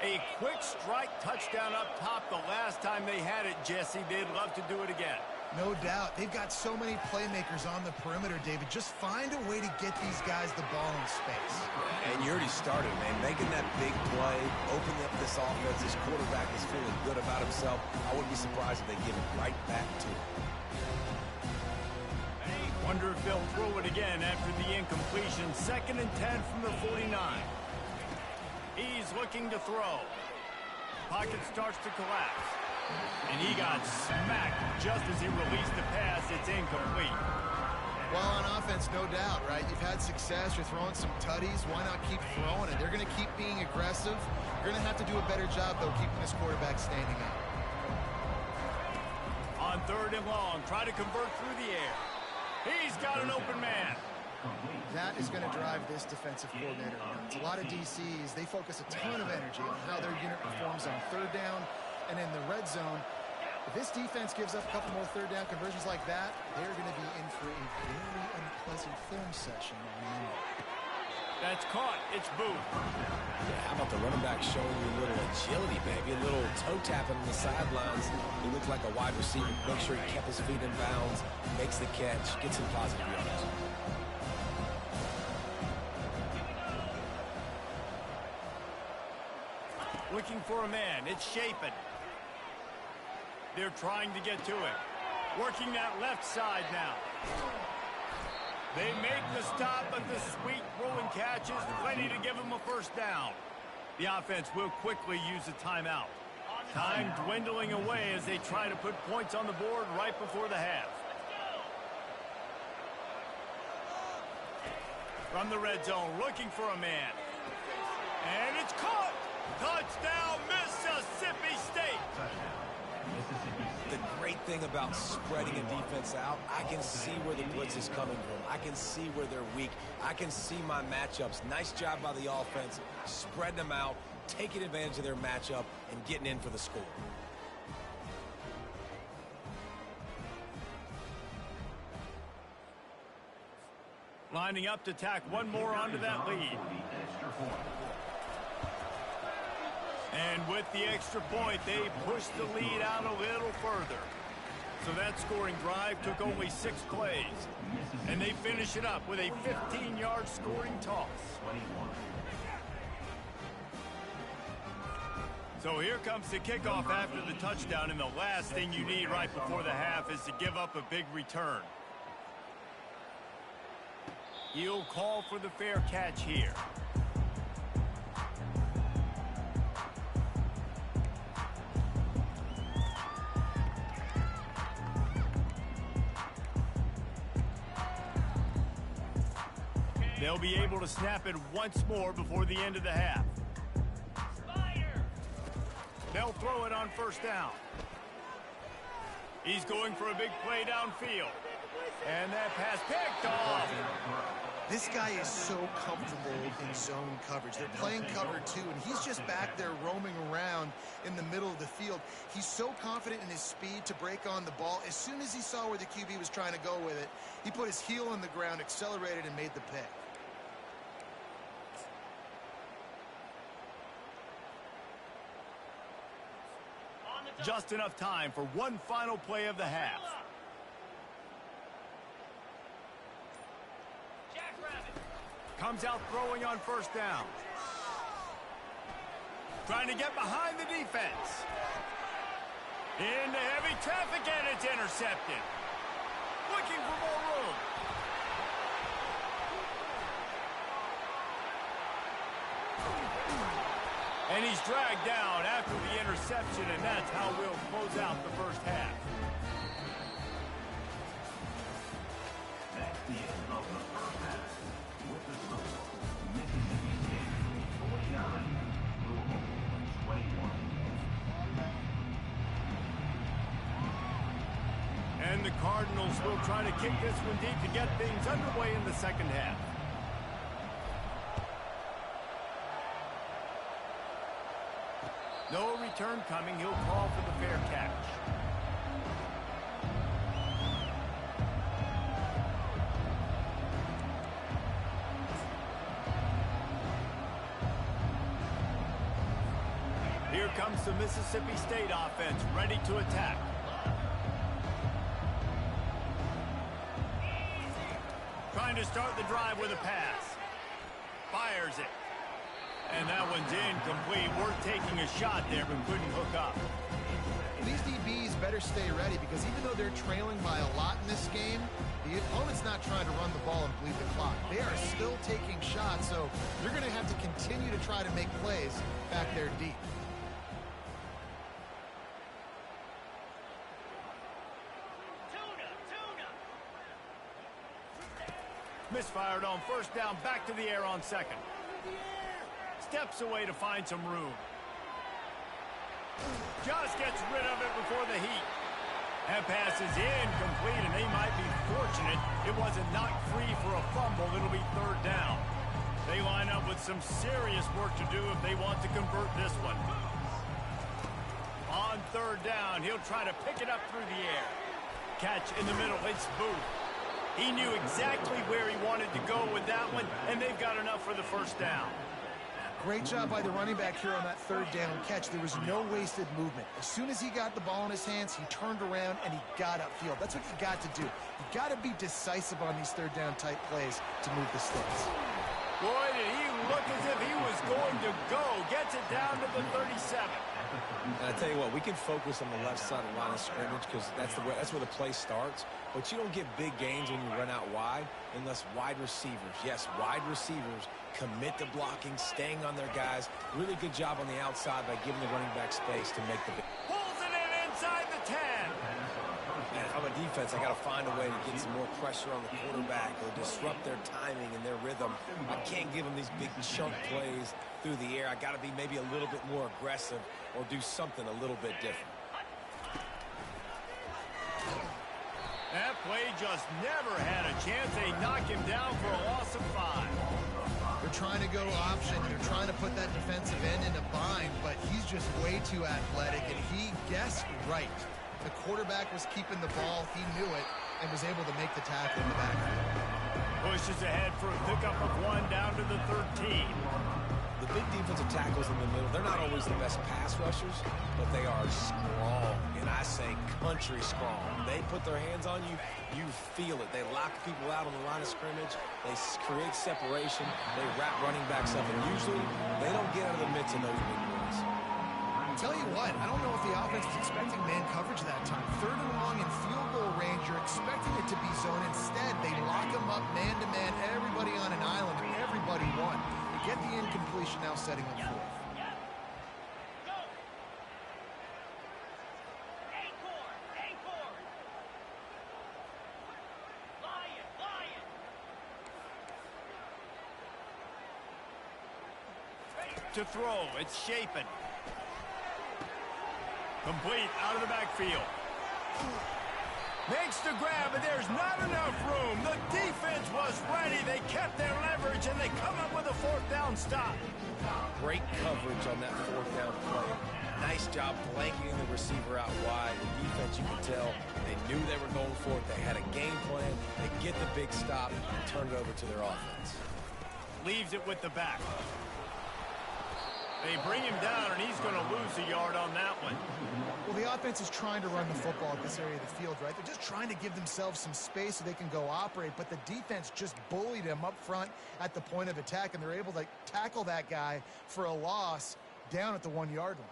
A quick strike touchdown up top the last time they had it, Jesse. They'd love to do it again. No doubt. They've got so many playmakers on the perimeter, David. Just find a way to get these guys the ball in space. And you already started, man. Making that big play, opening up this offense. This quarterback is feeling good about himself. I wouldn't be surprised if they give it right back to him. Wonder if they'll throw it again after the incompletion. 2nd and 10 from the 49. He's looking to throw. Pocket starts to collapse. And he got smacked just as he released the pass. It's incomplete. Well, on offense, no doubt, right? You've had success. You're throwing some tutties. Why not keep throwing it? They're going to keep being aggressive. You're going to have to do a better job, though, keeping this quarterback standing up. On 3rd and long, try to convert through the air. He's got an open man. That is going to drive this defensive coordinator nuts. A lot of DCs, they focus a ton of energy on how their unit performs on 3rd down and in the red zone. If this defense gives up a couple more 3rd down conversions like that, they're going to be in for a very unpleasant film session on Monday. That's caught. It's Booth. Yeah, how about the running back showing you a little agility, baby? A little toe tapping on the sidelines. He looked like a wide receiver. Make sure he kept his feet in bounds, makes the catch, gets some positive yards. Looking for a man. It's Shapen. They're trying to get to it. Working that left side now. They make the stop, but the sweet throwing catch is plenty to give them a 1st down. The offense will quickly use a timeout. Time dwindling away as they try to put points on the board right before the half. From the red zone, looking for a man. And it's caught! Touchdown, Mississippi State! The great thing about spreading a defense out, I can see where the blitz is coming from. I can see where they're weak. I can see my matchups. Nice job by the offense, spreading them out, taking advantage of their matchup, and getting in for the score. Lining up to tack one more onto that lead. And with the extra point, they pushed the lead out a little further. So that scoring drive took only 6 plays. And they finish it up with a 15-yard scoring toss. So here comes the kickoff after the touchdown, and the last thing you need right before the half is to give up a big return. He'll call for the fair catch here. They'll be able to snap it once more before the end of the half. They'll throw it on 1st down. He's going for a big play downfield. And that pass picked off. This guy is so comfortable in zone coverage. They're playing cover 2, and he's just back there roaming around in the middle of the field. He's so confident in his speed to break on the ball. As soon as he saw where the QB was trying to go with it, he put his heel on the ground, accelerated, and made the pick. Just enough time for one final play of the half. Comes out throwing on 1st down. Trying to get behind the defense. Into heavy traffic, and it's intercepted. Looking for more room. And he's dragged down after the interception, and that's how we'll close out the 1st half. That's the end of the 1st half. With the score, Mississippi State 49, Louisville 21. And And the Cardinals will try to kick this one deep to get things underway in the second half. No return coming. He'll call for the fair catch. Here comes the Mississippi State offense, ready to attack. Trying to start the drive with a pass. Fires it. And that one's incomplete. Worth taking a shot there, but couldn't hook up. These DBs better stay ready because even though they're trailing by a lot in this game, the opponent's not trying to run the ball and bleed the clock. They are still taking shots, so you're going to have to continue to try to make plays back there deep. Misfired on first down, back to the air on second. Steps away to find some room. Just gets rid of it before the heat. That pass is incomplete, and they might be fortunate it wasn't knocked free for a fumble. It'll be third down. They line up with some serious work to do if they want to convert this one. On third down, he'll try to pick it up through the air. Catch in the middle, it's Booth. He knew exactly where he wanted to go with that one, and they've got enough for the first down. Great job by the running back here on that third down catch. There was no wasted movement. As soon as he got the ball in his hands, he turned around and he got upfield. That's what you got to do. You got to be decisive on these third down type plays to move the sticks. Boy, did he look as if he was going to go. Gets it down to the 37. And I tell you what, we can focus on the left side of the line of scrimmage because that's where the play starts. But you don't get big gains when you run out wide unless wide receivers, yes, wide receivers commit to blocking, staying on their guys. Really good job on the outside by giving the running back space to make the big. Pulls it in inside the 10. And if I'm a defense, I got to find a way to get some more pressure on the quarterback or disrupt their timing and their rhythm. I can't give them these big chunk plays through the air. I got to be maybe a little bit more aggressive or do something a little bit different. That play just never had a chance. They knock him down for a loss of 5. They're trying to go option. They're trying to put that defensive end in a bind, but he's just way too athletic, and he guessed right. The quarterback was keeping the ball. He knew it and was able to make the tackle in the backfield. Pushes ahead for a pickup of 1 down to the 13. The big defensive tackles in the middle, they're not always the best pass rushers, but they are strong, and I say country strong. They put their hands on you, you feel it. They lock people out on the line of scrimmage. They create separation. They wrap running backs up, and usually they don't get out of the midst of those big boys. I'll tell you what, I don't know if the offense was expecting man coverage that time. Third and long in field goal range, you're expecting it to be zone. Instead, they lock them up man-to-man, everybody on an island, and everybody won. Get the incompletion now, setting them forth. To throw, it's Shapen. Complete out of the backfield. Makes the grab, but there's not enough room. The defense was ready. They kept their leverage, and they come up with a fourth down stop. Great coverage on that fourth down play. Nice job blanketing the receiver out wide. The defense, you could tell, they knew they were going for it. They had a game plan. They get the big stop and turn it over to their offense. Leaves it with the back. They bring him down, and he's going to lose a yard on that one. Well, the offense is trying to run the football at this area of the field, right? They're just trying to give themselves some space so they can go operate, but the defense just bullied him up front at the point of attack, and they're able to tackle that guy for a loss down at the 1-yard line.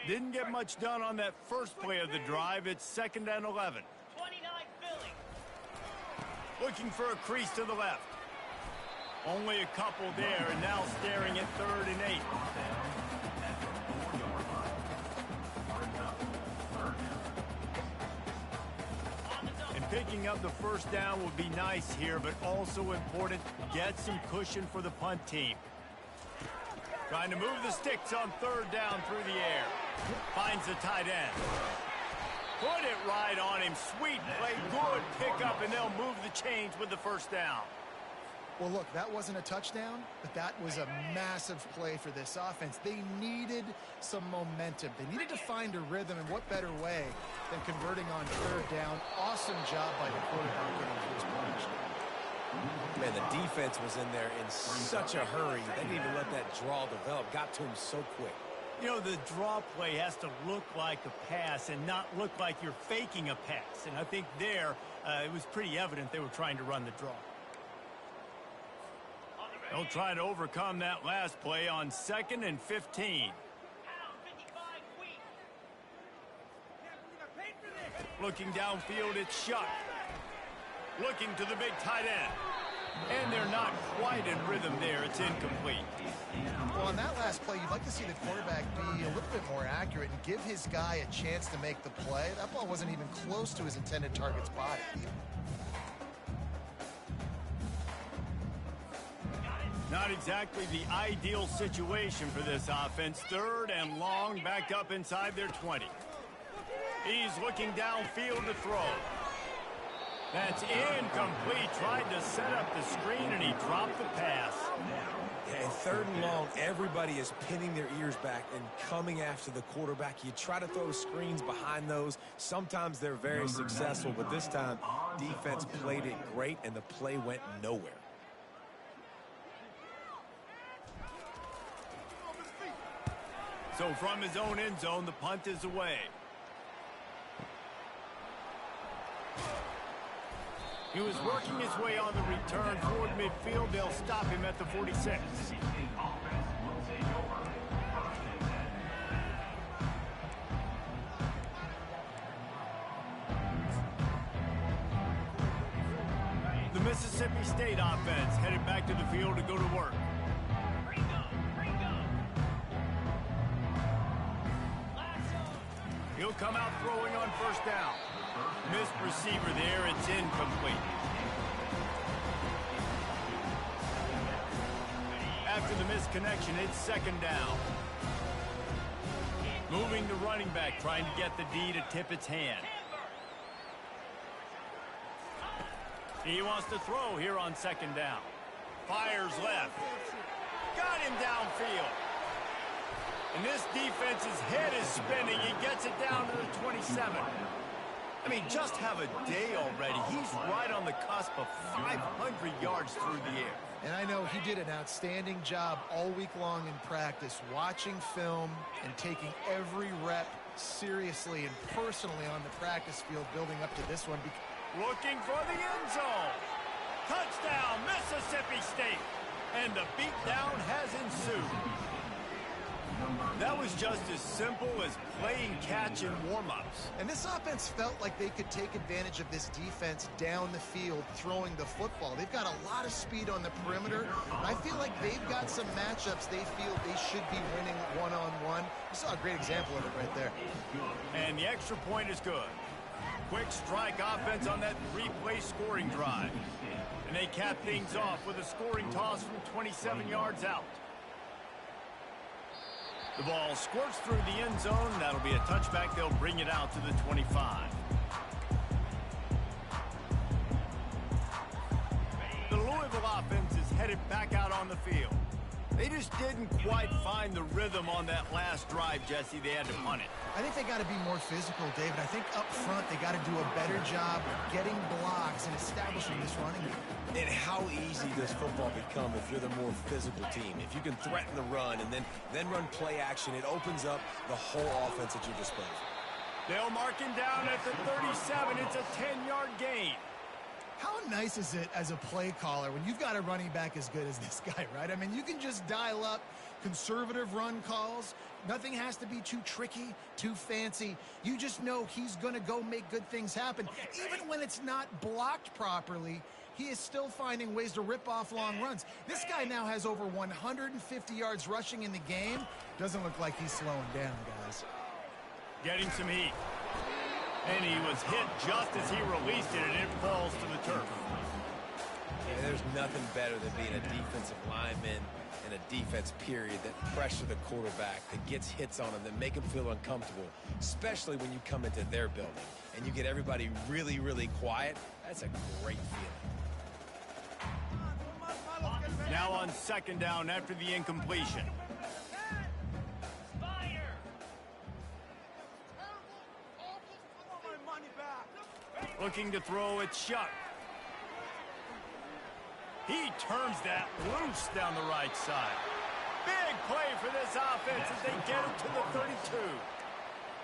Didn't get much done on that first play of the drive. It's 2nd and 11. 29 Philly. Looking for a crease to the left. Only a couple there, and now staring at 3rd and 8. And Picking up the first down would be nice here, but also important, get some cushion for the punt team. Trying to move the sticks on third down through the air. Finds the tight end. Put it right on him. Sweet play, good pickup, and they'll move the chains with the first down. Well, look, that wasn't a touchdown, but that was a massive play for this offense. They needed some momentum. They needed to find a rhythm, and what better way than converting on third down. Awesome job by the quarterback getting first punch. Man, the defense was in there in such a hurry. They didn't even let that draw develop. Got to him so quick. You know, the draw play has to look like a pass and not look like you're faking a pass. And I think there, it was pretty evident they were trying to run the draw. They'll try to overcome that last play on 2nd and 15. Looking downfield, it's Shuck. Looking to the big tight end. And they're not quite in rhythm there. It's incomplete. Well, on that last play, you'd like to see the quarterback be a little bit more accurate and give his guy a chance to make the play. That ball wasn't even close to his intended target's body. Not exactly the ideal situation for this offense. 3rd and long, back up inside their 20. He's looking downfield to throw. That's incomplete. Tried to set up the screen, and he dropped the pass. And 3rd and long, everybody is pinning their ears back and coming after the quarterback. You try to throw screens behind those. Sometimes they're very successful, but this time, defense played it great, and the play went nowhere. So from his own end zone, the punt is away. He was working his way on the return toward midfield. They'll stop him at the 46. The Mississippi State offense headed back to the field to go to work. He'll come out throwing on first down. Missed receiver there. It's incomplete. After the misconnection, it's 2nd down. Moving to running back, trying to get the D to tip its hand. He wants to throw here on 2nd down. Fires left. Got him downfield. And this defense's head is spinning. He gets it down to the 27. I mean, just have a day already. He's right on the cusp of 500 yards through the air. And I know he did an outstanding job all week long in practice, watching film and taking every rep seriously and personally on the practice field, building up to this one. Looking for the end zone. Touchdown, Mississippi State. And the beatdown has ensued. That was just as simple as playing catch in warm-ups. And this offense felt like they could take advantage of this defense down the field, throwing the football. They've got a lot of speed on the perimeter, and I feel like they've got some matchups they feel they should be winning one-on-one. You saw a great example of it right there. And the extra point is good. Quick strike offense on that 3-play scoring drive. And they cap things off with a scoring toss from 27 yards out. The ball squirts through the end zone. That'll be a touchback. They'll bring it out to the 25. The Louisville offense is headed back out on the field. They just didn't quite find the rhythm on that last drive, Jesse. They had to punt it. I think they got to be more physical, David. I think up front they got to do a better job of getting blocks and establishing this running game. And how easy does football become if you're the more physical team? If you can threaten the run and then run play action, it opens up the whole offense at your disposal. They'll mark him down at the 37. It's a 10-yard gain. How nice is it as a play caller when you've got a running back as good as this guy, right? I mean, you can just dial up conservative run calls. Nothing has to be too tricky, too fancy. You just know he's going to go make good things happen. Even when it's not blocked properly, he is still finding ways to rip off long runs. This guy now has over 150 yards rushing in the game. Doesn't look like he's slowing down, guys. Getting some heat. And he was hit just as he released it, and it falls to the turf. Yeah, there's nothing better than being a defensive lineman in a defense period that pressure the quarterback, that gets hits on him, that make him feel uncomfortable, especially when you come into their building and you get everybody really, really quiet. That's a great feeling. Now on second down after the incompletion. Looking to throw it shut. He turns that loose down the right side. Big play for this offense as they get it to the 32.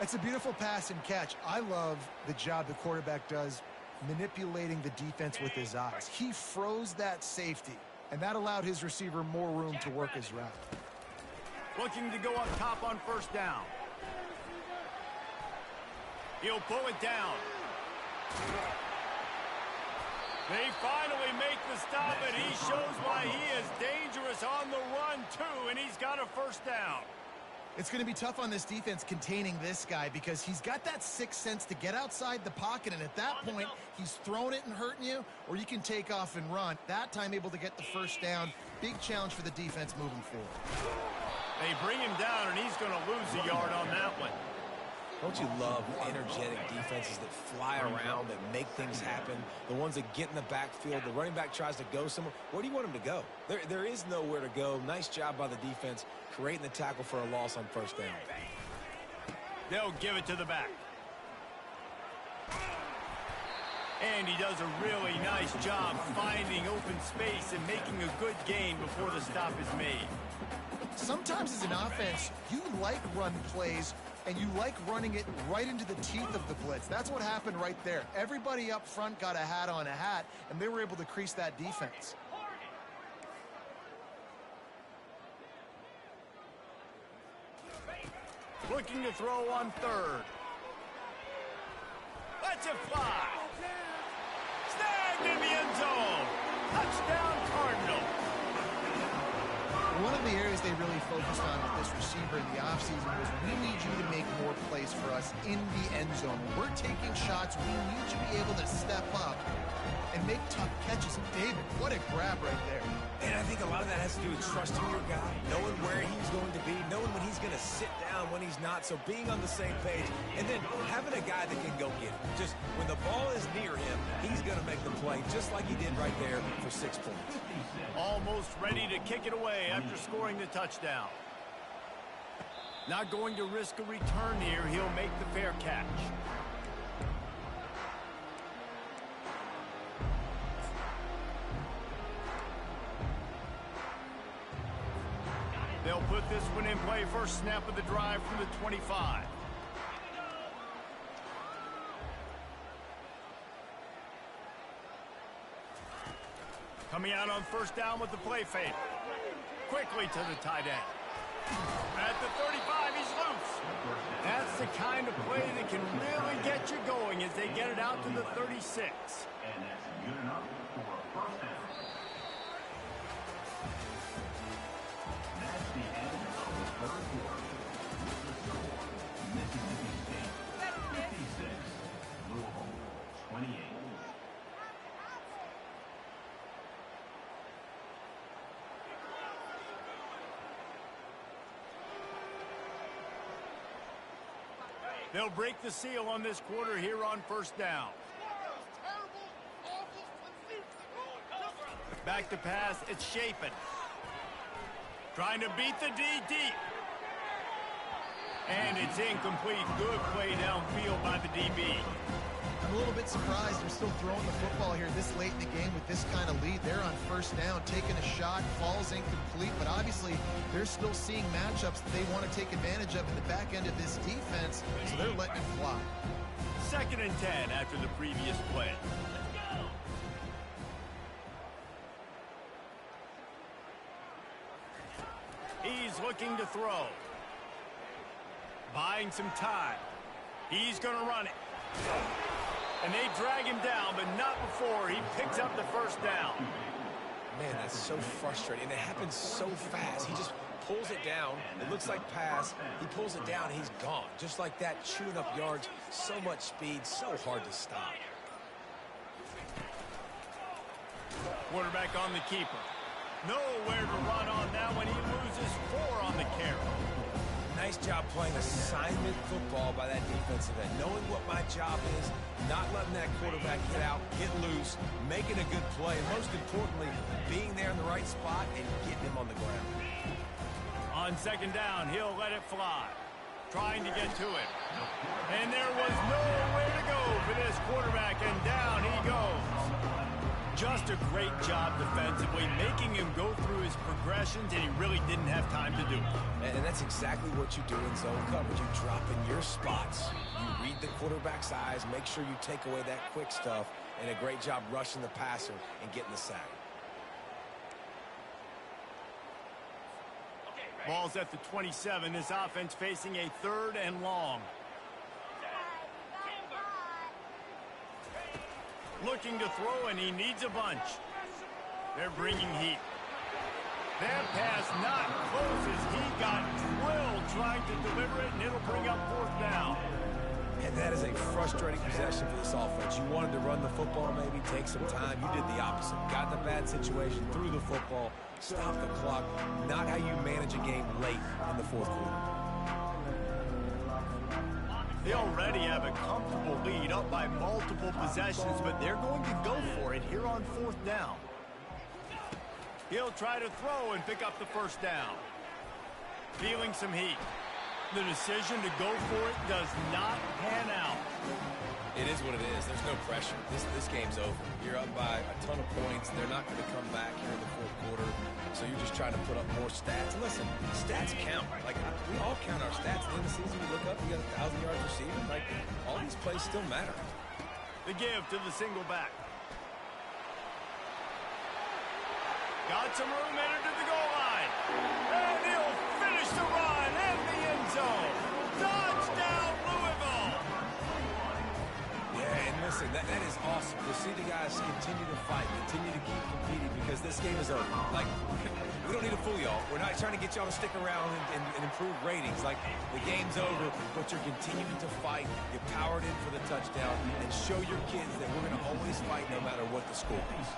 It's a beautiful pass and catch. I love the job the quarterback does manipulating the defense with his eyes. He froze that safety, and that allowed his receiver more room to work his route. Looking to go up top on first down. He'll pull it down. They finally make the stop, and he shows why he is dangerous on the run, too, and he's got a first down. It's going to be tough on this defense containing this guy because he's got that sixth sense to get outside the pocket, and at that point, he's throwing it and hurting you, or you can take off and run. That time able to get the first down. Big challenge for the defense moving forward. They bring him down, and he's going to lose a yard on that one. Don't you love energetic defenses that fly around, that make things happen, the ones that get in the backfield, the running back tries to go somewhere. Where do you want him to go? There is nowhere to go. Nice job by the defense creating the tackle for a loss on first down. They'll give it to the back. And he does a really nice job finding open space and making a good gain before the stop is made. Sometimes as an offense, you like run plays, and you like running it right into the teeth of the blitz. That's what happened right there. Everybody up front got a hat on a hat, and they were able to crease that defense. Looking to throw on third. Lets it fly. Snagged in the end zone. Touchdown, Cardinal. One of the areas they really focused on with this receiver in the offseason was, we need you to make more plays for us in the end zone. When we're taking shots, we need you to be able to step up and make tough catches. And David, what a grab right there. And I think a lot of that has to do with trusting your guy, knowing where he's going to be, knowing when he's going to sit down, when he's not, so being on the same page, and then having a guy that can go get it. Just when the ball is near him, he's going to make the play, just like he did right there for 6 points. Almost ready to kick it away after scoring the touchdown. Not going to risk a return here. He'll make the fair catch. They'll put this one in play first snap of the drive from the 25. Coming out on first down with the play fake. Quickly to the tight end. At the 35, he's loose. That's the kind of play that can really get you going as they get it out to the 36. And that's good enough for a first down. That's the end of the third quarter. The score, Mississippi State 56, Louisville 28. They'll break the seal on this quarter here on first down. Back to pass, it's Shapen. Trying to beat the D deep. And it's incomplete. Good play downfield by the DB. I'm a little bit surprised they're still throwing the football here this late in the game with this kind of lead. They're on first down, taking a shot, falls incomplete, but obviously they're still seeing matchups that they want to take advantage of in the back end of this defense, so they're letting it fly. 2nd and 10 after the previous play. He's looking to throw. Buying some time. He's going to run it. And they drag him down, but not before he picks up the first down. Man, that's so frustrating. And it happens so fast. He just pulls it down. It looks like pass. He pulls it down, and he's gone. Just like that, chewing up yards. So much speed, so hard to stop. Quarterback on the keeper. Nowhere to run on that one. He loses 4 on the carry. Nice job playing assignment football by that defensive end. Knowing what my job is, not letting that quarterback get out, get loose, making a good play, and most importantly, being there in the right spot and getting him on the ground. On second down, he'll let it fly. Trying to get to it. And there was nowhere to go for this quarterback, and down he goes. Just a great job defensively, making him go through his progressions, and he really didn't have time to do it. And that's exactly what you do in zone coverage. You drop in your spots. You read the quarterback's eyes, make sure you take away that quick stuff, and a great job rushing the passer and getting the sack. Ball's at the 27. This offense facing a 3rd and long. Looking to throw, and he needs a bunch. They're bringing heat. That pass not close as he got drilled trying to deliver it, and it'll bring up 4th down. And that is a frustrating possession for this offense. You wanted to run the football, maybe take some time. You did the opposite. Got in a bad situation, threw the football, stopped the clock. Not how you manage a game late in the 4th quarter. They already have a comfortable lead up by multiple possessions, but they're going to go for it here on 4th down. He'll try to throw and pick up the 1st down. Feeling some heat. The decision to go for it does not pan out. It is what it is. There's no pressure. This game's over. You're up by a ton of points. They're not going to come back here in the 4th quarter. So you're just trying to put up more stats. And listen, stats count. Like, we all count our stats. At the end of the season, you look up, you got 1,000 yards receiving. Like, all these plays still matter. The give to the single back. Got some room, entered to the goal line. And he'll finish the run in the end zone. Touchdown, Louisville. Yeah, and listen, that is awesome to see the guys continue to fight, continue to keep competing, because this game is over. Like, we don't need to fool y'all. We're not trying to get y'all to stick around and improve ratings. Like, the game's over, but you're continuing to fight. You powered in for the touchdown, and show your kids that we're going to always fight no matter what the score is.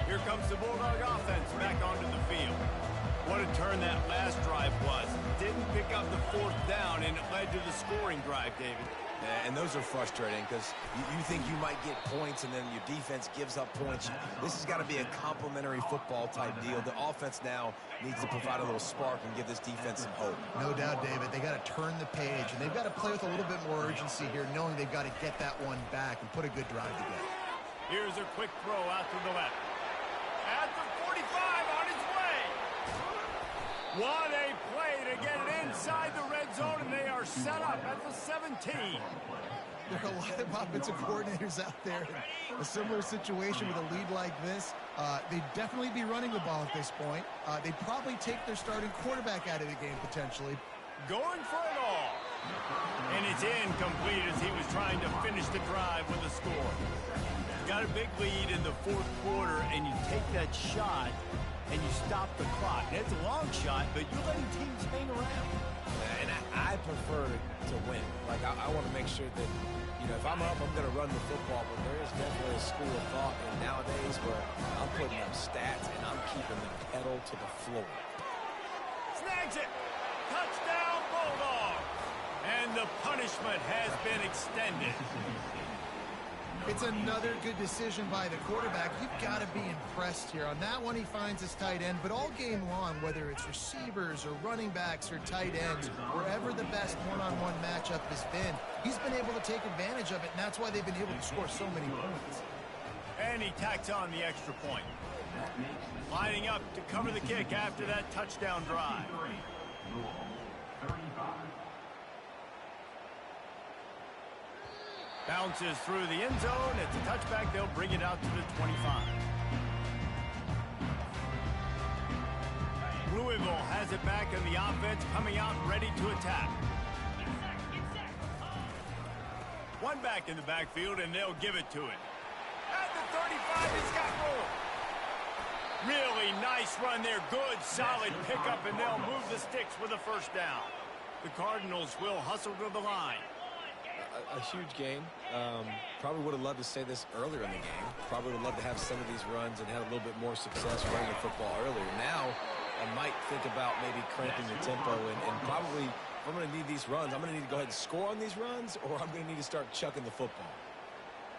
Here comes the Bulldog offense back onto the field. What a turn that last drive was. Didn't pick up the 4th down, and it led to the scoring drive, David. Yeah, and those are frustrating because you think you might get points and then your defense gives up points. This has got to be a complementary football type deal. The offense now needs to provide a little spark and give this defense some hope. No doubt, David. They got to turn the page, and they've got to play with a little bit more urgency here, knowing they've got to get that one back and put a good drive together. Here's a quick throw out to the left. At the 45 on his way. What a play to get it inside the red zone, and they are set up at the 17. There are a lot of offensive coordinators out there in a similar situation with a lead like this. They'd definitely be running the ball at this point. They'd probably take their starting quarterback out of the game potentially. Going for it all. And it's incomplete as he was trying to finish the drive with a score. Got a big lead in the 4th quarter, and you take that shot, and you stop the clock. And it's a long shot, but you're letting teams hang around. And I prefer to win. Like, I want to make sure that, you know, if I'm up, I'm going to run the football, but there is definitely a school of thought nowadays where I'm putting up stats and I'm keeping the pedal to the floor. Snags it. Touchdown, Bulldog. And the punishment has been extended. It's another good decision by the quarterback. You've got to be impressed here. On that one, he finds his tight end, but all game long, whether it's receivers or running backs or tight ends, wherever the best one-on-one matchup has been, he's been able to take advantage of it, and that's why they've been able to score so many points. And he tacks on the extra point. Lining up to cover the kick after that touchdown drive. Bounces through the end zone. It's a touchback. They'll bring it out to the 25. Louisville has it back in the offense, coming out ready to attack. One back in the backfield, and they'll give it to it. At the 35, he's got room. Really nice run there. Good, solid pickup, and they'll move the sticks with a first down. The Cardinals will hustle to the line. A huge gain. Probably would have loved to say this earlier in the game. Probably would have loved to have some of these runs and have a little bit more success running the football earlier. Now, I might think about maybe cramping the tempo and probably, if I'm going to need these runs, I'm going to need to go ahead and score on these runs, or I'm going to need to start chucking the football.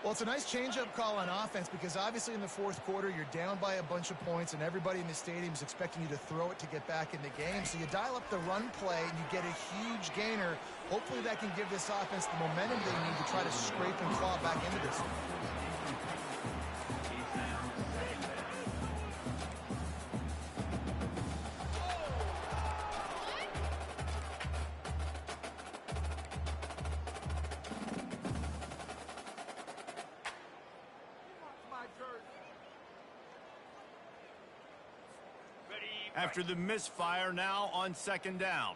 Well, it's a nice change-up call on offense because obviously in the fourth quarter, you're down by a bunch of points and everybody in the stadium is expecting you to throw it to get back in the game. So you dial up the run play and you get a huge gainer. Hopefully that can give this offense the momentum they need to try to scrape and claw back into this one. After the misfire, now on second down.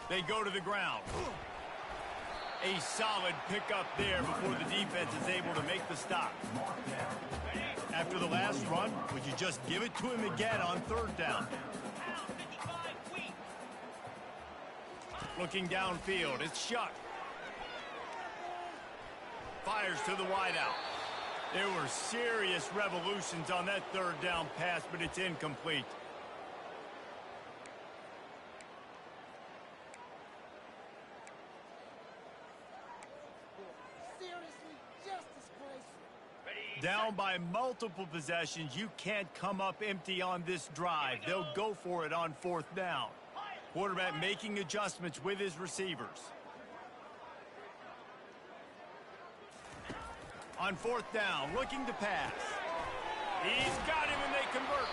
They go to the ground. A solid pickup there before the defense is able to make the stop. After the last run, would you just give it to him again on third down? Looking downfield, it's Shuck. Fires to the wideout. There were serious revolutions on that third down pass, but it's incomplete. Down by multiple possessions, you can't come up empty on this drive. They'll go for it on fourth down. Quarterback making adjustments with his receivers. On fourth down, looking to pass. He's got him and they convert.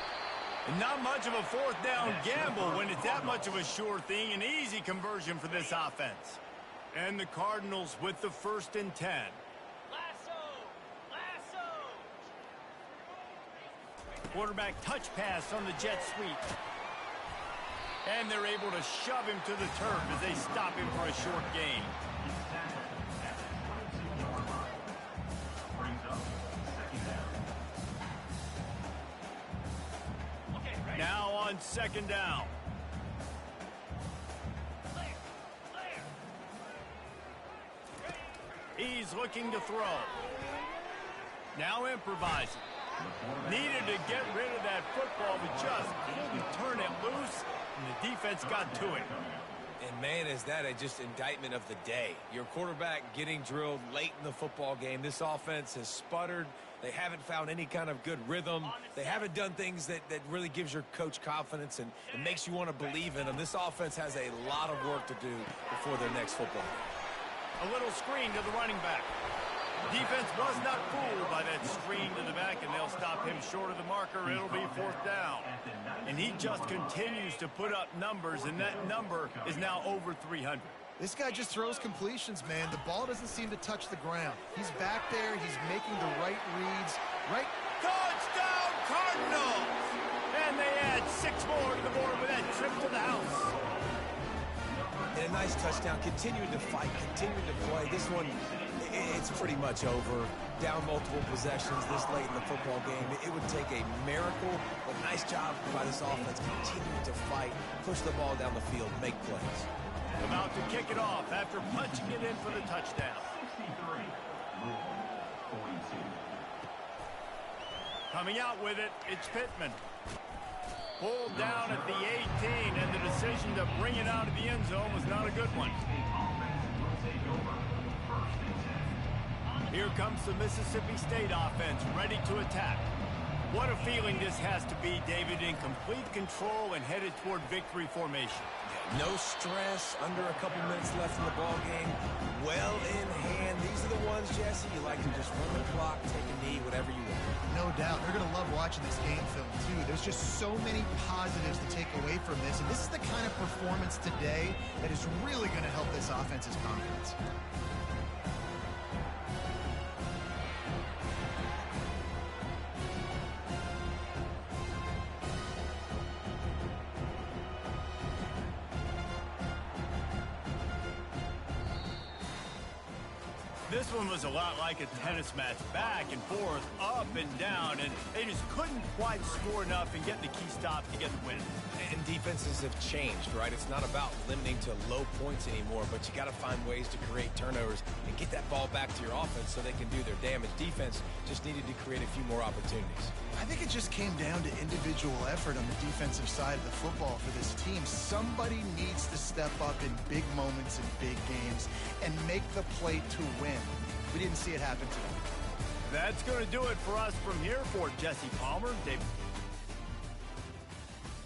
And not much of a fourth down gamble when it's that much of a sure thing. An easy conversion for this offense. And the Cardinals with the 1st and 10. Quarterback touch pass on the jet sweep. And they're able to shove him to the turf as they stop him for a short gain. Now on second down. He's looking to throw. Now improvising. Needed to get rid of that football, but just couldn't turn it loose, and the defense got to it. And, man, is that just indictment of the day. Your quarterback getting drilled late in the football game. This offense has sputtered. They haven't found any kind of good rhythm. They haven't done things that really gives your coach confidence and makes you want to believe in them. This offense has a lot of work to do before their next football game. A little screen to the running back. Defense was not fooled by that screen to the back, and they'll stop him short of the marker. It'll be fourth down. And he just continues to put up numbers, and that number is now over 300. This guy just throws completions, man. The ball doesn't seem to touch the ground. He's back there. He's making the right reads. Touchdown, Cardinals! And they add 6 more to the board with that trip to the house. And a nice touchdown. Continuing to fight, continuing to play. This one, it's pretty much over. Down multiple possessions this late in the football game. It would take a miracle, but nice job by this offense continuing to fight, push the ball down the field, make plays. About to kick it off after punching it in for the touchdown. 63, Louisville, 42. Coming out with it, it's Pittman. Pulled down at the 18, and the decision to bring it out of the end zone was not a good one. Here comes the Mississippi State offense, ready to attack. What a feeling this has to be, David, in complete control and headed toward victory formation. No stress, under a couple minutes left in the ball game. Well in hand. These are the ones, Jesse, you like to just run the clock, take a knee, whatever you want. No doubt. They're going to love watching this game film, too. There's just so many positives to take away from this, and this is the kind of performance today that is really going to help this offense's confidence. This one was a lot like a tennis match, back and forth, up and down, and they just couldn't quite score enough and get the key stop to get the win. And defenses have changed, right? It's not about limiting to low points anymore, but you got to find ways to create turnovers and get that ball back to your offense so they can do their damage. Defense just needed to create a few more opportunities. I think it just came down to individual effort on the defensive side of the football for this team. Somebody needs to step up in big moments in big games and make the play to win. We didn't see it happen today. That's going to do it for us from here. For Jesse Palmer, David